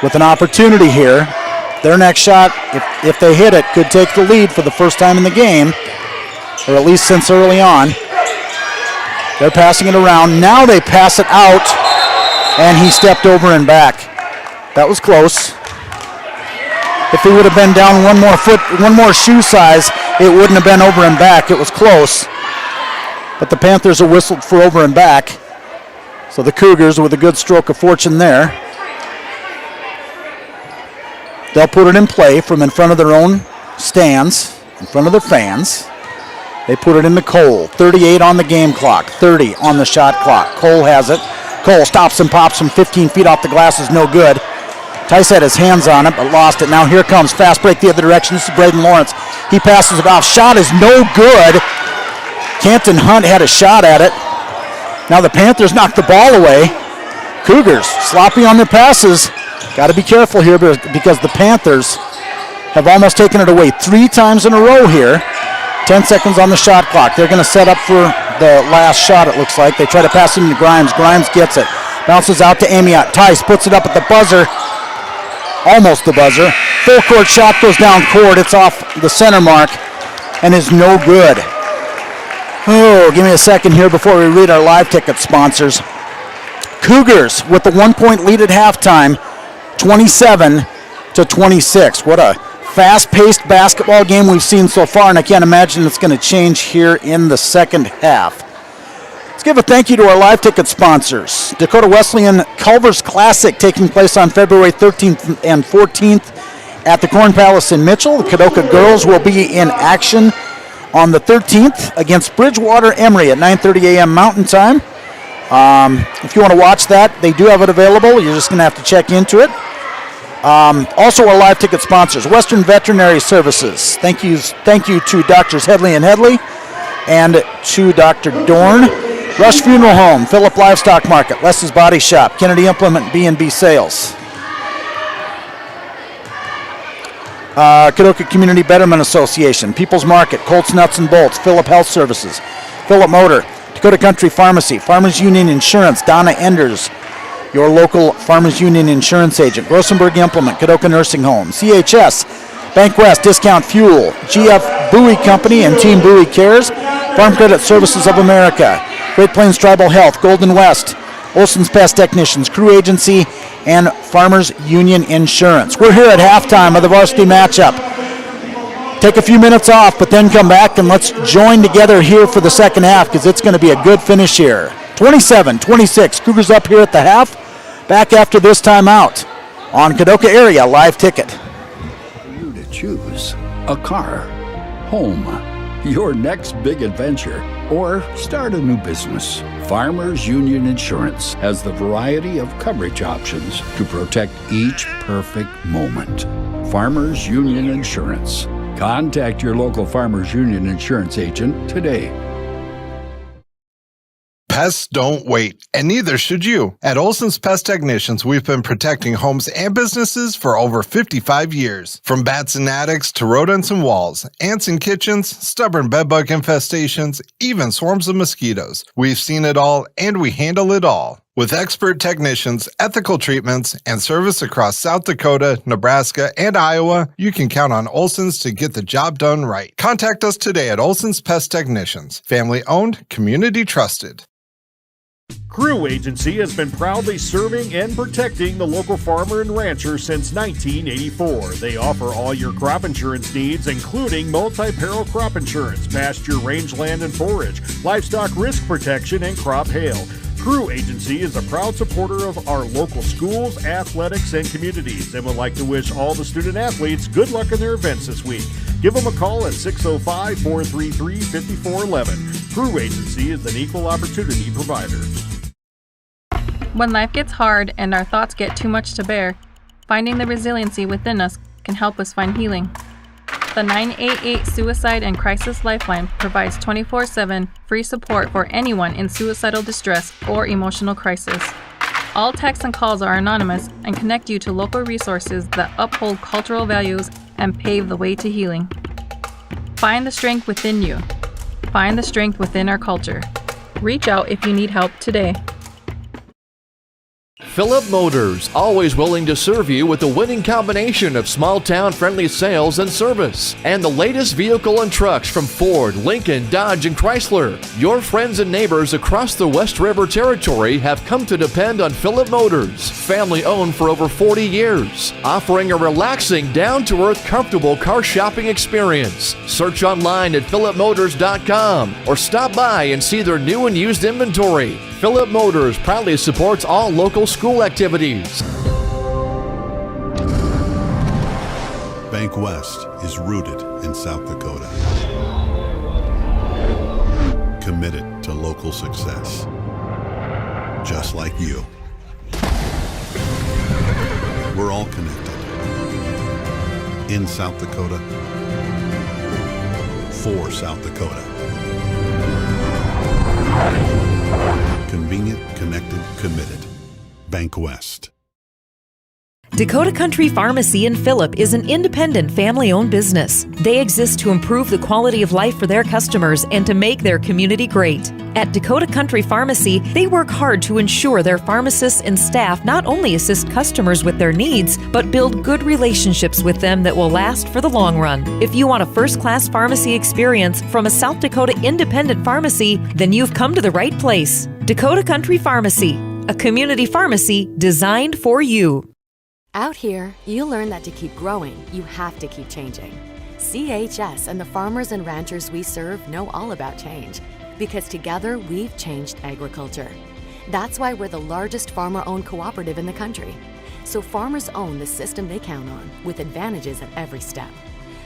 Speaker 3: with an opportunity here. Their next shot, if they hit it, could take the lead for the first time in the game, or at least since early on. They're passing it around. Now they pass it out, and he stepped over and back. That was close. If he would have been down one more shoe size, it wouldn't have been over and back. It was close. But the Panthers are whistled for over and back. So the Cougars with a good stroke of fortune there. They'll put it in play from in front of their own stands, in front of their fans. They put it into Cole. 38 on the game clock, 30 on the shot clock. Cole has it. Cole stops and pops from 15 feet off the glass, is no good. Tice had his hands on it, but lost it. Now here comes fast break the other direction. This is Braden Lawrence. He passes it off. Shot is no good. Canton Hunt had a shot at it. Now the Panthers knock the ball away. Cougars sloppy on their passes. Got to be careful here because the Panthers have almost taken it away 3 times in a row here. 10 seconds on the shot clock. They're going to set up for the last shot, it looks like. They try to pass it into Grimes. Grimes gets it. Bounces out to Amiot. Tice puts it up at the buzzer. Almost the buzzer. Full court shot goes down court. It's off the center mark and is no good. Oh, give me a second here before we read our live ticket sponsors. Cougars with the 1-point lead at halftime, 27-26. What a fast-paced basketball game we've seen so far, and I can't imagine it's going to change here in the second half. Let's give a thank you to our live ticket sponsors. Dakota Wesleyan Culver's Classic taking place on February 13th and 14th at the Corn Palace in Mitchell. The Kadoka girls will be in action on the 13th against Bridgewater Emory at 9:30 a.m. Mountain Time. If you want to watch that, they do have it available. You're just going to have to check into it. Also, our live ticket sponsors, Western Veterinary Services. Thank you to Doctors Headley and Headley and to Dr. Dorn. Rush Funeral Home, Phillip Livestock Market, Les's Body Shop, Kennedy Implement, B&B Sales. Kadoka Community Betterment Association, People's Market, Colts Nuts and Bolts, Phillip Health Services, Phillip Motor, Dakota Country Pharmacy, Farmers Union Insurance, Donna Enders, your local Farmers Union insurance agent, Grossenberg Implement, Kadoka Nursing Home, CHS, Bank West, Discount Fuel, GF Bowie Company and Team Bowie Cares, Farm Credit Services of America, Great Plains Tribal Health, Golden West, Olson's Pest Technicians, Crew Agency, and Farmers Union Insurance. We're here at halftime of the varsity matchup. Take a few minutes off, but then come back and let's join together here for the second half because it's going to be a good finish here. 27-26, Cougars up here at the half. Back after this timeout on Kadoka Area Live Ticket.
Speaker 5: For you to choose a car, home, your next big adventure, or start a new business. Farmers Union Insurance has the variety of coverage options to protect each perfect moment. Farmers Union Insurance. Contact your local Farmers Union Insurance agent today.
Speaker 7: Pests don't wait, and neither should you. At Olson's Pest Technicians, we've been protecting homes and businesses for over 55 years. From bats and attics to rodents and walls, ants in kitchens, stubborn bedbug infestations, even swarms of mosquitoes. We've seen it all, and we handle it all. With expert technicians, ethical treatments, and service across South Dakota, Nebraska, and Iowa, you can count on Olson's to get the job done right. Contact us today at Olson's Pest Technicians. Family owned, community trusted.
Speaker 4: Crew Agency has been proudly serving and protecting the local farmer and rancher since 1984. They offer all your crop insurance needs, including multi-peril crop insurance, pasture, rangeland and forage, livestock risk protection, and crop hail. Crew Agency is a proud supporter of our local schools, athletics, and communities, and would like to wish all the student athletes good luck in their events this week. Give them a call at 605-433-5411. Crew Agency is an equal opportunity provider.
Speaker 17: When life gets hard and our thoughts get too much to bear, finding the resiliency within us can help us find healing. The 988 Suicide and Crisis Lifeline provides 24/7 free support for anyone in suicidal distress or emotional crisis. All texts and calls are anonymous and connect you to local resources that uphold cultural values and pave the way to healing. Find the strength within you. Find the strength within our culture. Reach out if you need help today.
Speaker 8: Phillip Motors, always willing to serve you with a winning combination of small-town friendly sales and service. And the latest vehicle and trucks from Ford, Lincoln, Dodge, and Chrysler. Your friends and neighbors across the West River Territory have come to depend on Phillip Motors, family-owned for over 40 years, offering a relaxing, down-to-earth, comfortable car shopping experience. Search online at phillipmotors.com or stop by and see their new and used inventory. Phillip Motors proudly supports all local school activities.
Speaker 9: Bank West is rooted in South Dakota. Committed to local success. Just like you. We're all connected. In South Dakota. For South Dakota. Convenient, connected, committed. Bank West.
Speaker 10: Dakota Country Pharmacy in Phillip is an independent family-owned business. They exist to improve the quality of life for their customers and to make their community great. At Dakota Country Pharmacy, they work hard to ensure their pharmacists and staff not only assist customers with their needs, but build good relationships with them that will last for the long run. If you want a first-class pharmacy experience from a South Dakota independent pharmacy, then you've come to the right place. Dakota Country Pharmacy, a community pharmacy designed for you.
Speaker 11: Out here, you learn that to keep growing, you have to keep changing. CHS and the farmers and ranchers we serve know all about change, because together we've changed agriculture. That's why we're the largest farmer-owned cooperative in the country. So farmers own the system they count on, with advantages at every step.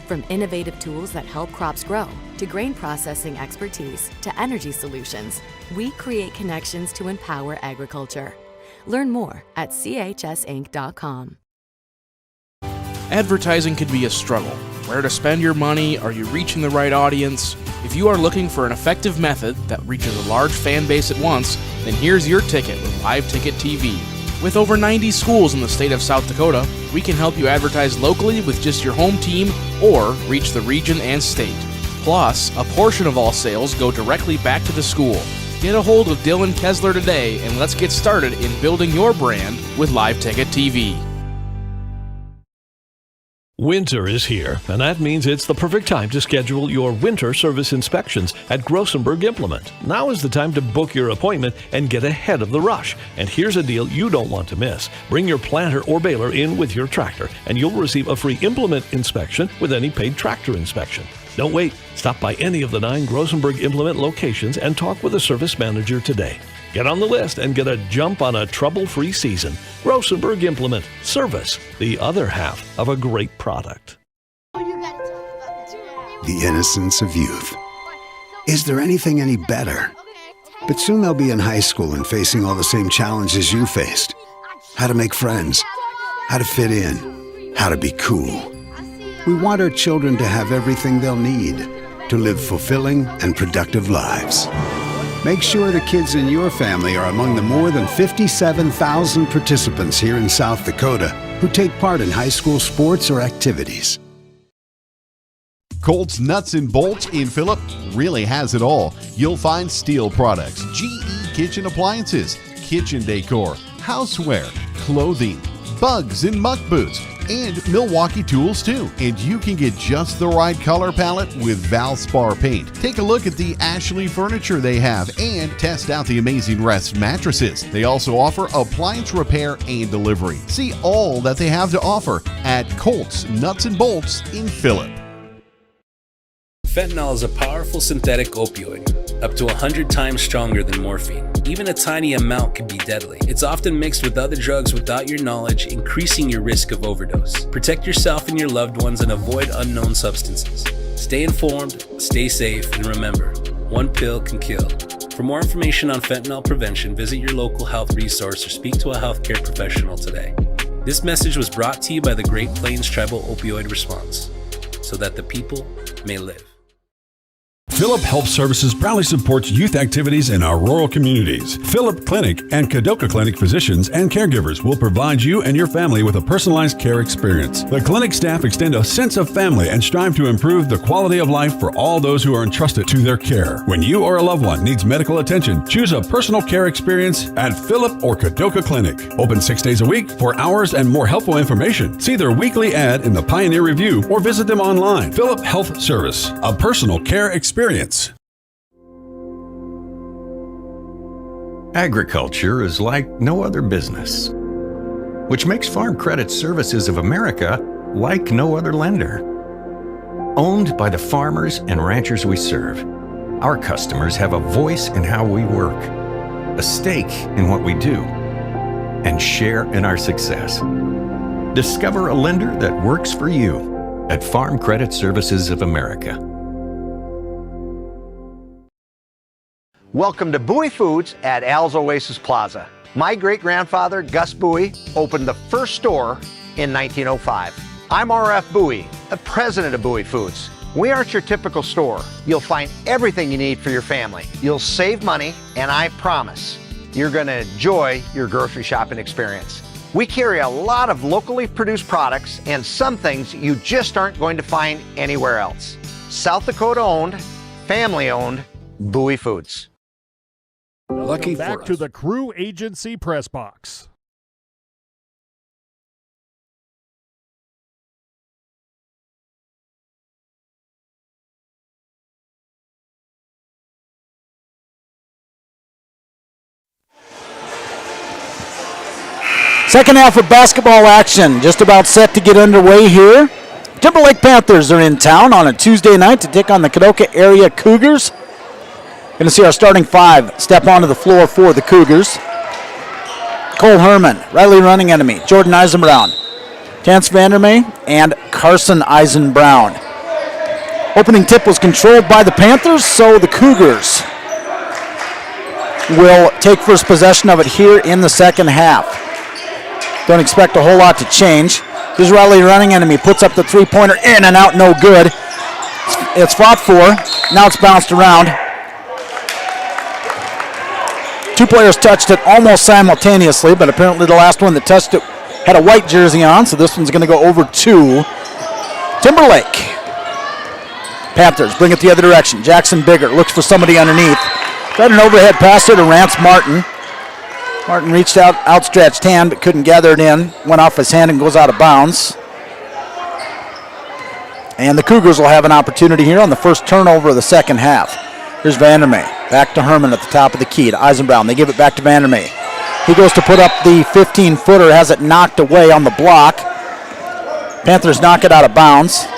Speaker 11: From innovative tools that help crops grow, to grain processing expertise, to energy solutions, we create connections to empower agriculture. Learn more at chsinc.com.
Speaker 12: Advertising can be a struggle. Where to spend your money? Are you reaching the right audience? If you are looking for an effective method that reaches a large fan base at once, then here's your ticket with Live Ticket TV. With over 90 schools in the state of South Dakota, we can help you advertise locally with just your home team or reach the region and state. Plus, a portion of all sales go directly back to the school. Get a hold of Dylan Kessler today and let's get started in building your brand with Live Ticket TV.
Speaker 13: Winter is here, and that means it's the perfect time to schedule your winter service inspections at Grossenberg Implement. Now is the time to book your appointment and get ahead of the rush. And here's a deal you don't want to miss. Bring your planter or baler in with your tractor, and you'll receive a free implement inspection with any paid tractor inspection. Don't wait. Stop by any of the 9 Grossenberg Implement locations and talk with a service manager today. Get on the list and get a jump on a trouble-free season. Grossenberg Implement. Service, the other half of a great product.
Speaker 1: The innocence of youth. Is there anything any better? But soon they'll be in high school and facing all the same challenges you faced. How to make friends, how to fit in, how to be cool. We want our children to have everything they'll need to live fulfilling and productive lives. Make sure the kids in your family are among the more than 57,000 participants here in South Dakota who take part in high school sports or activities.
Speaker 14: Colt's Nuts and Bolts in Phillip really has it all. You'll find steel products, GE kitchen appliances, kitchen decor, houseware, clothing, bugs and muck boots, and Milwaukee tools too. And you can get just the right color palette with Valspar paint. Take a look at the Ashley furniture they have and test out the amazing Rest mattresses. They also offer appliance repair and delivery. See all that they have to offer at Colt's Nuts and Bolts in Phillip.
Speaker 15: Fentanyl is a powerful synthetic opioid, up to 100 times stronger than morphine. Even a tiny amount can be deadly. It's often mixed with other drugs without your knowledge, increasing your risk of overdose. Protect yourself and your loved ones and avoid unknown substances. Stay informed, stay safe, and remember, one pill can kill. For more information on fentanyl prevention, visit your local health resource or speak to a healthcare professional today. This message was brought to you by the Great Plains Tribal Opioid Response, so that the people may live.
Speaker 16: Phillip Health Services proudly supports youth activities in our rural communities. Phillip Clinic and Kadoka Clinic physicians and caregivers will provide you and your family with a personalized care experience. The clinic staff extend a sense of family and strive to improve the quality of life for all those who are entrusted to their care. When you or a loved one needs medical attention, choose a personal care experience at Phillip or Kadoka Clinic. Open 6 days a week. For hours and more helpful information, see their weekly ad in the Pioneer Review or visit them online. Phillip Health Service, a personal care experience.
Speaker 18: Agriculture is like no other business, which makes Farm Credit Services of America like no other lender. Owned by the farmers and ranchers we serve, our customers have a voice in how we work, a stake in what we do, and share in our success. Discover a lender that works for you at Farm Credit Services of America.
Speaker 19: Welcome to Bowie Foods at Al's Oasis Plaza. My great-grandfather, Gus Bowie, opened the first store in 1905. I'm R.F. Bowie, the president of Bowie Foods. We aren't your typical store. You'll find everything you need for your family. You'll save money, and I promise you're going to enjoy your grocery shopping experience. We carry a lot of locally produced products and some things you just aren't going to find anywhere else. South Dakota owned, family owned, Bowie Foods.
Speaker 4: Lucky back to the Crew Agency Press Box.
Speaker 3: Second half of basketball action just about set to get underway here. Timberlake Panthers are in town on a Tuesday night to take on the Kadoka area Cougars. Going to see our starting five step onto the floor for the Cougars. Cole Herman, Riley Running Enemy, Jordan Eisenbrown, Tance Vandermeer, and Carson Eisenbrown. Opening tip was controlled by the Panthers, so the Cougars will take first possession of it here in the second half. Don't expect a whole lot to change. Here's Riley Running Enemy, puts up the three-pointer, in and out, no good. It's fought for, now it's bounced around. Two players touched it almost simultaneously, but apparently the last one that touched it had a white jersey on, so this one's going to go over to Timberlake. Panthers bring it the other direction. Jackson Bigger looks for somebody underneath. Tried an overhead pass here to Rance Martin. Martin reached out, outstretched hand, but couldn't gather it in. Went off his hand and goes out of bounds. And the Cougars will have an opportunity here on the first turnover of the second half. Here's Vandermeer. Back to Herman at the top of the key to Eisenbrown. They give it back to Vandermeer. He goes to put up the 15-footer, has it knocked away on the block. Panthers knock it out of bounds.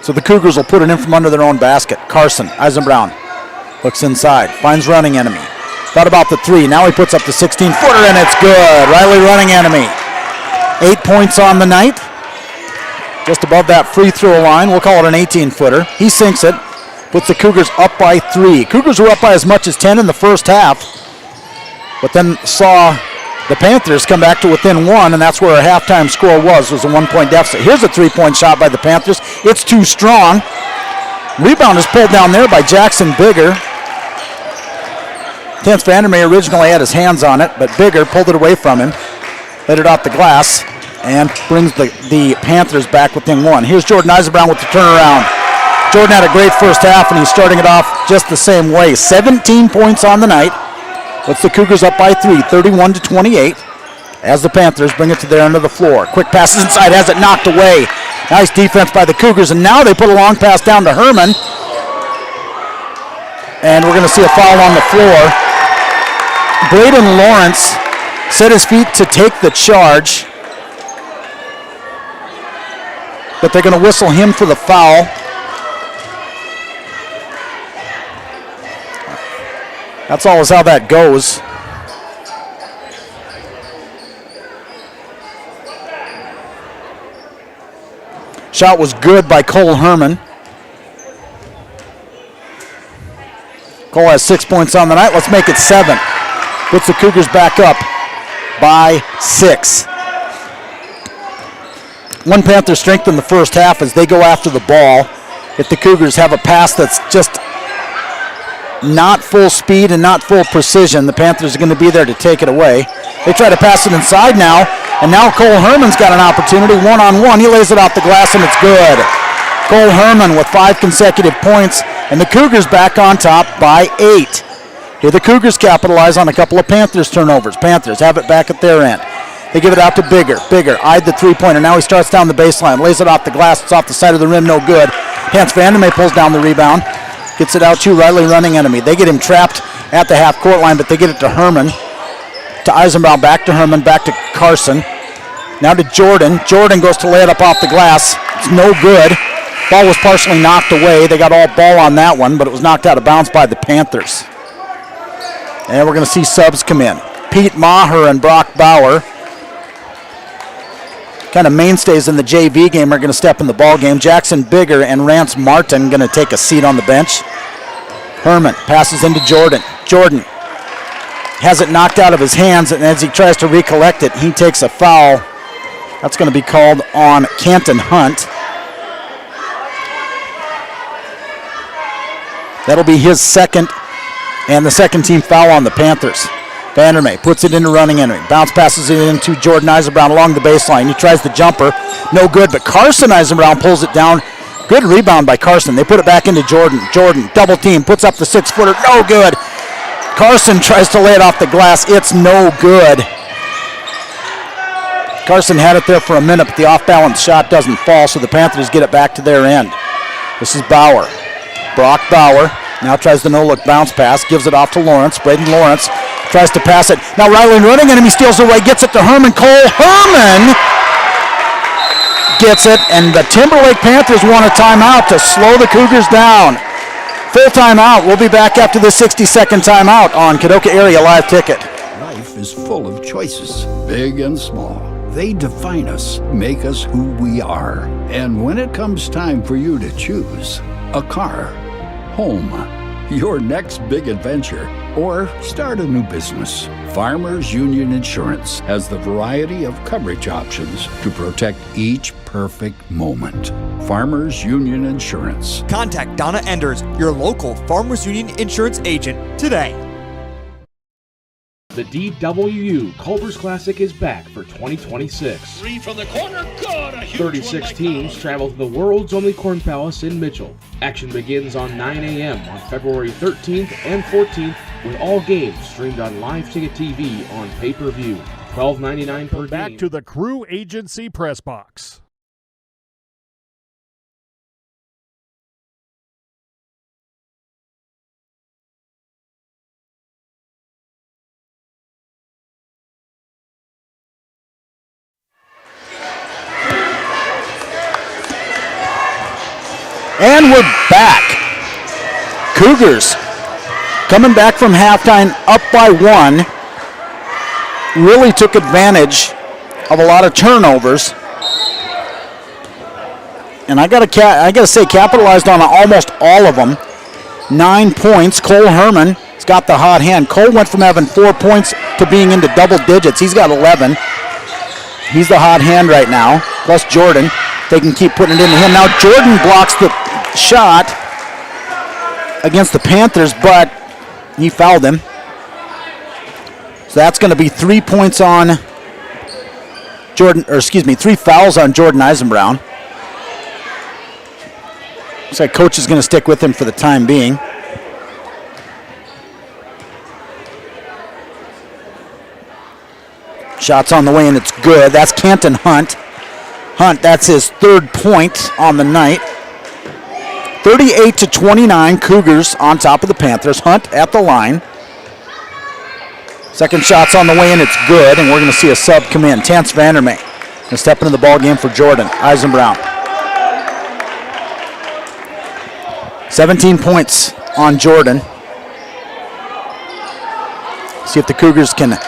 Speaker 3: So the Cougars will put it in from under their own basket. Carson Eisenbrown looks inside, finds Running Enemy. Thought about the three. Now he puts up the 16-footer, and it's good. Riley Running Enemy. 8 points on the night. Just above that free throw line. We'll call it an 18-footer. He sinks it. Puts the Cougars up by 3. Cougars were up by as much as 10 in the first half, but then saw the Panthers come back to within 1, and that's where our halftime score was a 1-point deficit. Here's a 3-point shot by the Panthers. It's too strong. Rebound is pulled down there by Jackson Bigger. Tance Vandermeer originally had his hands on it, but Bigger pulled it away from him, let it off the glass, and brings the Panthers back within 1. Here's Jordan Eisenbrown with the turnaround. Jordan had a great first half, and he's starting it off just the same way. 17 points on the night. Puts the Cougars up by 3, 31-28, as the Panthers bring it to their end of the floor. Quick passes inside, has it knocked away. Nice defense by the Cougars, and now they put a long pass down to Herman. And we're going to see a foul on the floor. Braden Lawrence set his feet to take the charge, but they're going to whistle him for the foul. That's always how that goes. Shot was good by Cole Herman. Cole has 6 points on the night. Let's make it 7. Puts the Cougars back up by 6. One Panther strength in the first half as they go after the ball. If the Cougars have a pass that's just not full speed and not full precision, the Panthers are going to be there to take it away. They try to pass it inside now, and now Cole Herman's got an opportunity, one-on-one. He lays it off the glass, and it's good. Cole Herman with 5 consecutive points, and the Cougars back on top by 8. Here the Cougars capitalize on a couple of Panthers turnovers. Panthers have it back at their end. They give it out to Bigger. Bigger eyed the three-pointer. Now he starts down the baseline, lays it off the glass. It's off the side of the rim, no good. Tance Vandermeer pulls down the rebound. Gets it out to Riley Running Enemy. They get him trapped at the half-court line, but they get it to Herman. To Eisenbrown, back to Herman, back to Carson. Now to Jordan. Jordan goes to lay it up off the glass. It's no good. Ball was partially knocked away. They got all ball on that one, but it was knocked out of bounds by the Panthers. And we're going to see subs come in. Pete Maher and Brock Bauer, kind of mainstays in the JV game, are going to step in the ball game. Jackson Bigger and Rance Martin going to take a seat on the bench. Herman passes into Jordan. Jordan has it knocked out of his hands, and as he tries to recollect it, he takes a foul. That's going to be called on Canton Hunt. That'll be his second, and the second team foul on the Panthers. Vandermeer puts it into running enemy. Bounce passes it into Jordan Eisenbrown along the baseline. He tries the jumper. No good, but Carson Eisenbrown pulls it down. Good rebound by Carson. They put it back into Jordan. Jordan, double team, puts up the 6-footer. No good. Carson tries to lay it off the glass. It's no good. Carson had it there for a minute, but the off-balance shot doesn't fall, so the Panthers get it back to their end. This is Bauer. Brock Bauer now tries the no-look bounce pass, gives it off to Lawrence. Braden Lawrence tries to pass it. Now Riley running enemy steals away, gets it to Herman. Cole Herman gets it, and the Timberlake Panthers want a timeout to slow the Cougars down. Full timeout. We'll be back after this 60-second timeout on Kadoka Area Live Ticket.
Speaker 5: Life is full of choices, big and small. They define us, make us who we are. And when it comes time for you to choose a car, home, your next big adventure, or start a new business, Farmers Union Insurance has the variety of coverage options to protect each perfect moment. Farmers Union Insurance.
Speaker 20: Contact Donna Enders, your local Farmers Union Insurance agent, today.
Speaker 12: The DWU Culver's Classic is back for 2026.
Speaker 21: Three from the corner, good! A huge
Speaker 12: 36 teams travel to the world's only Corn Palace in Mitchell. Action begins on 9 a.m. on February 13th and 14th, with all games streamed on Live Ticket TV on pay-per-view. $12.99 per game.
Speaker 4: Back to the Crew Agency Press Box.
Speaker 3: And we're back. Cougars coming back from halftime up by 1. Really took advantage of a lot of turnovers. And I gotta say, capitalized on almost all of them. 9 points. Cole Herman has got the hot hand. Cole went from having 4 points to being into double digits. He's got 11. He's the hot hand right now. Plus Jordan. They can keep putting it into him. Now Jordan blocks the shot against the Panthers, but he fouled him. So that's going to be 3 points on Jordan, or excuse me, 3 fouls on Jordan Eisenbrown. Looks like coach is going to stick with him for the time being. Shots on the way, and it's good. That's Canton Hunt. Hunt, that's his 3rd point on the night. 38-29, Cougars on top of the Panthers. Hunt at the line. Second shot's on the way, and it's good, and we're going to see a sub come in. Terrence Vandermeer going to step into the ball game for Jordan Eisenbrown. 17 points on Jordan. See if the Cougars can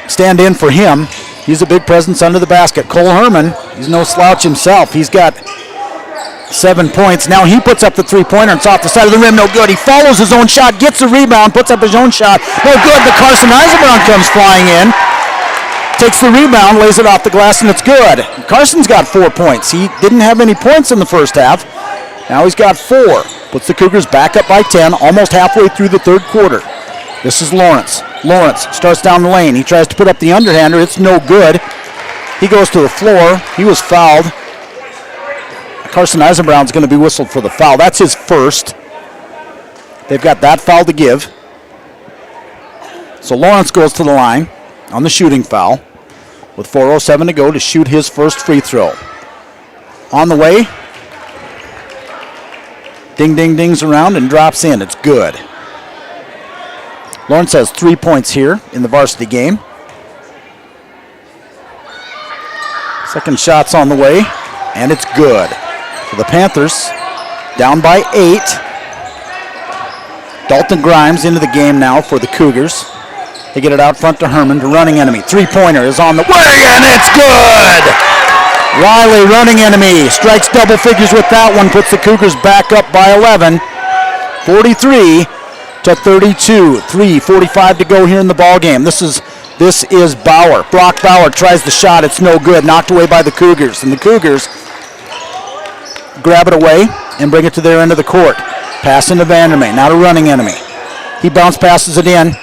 Speaker 3: stand in for him. He's a big presence under the basket. Cole Herman, he's no slouch himself. He's got 7 points. Now he puts up the 3-pointer. It's off the side of the rim. No good. He follows his own shot, gets the rebound, puts up his own shot. No good. But Carson Eisenbrown comes flying in, takes the rebound, lays it off the glass, and it's good. Carson's got 4 points. He didn't have any points in the first half. Now he's got 4. Puts the Cougars back up by 10, almost halfway through the 3rd quarter. This is Lawrence. Lawrence starts down the lane. He tries to put up the underhander. It's no good. He goes to the floor. He was fouled. Carson Eisenbrown's going to be whistled for the foul. That's his first. They've got that foul to give. So Lawrence goes to the line on the shooting foul with 4:07 to go to shoot his first free throw. On the way. Ding, ding, dings around and drops in. It's good. Lawrence has 3 points here in the varsity game. Second shot's on the way, and it's good. For the Panthers, down by 8. Dalton Grimes into the game now for the Cougars. They get it out front to Herman, to running enemy. 3-pointer is on the way, and it's good! Riley, running enemy, strikes double figures with that one, puts the Cougars back up by 11. 43-32, 3:45 to go here in the ball game. This is Bauer. Brock Bauer tries the shot. It's no good. Knocked away by the Cougars. And the Cougars grab it away and bring it to their end of the court. Pass into Vandermeer. Now to running enemy. He bounce passes it in.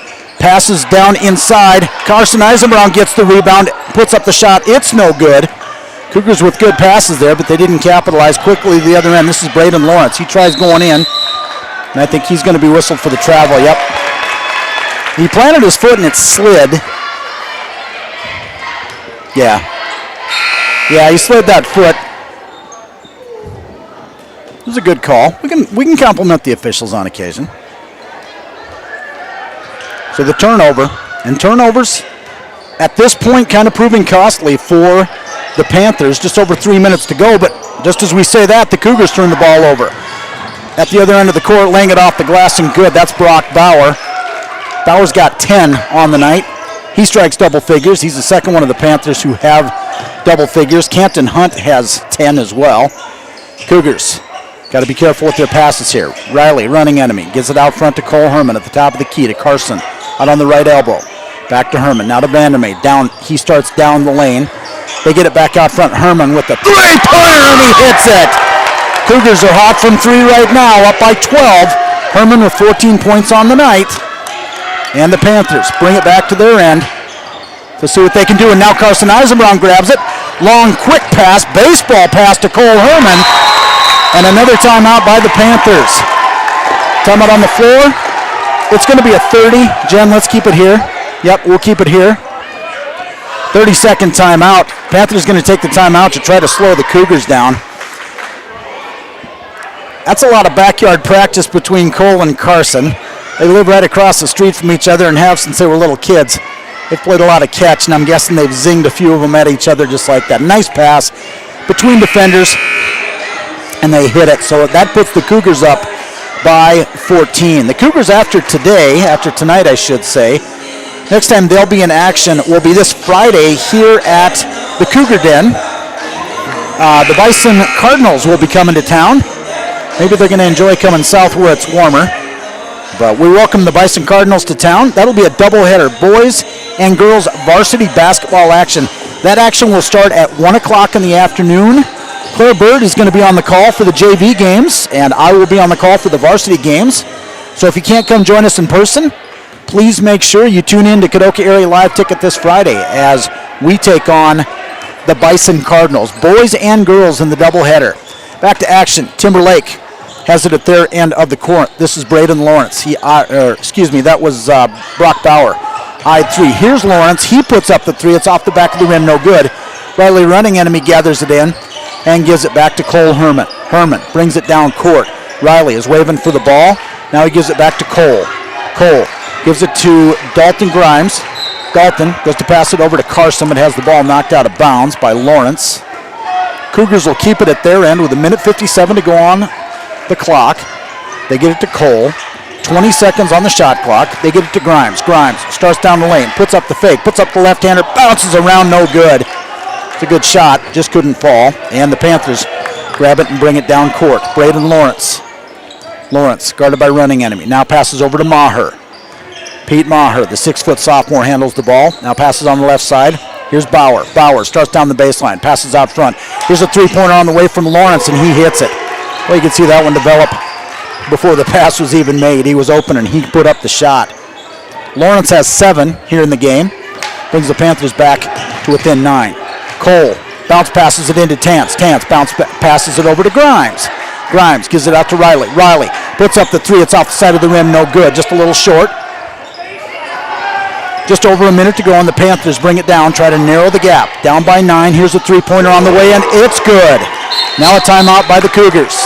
Speaker 3: Passes down inside. Carson Eisenbrown gets the rebound, puts up the shot. It's no good. Cougars with good passes there, but they didn't capitalize. Quickly to the other end. This is Braden Lawrence. He tries going in, and I think he's going to be whistled for the travel. Yep. He planted his foot and it slid. Yeah. Yeah, he slid that foot. It was a good call. We can compliment the officials on occasion. So the turnover, and turnovers at this point kind of proving costly for the Panthers. Just over 3 minutes to go, but just as we say that, the Cougars turn the ball over. At the other end of the court, laying it off the glass and good. That's Brock Bauer. Bauer's got 10 on the night. He strikes double figures. He's the second one of the Panthers who have double figures. Canton Hunt has 10 as well. Cougars got to be careful with their passes here. Riley, running enemy, gives it out front to Cole Herman at the top of the key to Carson. Out on the right elbow. Back to Herman. Now to Vandermeer. Down. He starts down the lane. They get it back out front. Herman with the three-pointer, and he hits it. Cougars are hot from three right now, up by 12. Herman with 14 points on the night. And the Panthers bring it back to their end to see what they can do. And now Carson Eisenbrown grabs it. Long, quick pass, baseball pass to Cole Herman. And another timeout by the Panthers. Timeout on the floor. It's going to be a 30. Jen, let's keep it here. Yep, we'll keep it here. 30-second timeout. Panthers going to take the timeout to try to slow the Cougars down. That's a lot of backyard practice between Cole and Carson. They live right across the street from each other and have since they were little kids. They've played a lot of catch, and I'm guessing they've zinged a few of them at each other just like that. Nice pass between defenders, and they hit it. So that puts the Cougars up by 14. The Cougars after tonight I should say, next time they'll be in action will be this Friday here at the Cougar Den. The Bison Cardinals will be coming to town. Maybe they're going to enjoy coming south where it's warmer. But we welcome the Bison Cardinals to town. That'll be a doubleheader, boys and girls varsity basketball action. That action will start at 1 o'clock in the afternoon. Claire Bird is going to be on the call for the JV games, and I will be on the call for the varsity games. So if you can't come join us in person, please make sure you tune in to Kadoka Area Live Ticket this Friday as we take on the Bison Cardinals, boys and girls in the doubleheader. Back to action. Timberlake has it at their end of the court. This is Braden Lawrence. That was Brock Bauer. Eyed three. Here's Lawrence. He puts up the three. It's off the back of the rim. No good. Riley, running enemy, gathers it in and gives it back to Cole Herman. Herman brings it down court. Riley is waving for the ball. Now he gives it back to Cole. Cole gives it to Dalton Grimes. Dalton goes to pass it over to Carson, but has the ball knocked out of bounds by Lawrence. Cougars will keep it at their end with 1:57 to go on the clock. They get it to Cole. 20 seconds on the shot clock. They get it to Grimes. Grimes starts down the lane, puts up the fake, puts up the left-hander, bounces around, no good. It's a good shot, just couldn't fall. And the Panthers grab it and bring it down court. Braden Lawrence. Lawrence, guarded by running enemy. Now passes over to Maher. Pete Maher, the 6-foot sophomore, handles the ball. Now passes on the left side. Here's Bauer. Bauer starts down the baseline, passes out front. Here's a three-pointer on the way from Lawrence, and he hits it. Well, you can see that one develop before the pass was even made. He was open, and he put up the shot. Lawrence has 7 here in the game. Brings the Panthers back to within 9. Cole bounce passes it into Tance. Tance passes it over to Grimes. Grimes gives it out to Riley. Riley puts up the three. It's off the side of the rim. No good. Just a little short. Just over a minute to go, and the Panthers bring it down, try to narrow the gap. Down by 9. Here's a three-pointer on the way, and it's good. Now a timeout by the Cougars.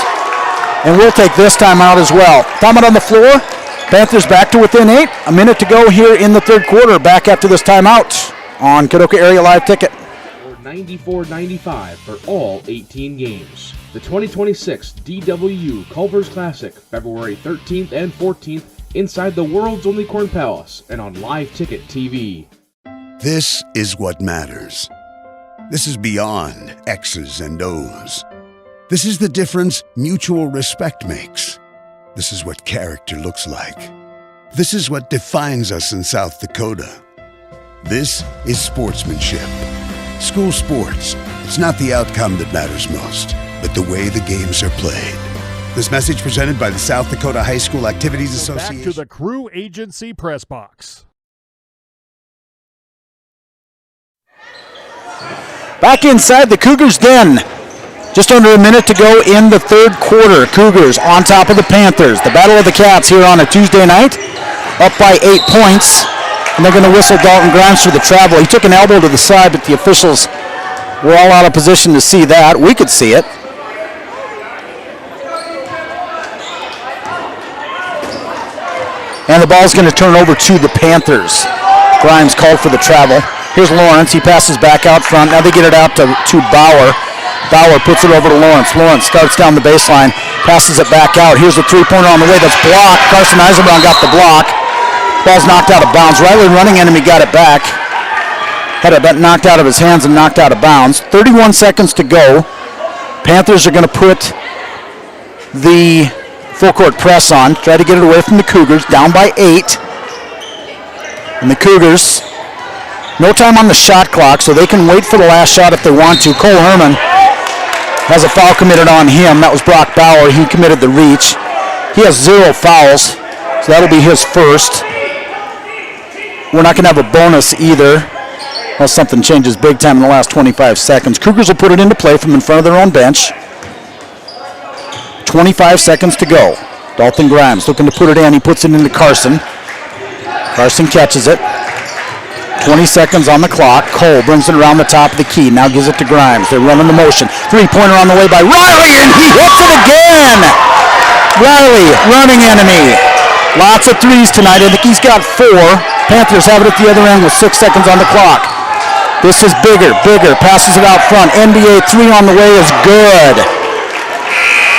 Speaker 3: And we'll take this timeout as well. Timeout on the floor. Panthers back to within 8. A minute to go here in the third quarter. Back after this timeout on Kadoka Area Live Ticket.
Speaker 12: $94.95 for all 18 games. The 2026 DW Culver's Classic, February 13th and 14th, inside the world's only Corn Palace and on Live Ticket TV.
Speaker 1: This is what matters. This is beyond X's and O's. This is the difference mutual respect makes. This is what character looks like. This is what defines us in South Dakota. This is sportsmanship. School sports, it's not the outcome that matters most, but the way the games are played. This message presented by the South Dakota High School Activities Association.
Speaker 4: Back to the Crew Agency Press Box.
Speaker 3: Back inside the Cougars den. Just under a minute to go in the third quarter. Cougars on top of the Panthers. The Battle of the Cats here on a Tuesday night. Up by 8 points. And they're going to whistle Dalton Grimes for the travel. He took an elbow to the side, but the officials were all out of position to see that. We could see it. And the ball's going to turn over to the Panthers. Grimes called for the travel. Here's Lawrence. He passes back out front. Now they get it out to Bauer. Bauer puts it over to Lawrence. Lawrence starts down the baseline, passes it back out. Here's a three-pointer on the way that's blocked. Carson Eisenbraun got the block. Ball's knocked out of bounds. Riley running enemy got it back. Had it knocked out of his hands and knocked out of bounds. 31 seconds to go. Panthers are going to put the full court press on. Try to get it away from the Cougars. Down by 8. And the Cougars, no time on the shot clock, so they can wait for the last shot if they want to. Cole Herman has a foul committed on him. That was Brock Bauer. He committed the reach. He has 0 fouls, so that'll be his first. We're not going to have a bonus either, unless something changes big time in the last 25 seconds. Cougars will put it into play from in front of their own bench. 25 seconds to go. Dalton Grimes looking to put it in. He puts it into Carson. Carson catches it. 20 seconds on the clock. Cole brings it around the top of the key. Now gives it to Grimes. They're running the motion. Three-pointer on the way by Riley, and he hits it again! Riley, running enemy. Lots of threes tonight. I think he's got 4. Panthers have it at the other end with 6 seconds on the clock. This is Bigger. Bigger passes it out front. NBA 3 on the way is good.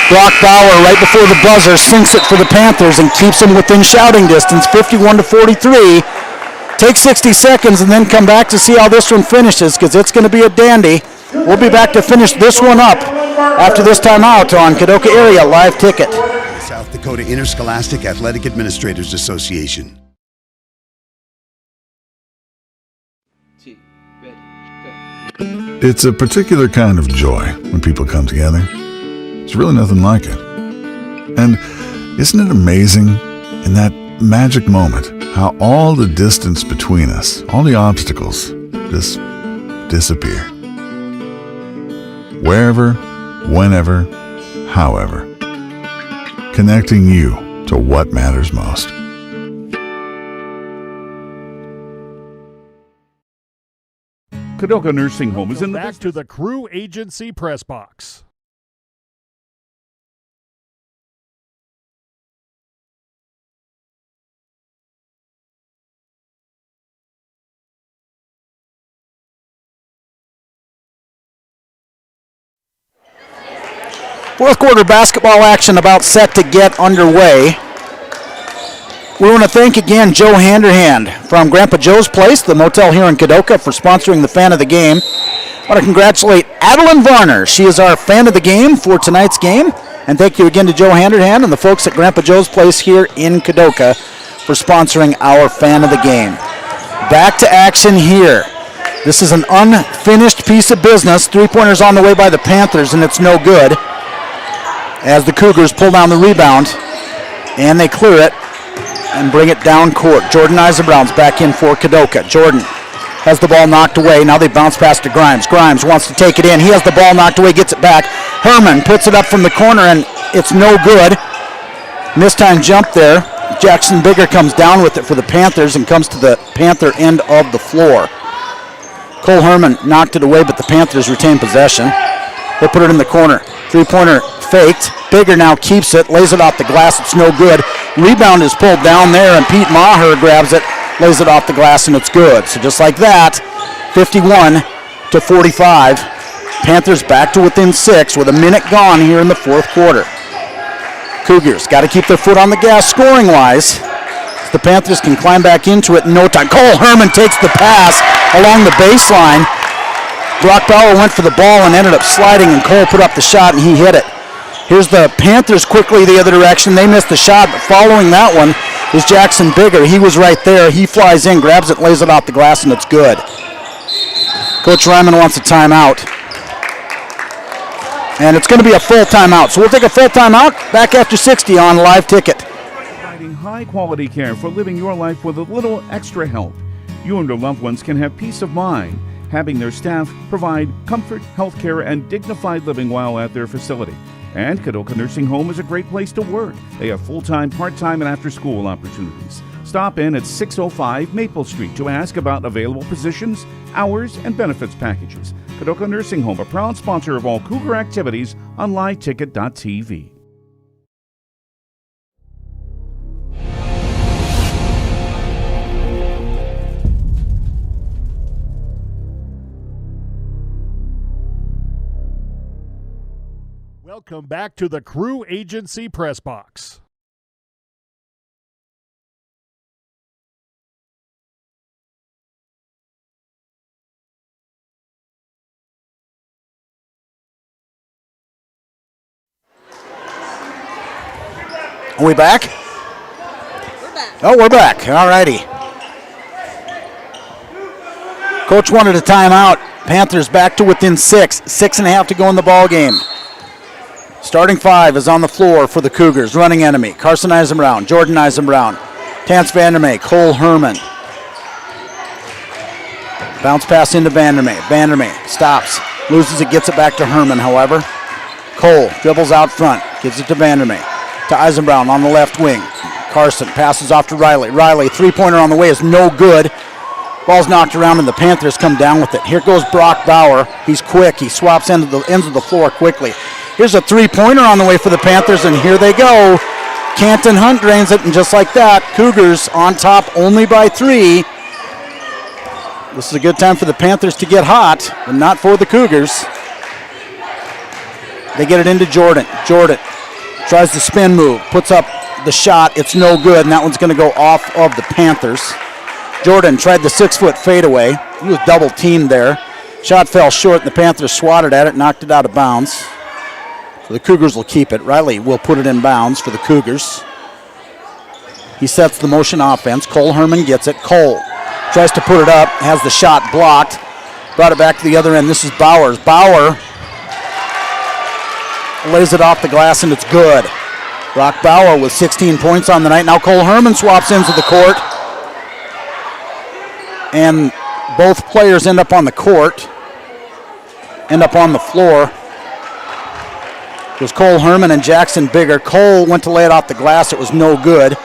Speaker 3: Brock Bauer, right before the buzzer, sinks it for the Panthers and keeps them within shouting distance, 51-43. Take 60 seconds and then come back to see how this one finishes, because it's going to be a dandy. We'll be back to finish this one up after this timeout on Kadoka Area Live Ticket.
Speaker 1: The South Dakota Interscholastic Athletic Administrators Association.
Speaker 9: It's a particular kind of joy when people come together. There's really nothing like it. And isn't it amazing in that magic moment how all the distance between us, all the obstacles, just disappear? Wherever, whenever, however. Connecting you to what matters most.
Speaker 6: Kadoka Nursing Home is in the
Speaker 4: back to the Crew Agency Press Box.
Speaker 3: Fourth quarter basketball action about set to get underway. We want to thank again Joe Handerhand from Grandpa Joe's Place, the motel here in Kadoka, for sponsoring the Fan of the Game. I want to congratulate Adeline Varner. She is our Fan of the Game for tonight's game. And thank you again to Joe Handerhand and the folks at Grandpa Joe's Place here in Kadoka for sponsoring our Fan of the Game. Back to action here. This is an unfinished piece of business. Three-pointers on the way by the Panthers, and it's no good, as the Cougars pull down the rebound, and they clear it and bring it down court. Jordan Eisenbraun's back in for Kadoka. Jordan has the ball knocked away. Now they bounce pass to Grimes. Grimes wants to take it in. He has the ball knocked away, gets it back. Herman puts it up from the corner, and it's no good. Mistime jump there. Jackson Bigger comes down with it for the Panthers and comes to the Panther end of the floor. Cole Herman knocked it away, but the Panthers retain possession. They put it in the corner. Three-pointer faked. Bigger now keeps it, lays it off the glass. It's no good. Rebound is pulled down there, and Pete Maher grabs it, lays it off the glass, and it's good. So just like that, 51-45. Panthers back to within 6 with a minute gone here in the fourth quarter. Cougars got to keep their foot on the gas scoring-wise. The Panthers can climb back into it in no time. Cole Herman takes the pass along the baseline. Brock Bauer went for the ball and ended up sliding, and Cole put up the shot, and he hit it. Here's the Panthers quickly the other direction. They missed the shot, but following that one is Jackson Bigger. He was right there. He flies in, grabs it, lays it off the glass, and it's good. Coach Ryman wants a timeout. And it's going to be a full timeout. So we'll take a full timeout. Back after 60 on Live Ticket.
Speaker 6: Providing high-quality care for living your life with a little extra help. You and your loved ones can have peace of mind, having their staff provide comfort, health care, and dignified living while at their facility. And Kadoka Nursing Home is a great place to work. They have full-time, part-time, and after-school opportunities. Stop in at 605 Maple Street to ask about available positions, hours, and benefits packages. Kadoka Nursing Home, a proud sponsor of all Cougar activities on LiveTicket.tv.
Speaker 4: Welcome back to the Crew Agency Press Box.
Speaker 3: Are we back?
Speaker 2: We're back.
Speaker 3: Oh, we're back. All righty. Coach wanted a timeout. Panthers back to within 6. 6.5 to go in the ball game. Starting 5 is on the floor for the Cougars. Running enemy. Carson Eisenbrown, Jordan Eisenbrown, Tance Vandermeer, Cole Herman. Bounce pass into Vandermeer. Vandermeer stops. Loses it, gets it back to Herman, however. Cole dribbles out front. Gives it to Vandermeer. To Eisenbrown on the left wing. Carson passes off to Riley. Riley, three-pointer on the way is no good. Ball's knocked around and the Panthers come down with it. Here goes Brock Bauer. He's quick. He swaps ends of the floor quickly. Here's a three-pointer on the way for the Panthers, and here they go. Canton Hunt drains it, and just like that, Cougars on top only by 3. This is a good time for the Panthers to get hot, but not for the Cougars. They get it into Jordan. Jordan tries the spin move, puts up the shot. It's no good, and that one's going to go off of the Panthers. Jordan tried the 6-foot fadeaway. He was double teamed there. Shot fell short, and the Panthers swatted at it, knocked it out of bounds. So the Cougars will keep it. Riley will put it in bounds for the Cougars. He sets the motion offense. Cole Herman gets it. Cole tries to put it up, has the shot blocked. Brought it back to the other end. This is Bowers. Bauer lays it off the glass, and it's good. Brock Bauer with 16 points on the night. Now Cole Herman swaps into the court. And both players end up on the court, end up on the floor. It was Cole Herman and Jackson Bigger. Cole went to lay it off the glass. It was no good.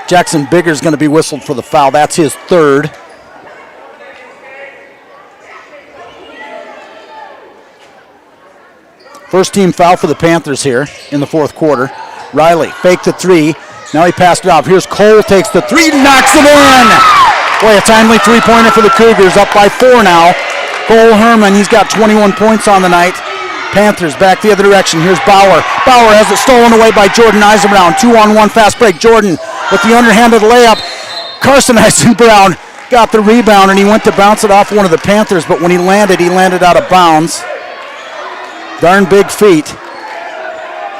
Speaker 3: Jackson Bigger's going to be whistled for the foul. That's his third. First team foul for the Panthers here in the fourth quarter. Riley faked the three. Now he passed it off. Here's Cole, takes the three, knocks it in. Boy, a timely three-pointer for the Cougars, up by 4 now. Cole Herman, he's got 21 points on the night. Panthers back the other direction. Here's Bauer. Bauer has it stolen away by Jordan Eisenbrown. 2-on-1 fast break. Jordan with the underhanded layup. Carson Eisenbrown got the rebound, and he went to bounce it off one of the Panthers, but when he landed out of bounds. Darn big feet.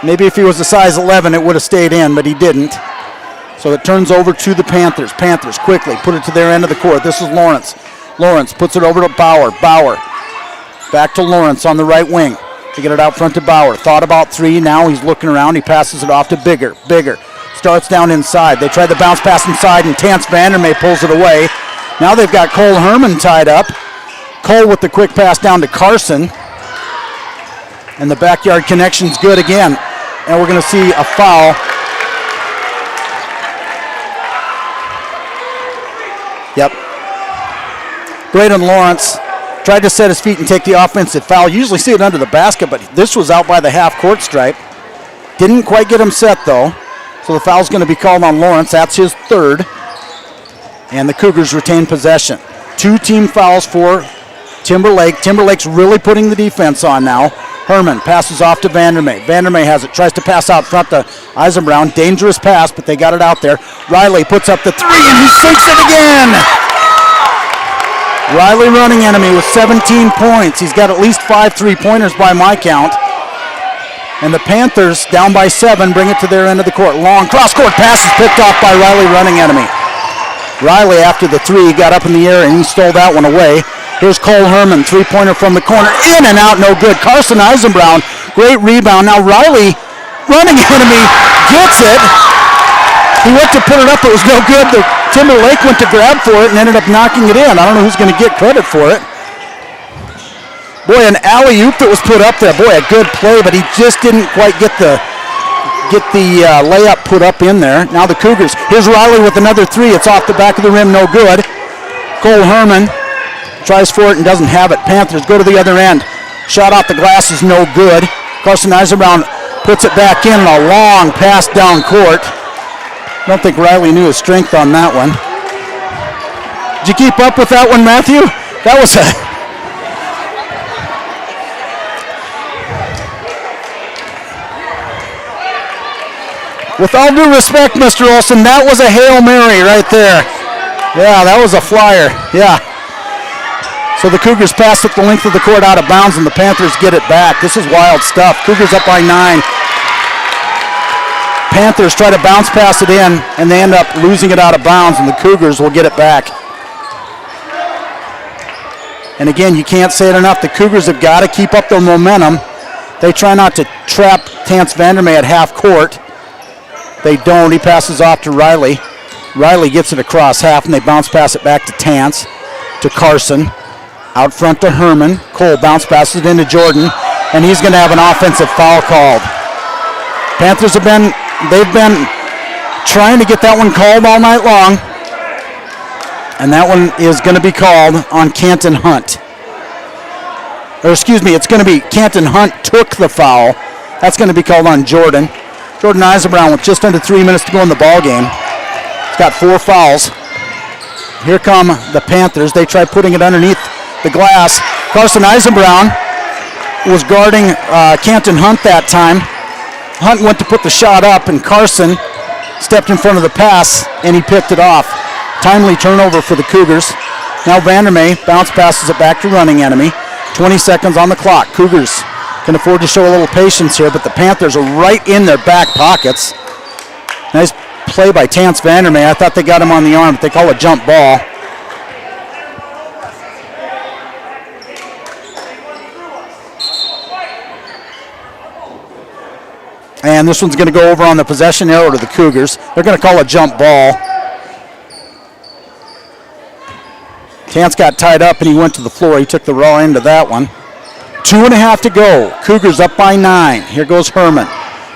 Speaker 3: Maybe if he was a size 11, it would have stayed in, but he didn't. So it turns over to the Panthers. Panthers quickly put it to their end of the court. This is Lawrence. Lawrence puts it over to Bauer. Bauer back to Lawrence on the right wing. To get it out front to Bauer. Thought about 3. Now he's looking around. He passes it off to Bigger. Bigger starts down inside. They try the bounce pass inside, and Tance Vandermeer pulls it away. Now they've got Cole Herman tied up. Cole with the quick pass down to Carson. And the backyard connection's good again. And we're going to see a foul. Yep. Braden Lawrence tried to set his feet and take the offensive foul. You usually see it under the basket, but this was out by the half-court stripe. Didn't quite get him set, though. So the foul's going to be called on Lawrence. That's his third. And the Cougars retain possession. 2 team fouls for Timberlake. Timberlake's really putting the defense on now. Herman passes off to Vandermeer. Vandermeer has it, tries to pass out front to Eisenbrown. Dangerous pass, but they got it out there. Riley puts up the 3, and he sinks it again! Riley, running enemy, with 17 points. He's got at least 5 3-pointers by my count. And the Panthers, down by 7, bring it to their end of the court. Long cross-court pass is picked off by Riley, running enemy. Riley, after the three, got up in the air and he stole that one away. Here's Cole Herman, three-pointer from the corner, in and out, no good. Carson Eisenbrown, great rebound. Now Riley, running enemy, gets it. He went to put it up, it was no good. The Timberlake went to grab for it and ended up knocking it in. I don't know who's going to get credit for it. Boy, an alley-oop that was put up there. Boy, a good play, but he just didn't quite get the layup put up in there. Now the Cougars. Here's Riley with another three. It's off the back of the rim, no good. Cole Herman tries for it and doesn't have it. Panthers go to the other end. Shot off the glass is no good. Carson Eisenbrown puts it back in, a long pass down court. I don't think Riley knew his strength on that one. Did you keep up with that one, Matthew? That was a... With all due respect, Mr. Olson, that was a Hail Mary right there. Yeah, that was a flyer. Yeah. So the Cougars pass it the length of the court out of bounds, and the Panthers get it back. This is wild stuff. Cougars up by 9. Panthers try to bounce pass it in, and they end up losing it out of bounds, and the Cougars will get it back. And again, you can't say it enough. The Cougars have got to keep up their momentum. They try not to trap Tance Vandermeer at half court. They don't. He passes off to Riley. Riley gets it across half, and they bounce pass it back to Tance, to Carson. Out front to Herman. Cole bounce passes it into Jordan, and he's going to have an offensive foul called. Panthers they've been trying to get that one called all night long, and that one is going to be called on Canton Hunt. Or excuse me, it's going to be Canton Hunt took the foul. That's going to be called on Jordan. Jordan Eisenbrown with just under 3 minutes to go in the ball game. He's got 4 fouls. Here come the Panthers. They try putting it underneath the glass. Carson Eisenbrown was guarding Canton Hunt that time. Hunt went to put the shot up, and Carson stepped in front of the pass, and he picked it off. Timely turnover for the Cougars. Now Vandermeer bounce passes it back to running enemy. 20 seconds on the clock. Cougars can afford to show a little patience here, but the Panthers are right in their back pockets. Nice play by Tance Vandermeer. I thought they got him on the arm, but they call a jump ball. And this one's going to go over on the possession arrow to the Cougars. They're going to call a jump ball. Tance got tied up and he went to the floor. He took the raw end of that one. 2.5 to go. Cougars up by 9. Here goes Herman.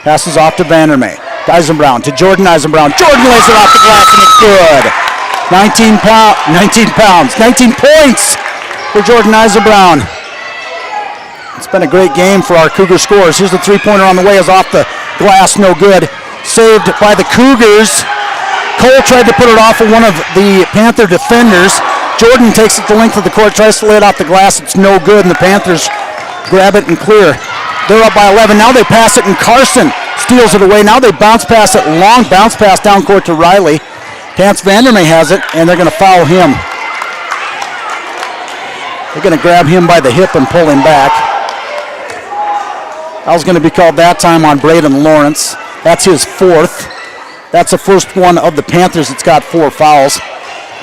Speaker 3: Passes off to Vandermeer. Eisenbrown to Jordan Eisenbrown. Jordan lays it off the glass and it's good. 19 points for Jordan Eisenbrown. It's been a great game for our Cougar scores. Here's the three-pointer on the way, is off the glass, no good. Saved by the Cougars. Cole tried to put it off of one of the Panther defenders. Jordan takes it the length of the court, tries to lay it off the glass. It's no good, and the Panthers grab it and clear. They're up by 11. Now they pass it, and Carson steals it away. Now they bounce pass it, long bounce pass down court to Riley. Tance Vandermeer has it, and they're going to foul him. They're going to grab him by the hip and pull him back. Foul's going to be called that time on Braden Lawrence. That's his 4th. That's the first one of the Panthers that's got 4 fouls.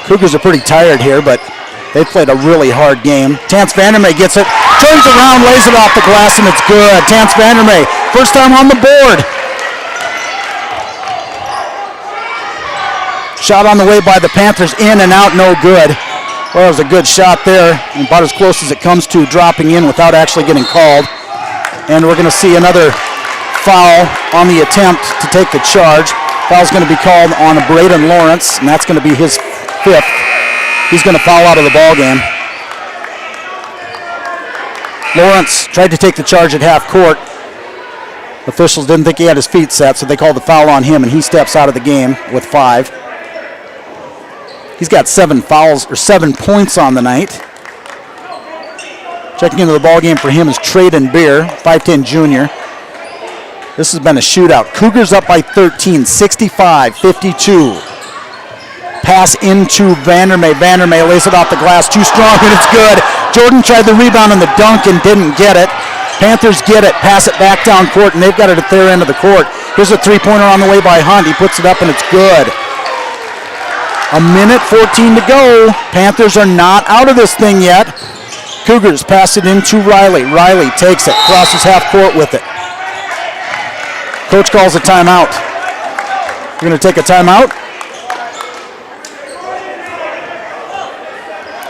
Speaker 3: Cougars are pretty tired here, but they played a really hard game. Tance Vandermeer gets it, turns around, lays it off the glass, and it's good. Tance Vandermeer, first time on the board. Shot on the way by the Panthers, in and out, no good. Well, it was a good shot there, and about as close as it comes to dropping in without actually getting called. And we're going to see another foul on the attempt to take the charge. Foul's going to be called on Braden Lawrence, and that's going to be his 5th. He's going to foul out of the ball game. Lawrence tried to take the charge at half court. Officials didn't think he had his feet set, so they called the foul on him, and he steps out of the game with 5. He's got 7 points on the night. Checking into the ball game for him is Traden Beer, 5'10 junior. This has been a shootout. Cougars up by 13, 65-52. Pass into Vandermeer. Vandermeer lays it off the glass, too strong, and it's good. Jordan tried the rebound on the dunk and didn't get it. Panthers get it, pass it back down court, and they've got it at their end of the court. Here's a three-pointer on the way by Hunt. He puts it up, and it's good. A minute 14 to go. Panthers are not out of this thing yet. Cougars pass it into Riley. Riley takes it, crosses half court with it. Coach calls a timeout. We're going to take a timeout.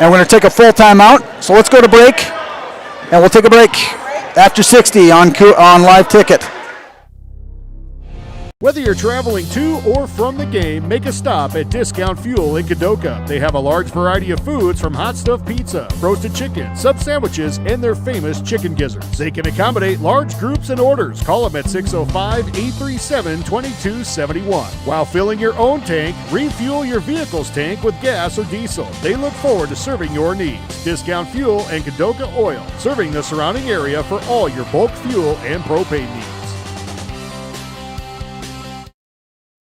Speaker 3: And we're going to take a full timeout. So let's go to break. And we'll take a break after 60 on Live Ticket.
Speaker 4: Whether you're traveling to or from the game, make a stop at Discount Fuel in Kadoka. They have a large variety of foods from hot stuffed pizza, roasted chicken, sub sandwiches, and their famous chicken gizzards. They can accommodate large groups and orders. Call them at 605-837-2271. While filling your own tank, refuel your vehicle's tank with gas or diesel. They look forward to serving your needs. Discount Fuel and Kadoka Oil, serving the surrounding area for all your bulk fuel and propane needs.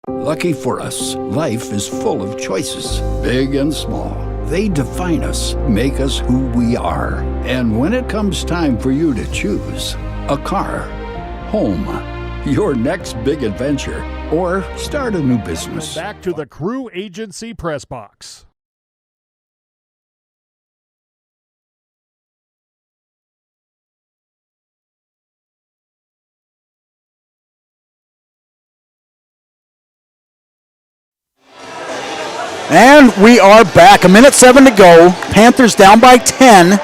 Speaker 5: Lucky for us, life is full of choices, big and small. They define us, make us who we are. And when it comes time for you to choose a car, home, your next big adventure, or start a new business.
Speaker 4: Back to the Crew Agency Press Box.
Speaker 3: And we are back. A minute 7 to go. Panthers down by 10.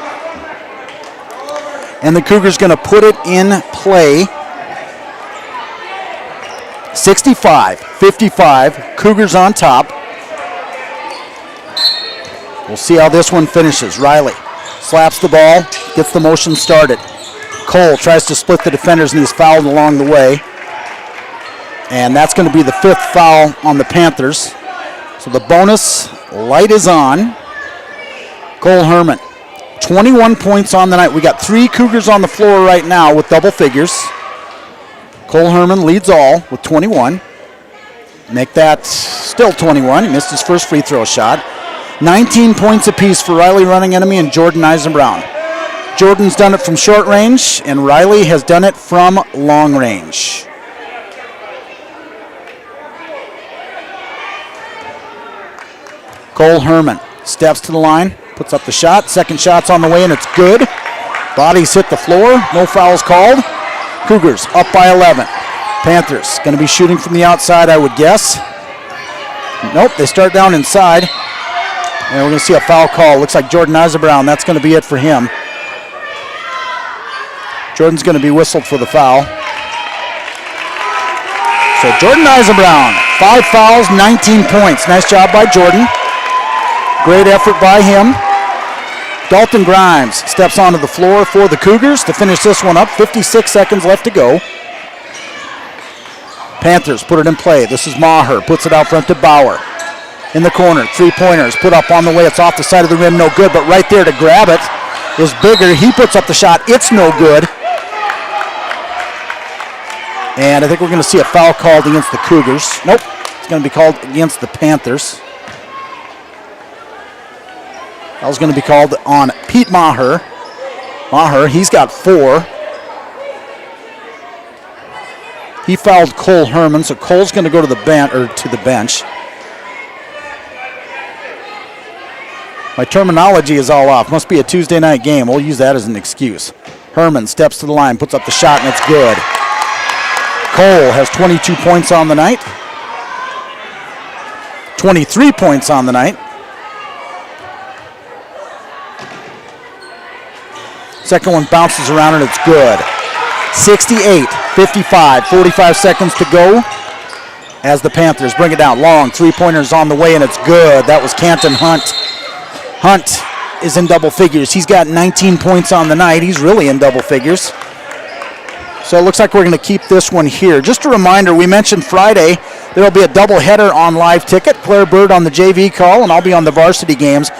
Speaker 3: And the Cougars going to put it in play. 65-55. Cougars on top. We'll see how this one finishes. Riley slaps the ball, gets the motion started. Cole tries to split the defenders, and he's fouled along the way. And that's going to be the 5th foul on the Panthers. So the bonus light is on. Cole Herman, 21 points on the night. We got 3 Cougars on the floor right now with double figures. Cole Herman leads all with 21. Make that still 21. He missed his first free throw shot. 19 points apiece for Riley Running Enemy and Jordan Eisenbrown. Jordan's done it from short range, and Riley has done it from long range. Cole Herman steps to the line, puts up the shot. Second shot's on the way, and it's good. Bodies hit the floor. No fouls called. Cougars up by 11. Panthers going to be shooting from the outside, I would guess. Nope, they start down inside. And we're going to see a foul call. Looks like Jordan Eisenbrown. That's going to be it for him. Jordan's going to be whistled for the foul. So Jordan Eisenbrown, 5 fouls, 19 points. Nice job by Jordan. Great effort by him. Dalton Grimes steps onto the floor for the Cougars to finish this one up. 56 seconds left to go. Panthers put it in play. This is Maher. Puts it out front to Bauer. In the corner, 3-pointers put up on the way. It's off the side of the rim, no good. But right there to grab it is Bigger. He puts up the shot. It's no good. And I think we're going to see a foul called against the Cougars. Nope. It's going to be called against the Panthers. That was going to be called on Pete Maher. Maher, he's got 4. He fouled Cole Herman, so Cole's going to go to the bench. My terminology is all off. Must be a Tuesday night game. We'll use that as an excuse. Herman steps to the line, puts up the shot, and it's good. Cole has 22 points on the night. 23 points on the night. Second one bounces around and it's good. 68-55, 45 seconds to go as the Panthers bring it down. Long 3-pointers on the way and it's good. That was Canton Hunt. Hunt is in double figures. He's got 19 points on the night. He's really in double figures. So it looks like we're going to keep this one here. Just a reminder, we mentioned Friday there will be a doubleheader on Live Ticket. Claire Bird on the JV call, and I'll be on the varsity games.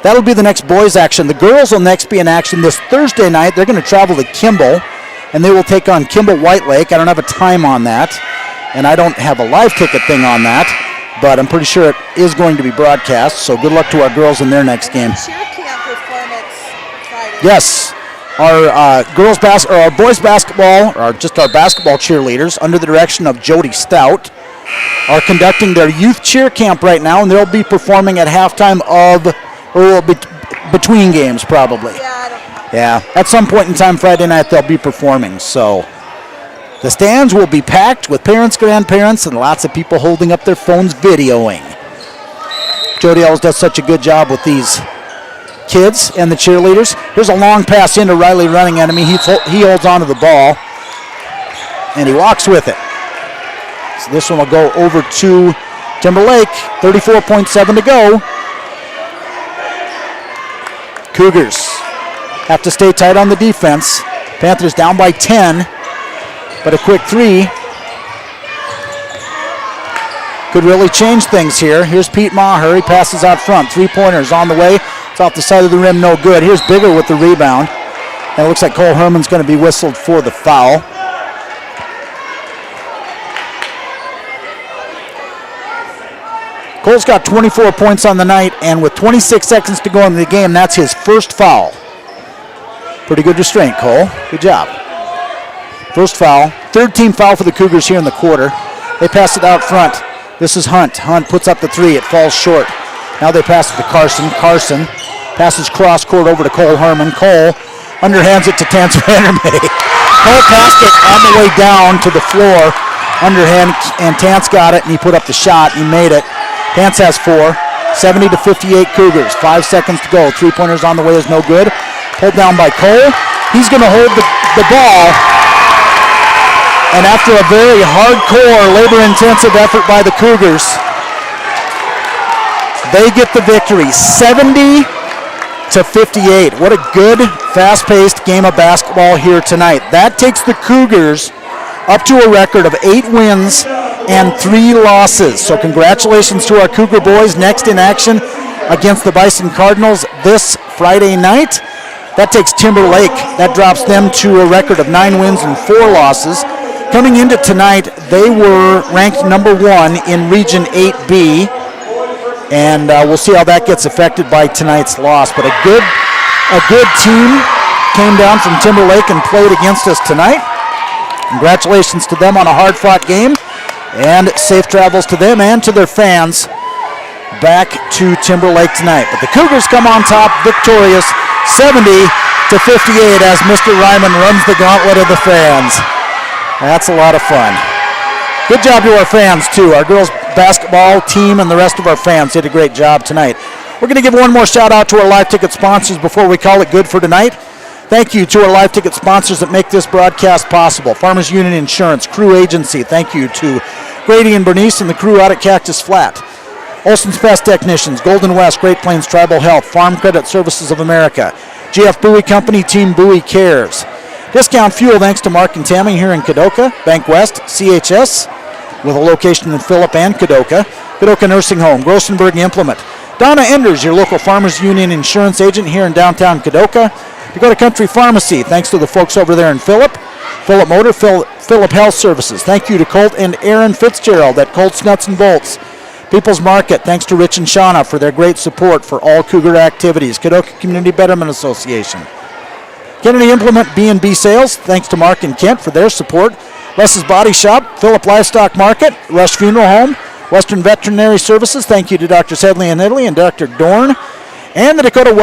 Speaker 3: That'll be the next boys' action. The girls will next be in action this Thursday night. They're going to travel to Kimball, and they will take on Kimball White Lake. I don't have a time on that, and I don't have a Live Ticket thing on that, but I'm pretty sure it is going to be broadcast, so good luck to our girls in their next game.
Speaker 2: Cheer camp performance Friday.
Speaker 3: Yes. Our boys basketball, or just our basketball cheerleaders, under the direction of Jody Stout, are conducting their youth cheer camp right now, and they'll be performing at halftime between games probably. Yeah, at some point in time Friday night they'll be performing. So the stands will be packed with parents, grandparents, and lots of people holding up their phones videoing. Jody always does such a good job with these kids and the cheerleaders. Here's a long pass into Riley running enemy. He holds onto the ball, and he walks with it. So this one will go over to Timberlake. 34.7 to go. Cougars have to stay tight on the defense. Panthers down by 10, but a quick three could really change things here. Here's Pete Maher. He passes out front. 3-pointers on the way. It's off the side of the rim, no good. Here's Bigger with the rebound. And it looks like Cole Herman's going to be whistled for the foul. Cole's got 24 points on the night, and with 26 seconds to go in the game, that's his first foul. Pretty good restraint, Cole. Good job. First foul. Third team foul for the Cougars here in the quarter. They pass it out front. This is Hunt. Hunt puts up the three. It falls short. Now they pass it to Carson. Carson passes cross court over to Cole Herman. Cole underhands it to Tance Vandermeer. Cole passed it on the way down to the floor. Underhand, and Tance got it, and he put up the shot. He made it. Tance has 4. 70-58 Cougars. 5 seconds to go. 3-pointers on the way is no good. Pulled down by Cole. He's going to hold the ball. And after a very hardcore, labor-intensive effort by the Cougars, they get the victory, 70-58. What a good, fast-paced game of basketball here tonight. That takes the Cougars up to a record of 8 wins and 3 losses. So congratulations to our Cougar boys. Next in action against the Bison Cardinals this Friday night. That takes Timberlake. That drops them to a record of 9 wins and 4 losses. Coming into tonight, they were ranked number 1 in Region 8B. And we'll see how that gets affected by tonight's loss. But a good team came down from Timberlake and played against us tonight. Congratulations to them on a hard-fought game. And safe travels to them and to their fans back to Timberlake tonight. But the Cougars come on top, victorious, 70-58 as Mr. Ryman runs the gauntlet of the fans. That's a lot of fun. Good job to our fans, too. Our girls basketball team and the rest of our fans did a great job tonight. We're going to give one more shout-out to our live ticket sponsors before we call it good for tonight. Thank you to our live ticket sponsors that make this broadcast possible. Farmers Union Insurance, Crew Agency. Thank you to Grady and Bernice and the crew out at Cactus Flat. Olson's Pest Technicians, Golden West, Great Plains Tribal Health, Farm Credit Services of America, GF Bowie Company, Team Bowie Cares. Discount Fuel thanks to Mark and Tammy here in Kadoka, Bank West, CHS, with a location in Phillip and Kadoka, Kadoka Nursing Home, Grossenberg Implement, Donna Enders, your local Farmers Union insurance agent here in downtown Kadoka, Dakota Country Pharmacy, thanks to the folks over there in Phillip, Phillip Motor, Phillip Health Services, thank you to Colt and Aaron Fitzgerald at Colt's Nuts and Bolts, People's Market, thanks to Rich and Shauna for their great support for all Cougar activities, Kadoka Community Betterment Association, Kennedy Implement B&B Sales, thanks to Mark and Kent for their support. Les's Body Shop, Phillip Livestock Market, Rush Funeral Home, Western Veterinary Services, thank you to Drs. Headley and Italy and Dr. Dorn. And the Dakota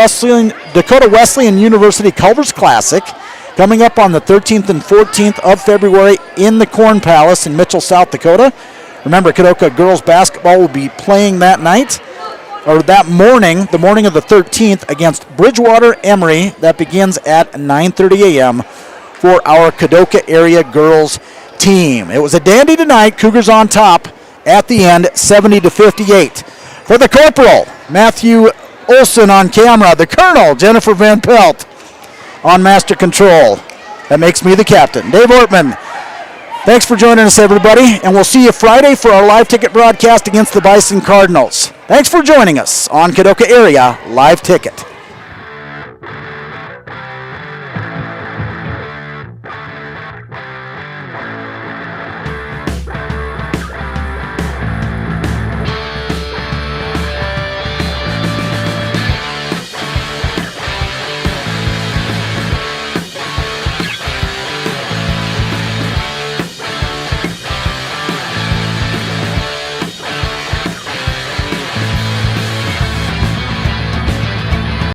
Speaker 3: Wesleyan University Culver's Classic, coming up on the 13th and 14th of February in the Corn Palace in Mitchell, South Dakota. Remember, Kadoka girls basketball will be playing that night, or that morning, the morning of the 13th, against Bridgewater Emory. That begins at 9:30 a.m. for our Kadoka area girls team. It was a dandy tonight. Cougars on top at the end, 70-58. For the Corporal, Matthew Olson on camera. The Colonel, Jennifer Van Pelt on master control. That makes me the captain. Dave Ortman, thanks for joining us, everybody, and we'll see you Friday for our live ticket broadcast against the Bison Cardinals. Thanks for joining us on Kadoka Area Live Ticket.